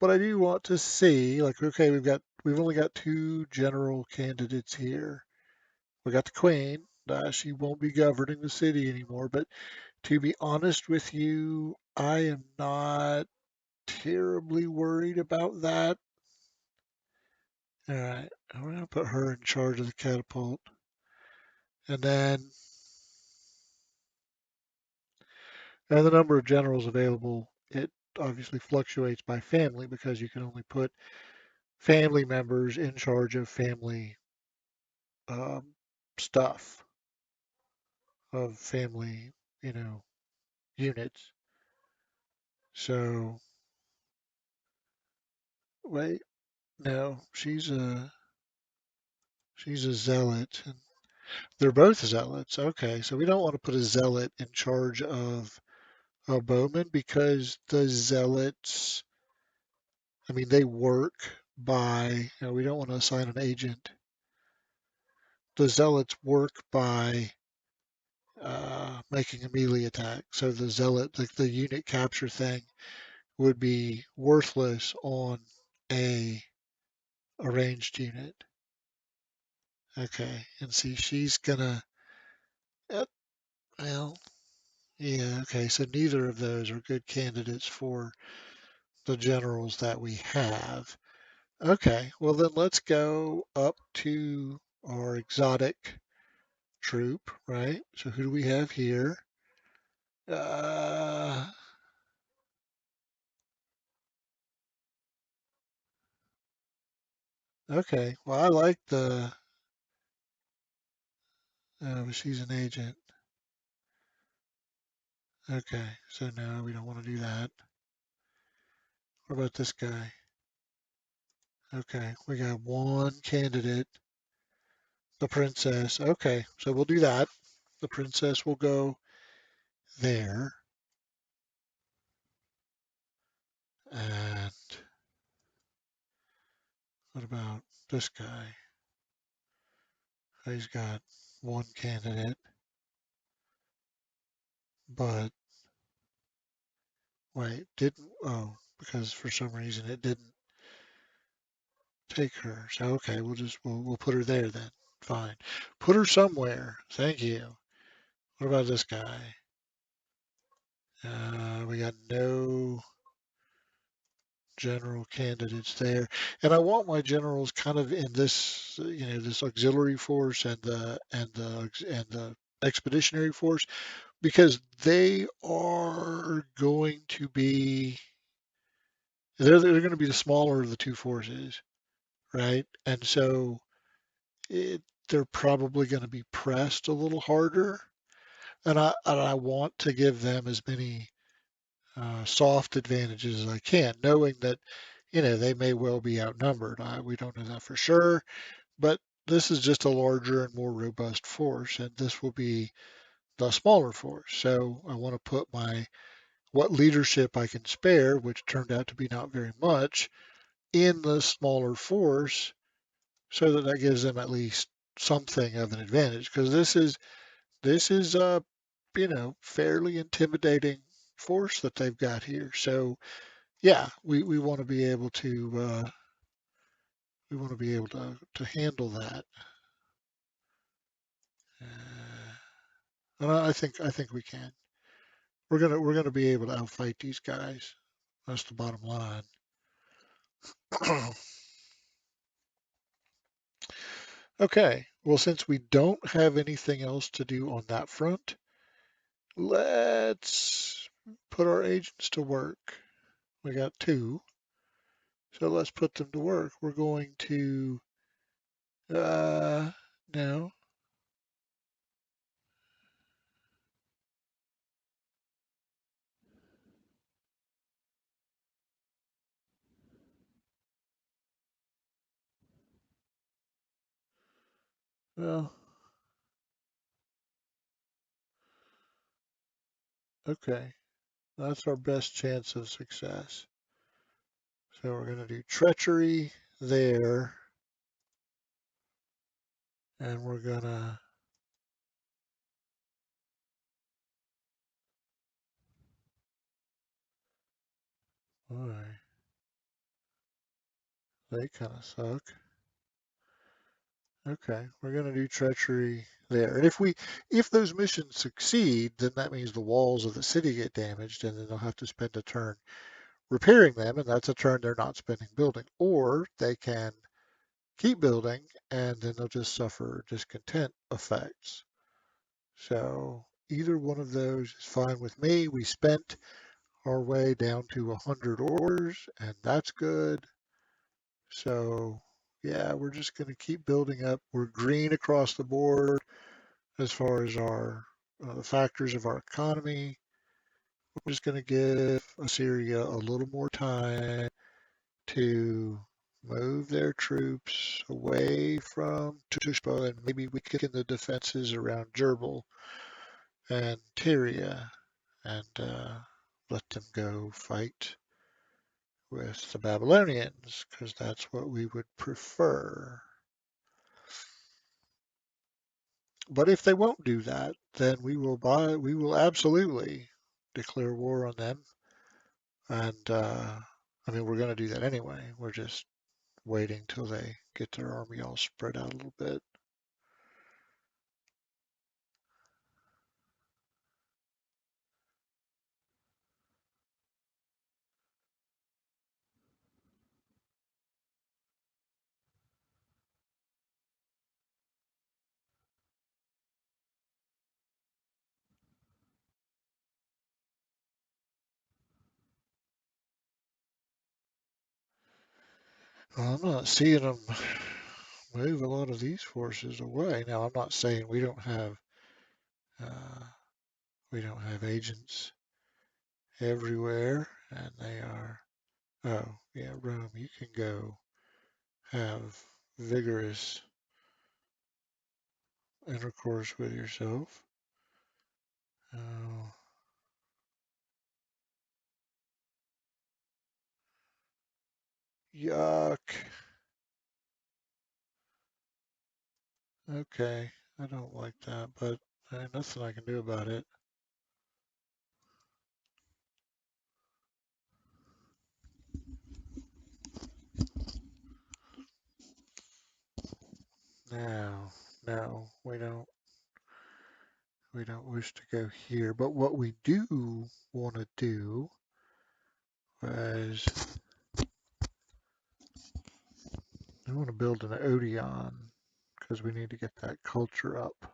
But I do want to see, like, okay, we've only got 2 general candidates here. We got the Queen. She won't be governing the city anymore. But to be honest with you, I am not terribly worried about that. All right, I'm going to put her in charge of the catapult. And then the number of generals available, it obviously fluctuates by family because you can only put family members in charge of family um, stuff, of family, you know, units. So, wait, no, she's a zealot. And they're both zealots. Okay, so we don't want to put a zealot in charge of a bowman because the zealots, I mean, they work by, we don't want to assign an agent. The zealots work by making a melee attack. So the zealot, the unit capture thing, would be worthless on a ranged unit. Okay, and see, she's gonna, uh, well, yeah, okay, so neither of those are good candidates for the generals that we have. Okay, well then let's go up to our exotic troop, right? So who do we have here? Uh, okay. Well, I like the. She's an agent. Okay. So no, we don't want to do that. What about this guy? Okay. We got one candidate, the princess. Okay. So we'll do that. The princess will go there. And what about this guy? He's got one candidate, but wait, didn't, oh, because for some reason it didn't take her. So, okay, we'll put her there then. Fine. Put her somewhere. Thank you. What about this guy? We got no general candidates there. And I want my generals kind of in this, this auxiliary force and the expeditionary force because they are going to be they're going to be the smaller of the two forces, right? And so it, they're probably going to be pressed a little harder. And I want to give them as many soft advantages as I can, knowing that they may well be outnumbered. We don't know that for sure, but this is just a larger and more robust force, and this will be the smaller force. So I want to put my what leadership I can spare, which turned out to be not very much, in the smaller force so that that gives them at least something of an advantage because this is fairly intimidating force that they've got here. So yeah, we want to be able to to handle that. And I think we can. We're gonna be able to outfight these guys. That's the bottom line. Okay. Well, since we don't have anything else to do on that front, let's put our agents to work. We got two, so let's put them to work. We're going to, uh, no, well, okay. That's our best chance of success. So we're going to do treachery there, and we're going to, boy, they kind of suck. Okay, we're going to do treachery there. And if those missions succeed, then that means the walls of the city get damaged, and then they'll have to spend a turn repairing them, and that's a turn they're not spending building. Or they can keep building, and then they'll just suffer discontent effects. So either one of those is fine with me. We spent our way down to 100 orders, and that's good. So yeah, we're just going to keep building up. We're green across the board as far as our the factors of our economy. We're just going to give Assyria a little more time to move their troops away from Tushpa, and maybe we kick in the defenses around Gerbil and Tyria and let them go fight with the Babylonians because that's what we would prefer. But if they won't do that, then we will absolutely declare war on them. And I mean, we're going to do that anyway. We're just waiting till they get their army all spread out a little bit. Well, I'm not seeing them move a lot of these forces away. Now, I'm not saying uh, we don't have agents everywhere, and they are. Oh, yeah, Rome, you can go have vigorous intercourse with yourself. Oh, yuck. Okay, I don't like that, but nothing I can do about it. Now, no, we don't wish to go here, but what we do want to do is we want to build an Odeon because we need to get that culture up.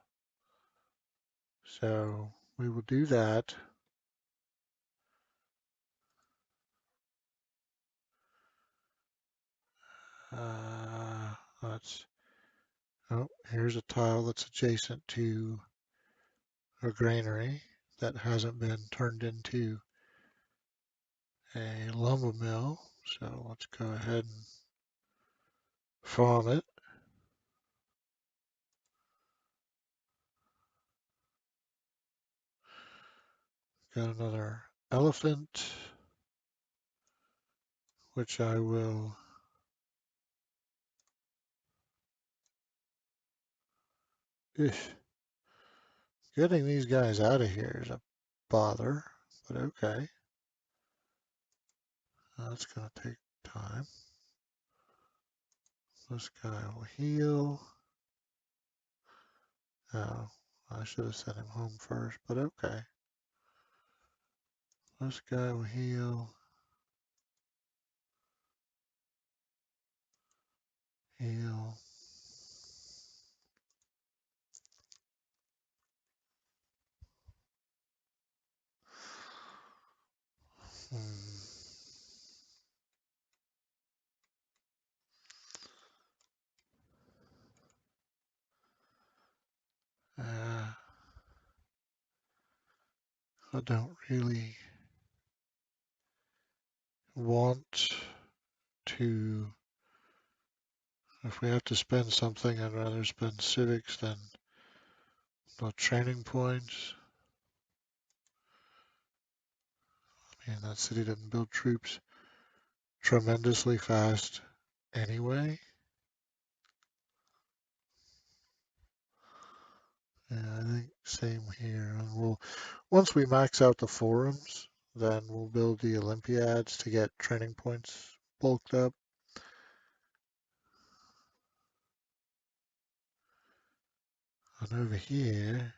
So we will do that. Let's, oh, here's a tile that's adjacent to a granary that hasn't been turned into a lumber mill. So let's go ahead and farm it. Got another elephant, which I will. Ish, getting these guys out of here is a bother, but okay. That's going to take time. This guy will heal. Oh, I should have sent him home first, but okay. This guy will heal. Heal. Hmm. Uh, I don't really want to. If we have to spend something, I'd rather spend civics than the training points. I mean, that city doesn't build troops tremendously fast anyway. Yeah, I think same here. And once we max out the forums, then we'll build the Olympiads to get training points bulked up. And over here,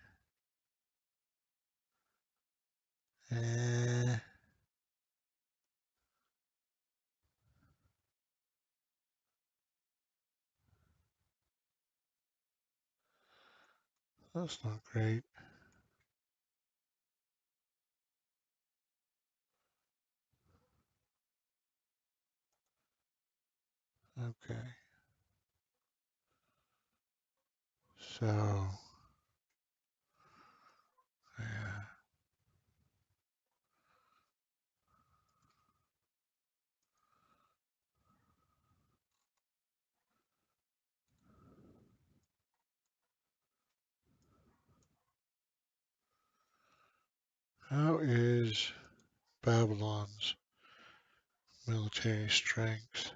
eh, that's not great. Okay, so yeah, how is Babylon's military strength?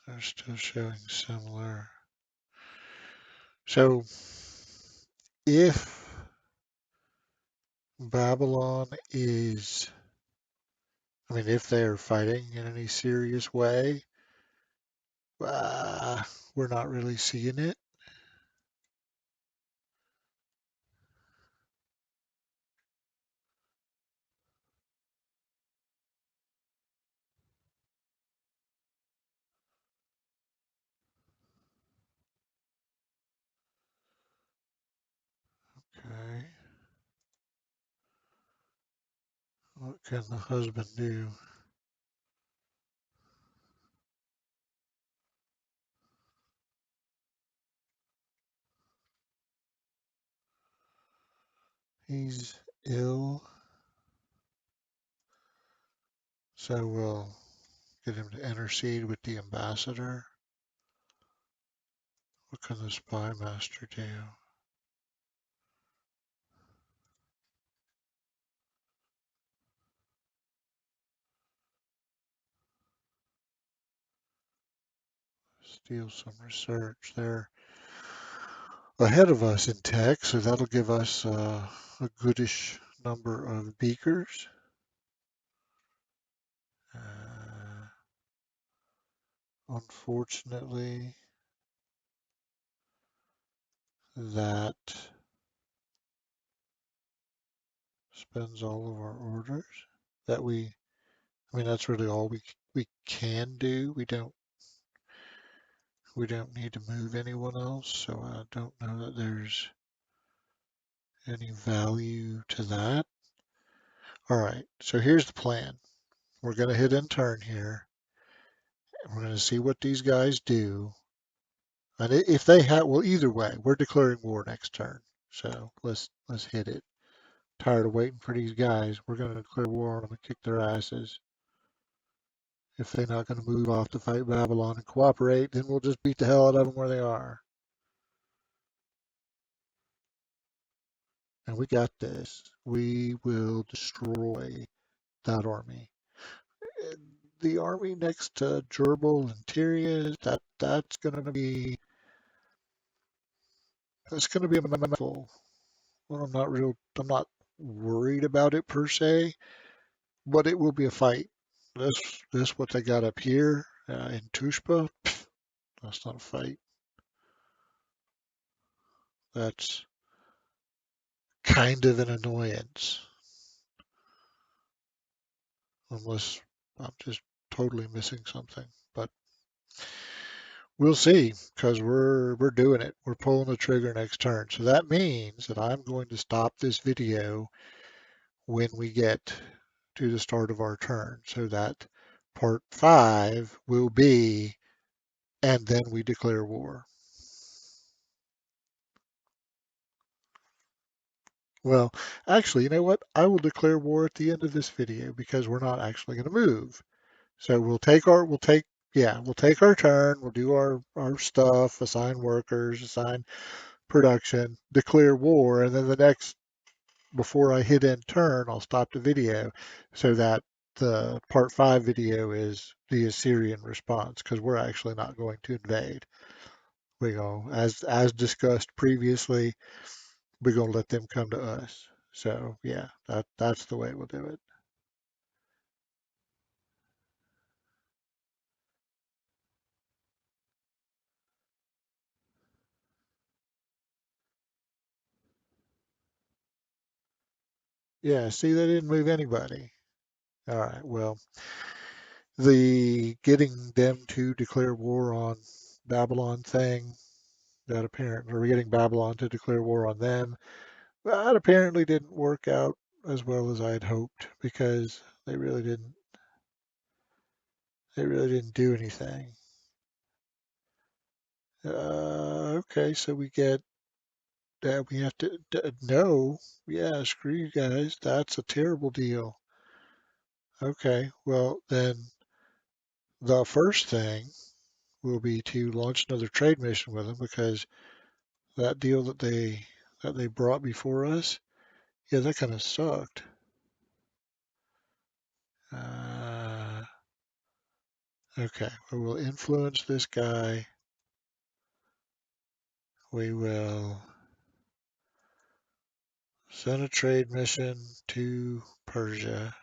They're still showing similar. So if Babylon is, I mean, if they're fighting in any serious way, uh, we're not really seeing it. Okay, what can the husband do? He's ill, so we'll get him to intercede with the ambassador. What can the spy master do? Steal some research. They're ahead of us in tech, so that'll give us a goodish number of beakers. Uh, Unfortunately, that spends all of our orders that I mean, that's really all we can do. We don't need to move anyone else, so I don't know that there's any value to that. All right, so here's the plan. We're going to hit in turn here. And we're going to see what these guys do. And if they have, well, either way, we're declaring war next turn. So let's hit it. Tired of waiting for these guys. We're going to declare war on them and kick their asses. If they're not going to move off to fight Babylon and cooperate, then we'll just beat the hell out of them where they are. And we got this. We will destroy that army. The army next to Gerbil and Tyria, that's gonna be a mouthful. Well, I'm not worried about it per se, but it will be a fight. This what they got up here in Tushpa. That's not a fight. That's kind of an annoyance, unless I'm just totally missing something. But we'll see, because we're doing it. We're pulling the trigger next turn. So that means that I'm going to stop this video when we get to the start of our turn, so that part 5 will be, and then we declare war. Well, actually, you know what? I will declare war at the end of this video because we're not actually going to move. So we'll take our turn. We'll do our stuff, assign workers, assign production, declare war, and then before I hit end turn, I'll stop the video so that the part 5 video is the Assyrian response, because we're actually not going to invade. We go, as discussed previously, we're going to let them come to us. So yeah, that's the way we'll do it. Yeah, see, they didn't move anybody. All right, well, the getting them to declare war on Babylon thing, that apparently, or getting Babylon to declare war on them, that apparently didn't work out as well as I had hoped, because they really didn't do anything. Okay, so we get that we have to no, yeah, screw you guys. That's a terrible deal. Okay, well then the first thing will be to launch another trade mission with them, because that deal that they brought before us, yeah, that kind of sucked. Uh, okay, we will influence this guy. We will send a trade mission to Persia.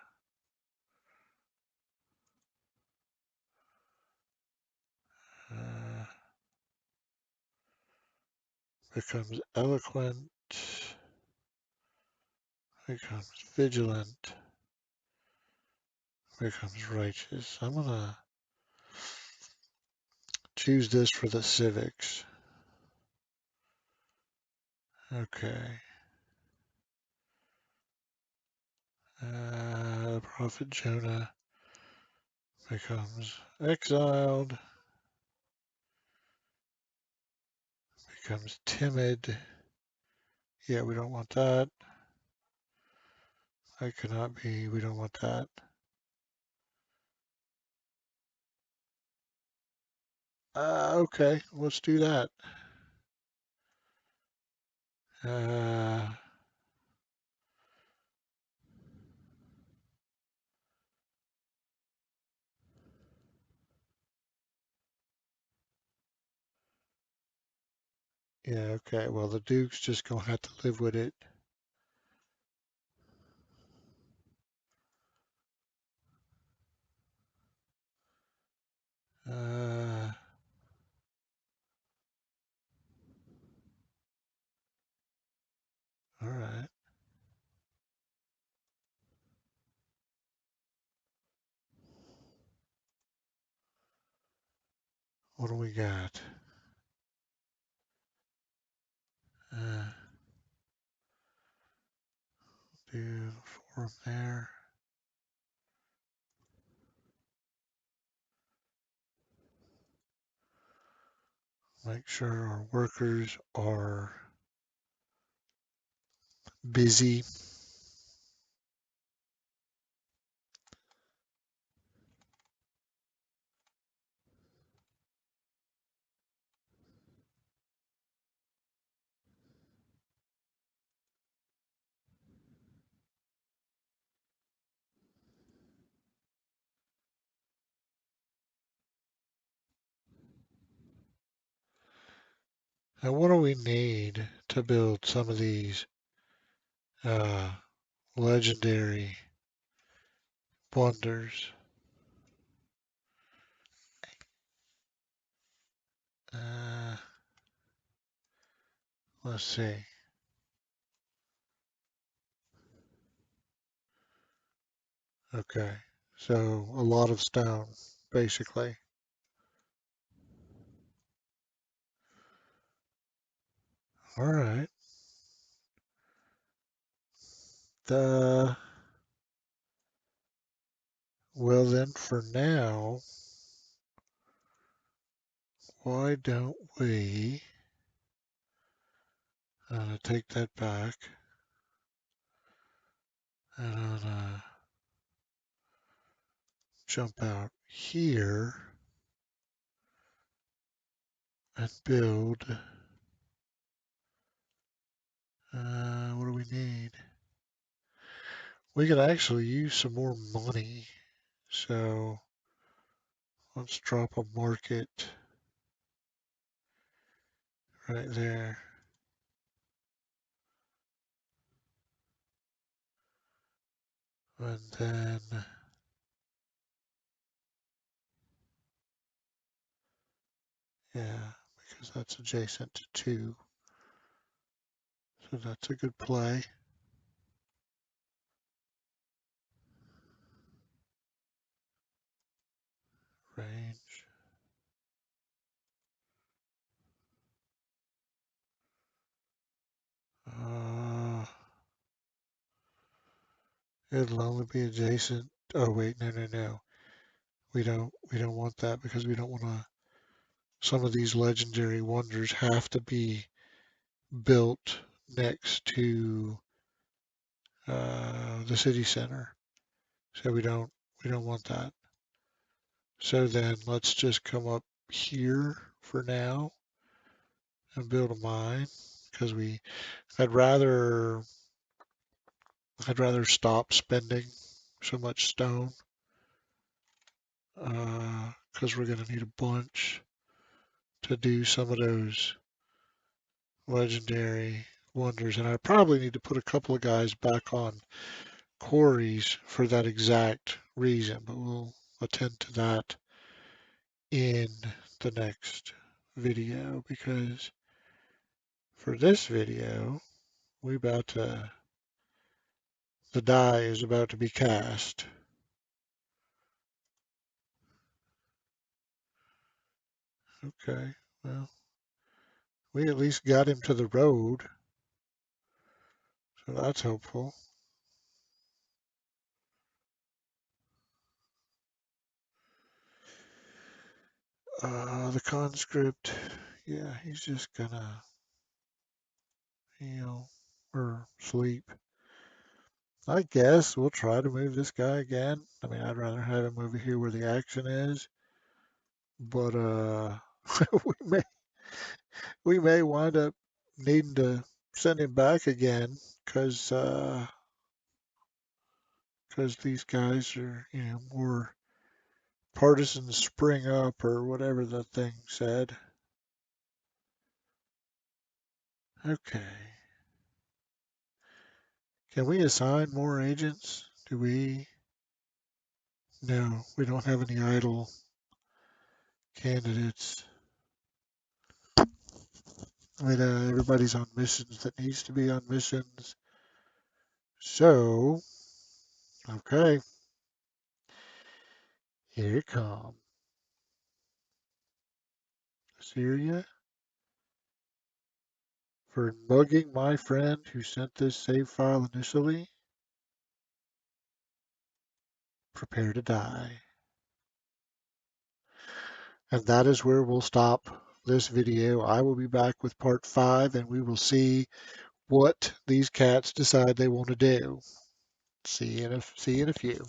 Uh, Becomes eloquent, becomes vigilant, becomes righteous. I'm gonna choose this for the civics. Okay. Prophet Jonah becomes exiled, becomes timid. Yeah, we don't want that. I cannot be. We don't want that. Okay, let's do that. Uh, yeah, okay. Well, the Duke's just gonna have to live with it. Uh, all right. What do we got? Uh, do form there. Make sure our workers are busy. And what do we need to build some of these uh, legendary wonders? Uh, let's see. Okay, so a lot of stone, basically. All right. The well then, for now, why don't we take that back and jump out here and build. What do we need? We could actually use some more money. So let's drop a market right there. And then, yeah, because that's adjacent to 2. So that's a good play. Range. Uh, it'll only be adjacent. Oh wait, no, no, no. We don't want that because we don't want to. Some of these legendary wonders have to be built next to the city center. So we don't want that. So then let's just come up here for now and build a mine because I'd rather I'd rather stop spending so much stone because we're gonna need a bunch to do some of those legendary wonders, and I probably need to put a couple of guys back on quarries for that exact reason, but we'll attend to that in the next video because for this video we about to the die is about to be cast. Okay, well, we at least got him to the road, so that's hopeful. The conscript, yeah, he's just gonna heal or sleep. I guess we'll try to move this guy again. I mean, I'd rather have him over here where the action is, but we may we may wind up needing to send him back again because these guys are, more partisans spring up or whatever the thing said. Okay. Can we assign more agents? Do we? No, we don't have any idle candidates. I mean, everybody's on missions that needs to be on missions. So, okay, here it comes. Assyria, for mugging my friend who sent this save file initially, prepare to die. And that is where we'll stop this video. I will be back with part 5 and we will see what these cats decide they want to do. See you in a few.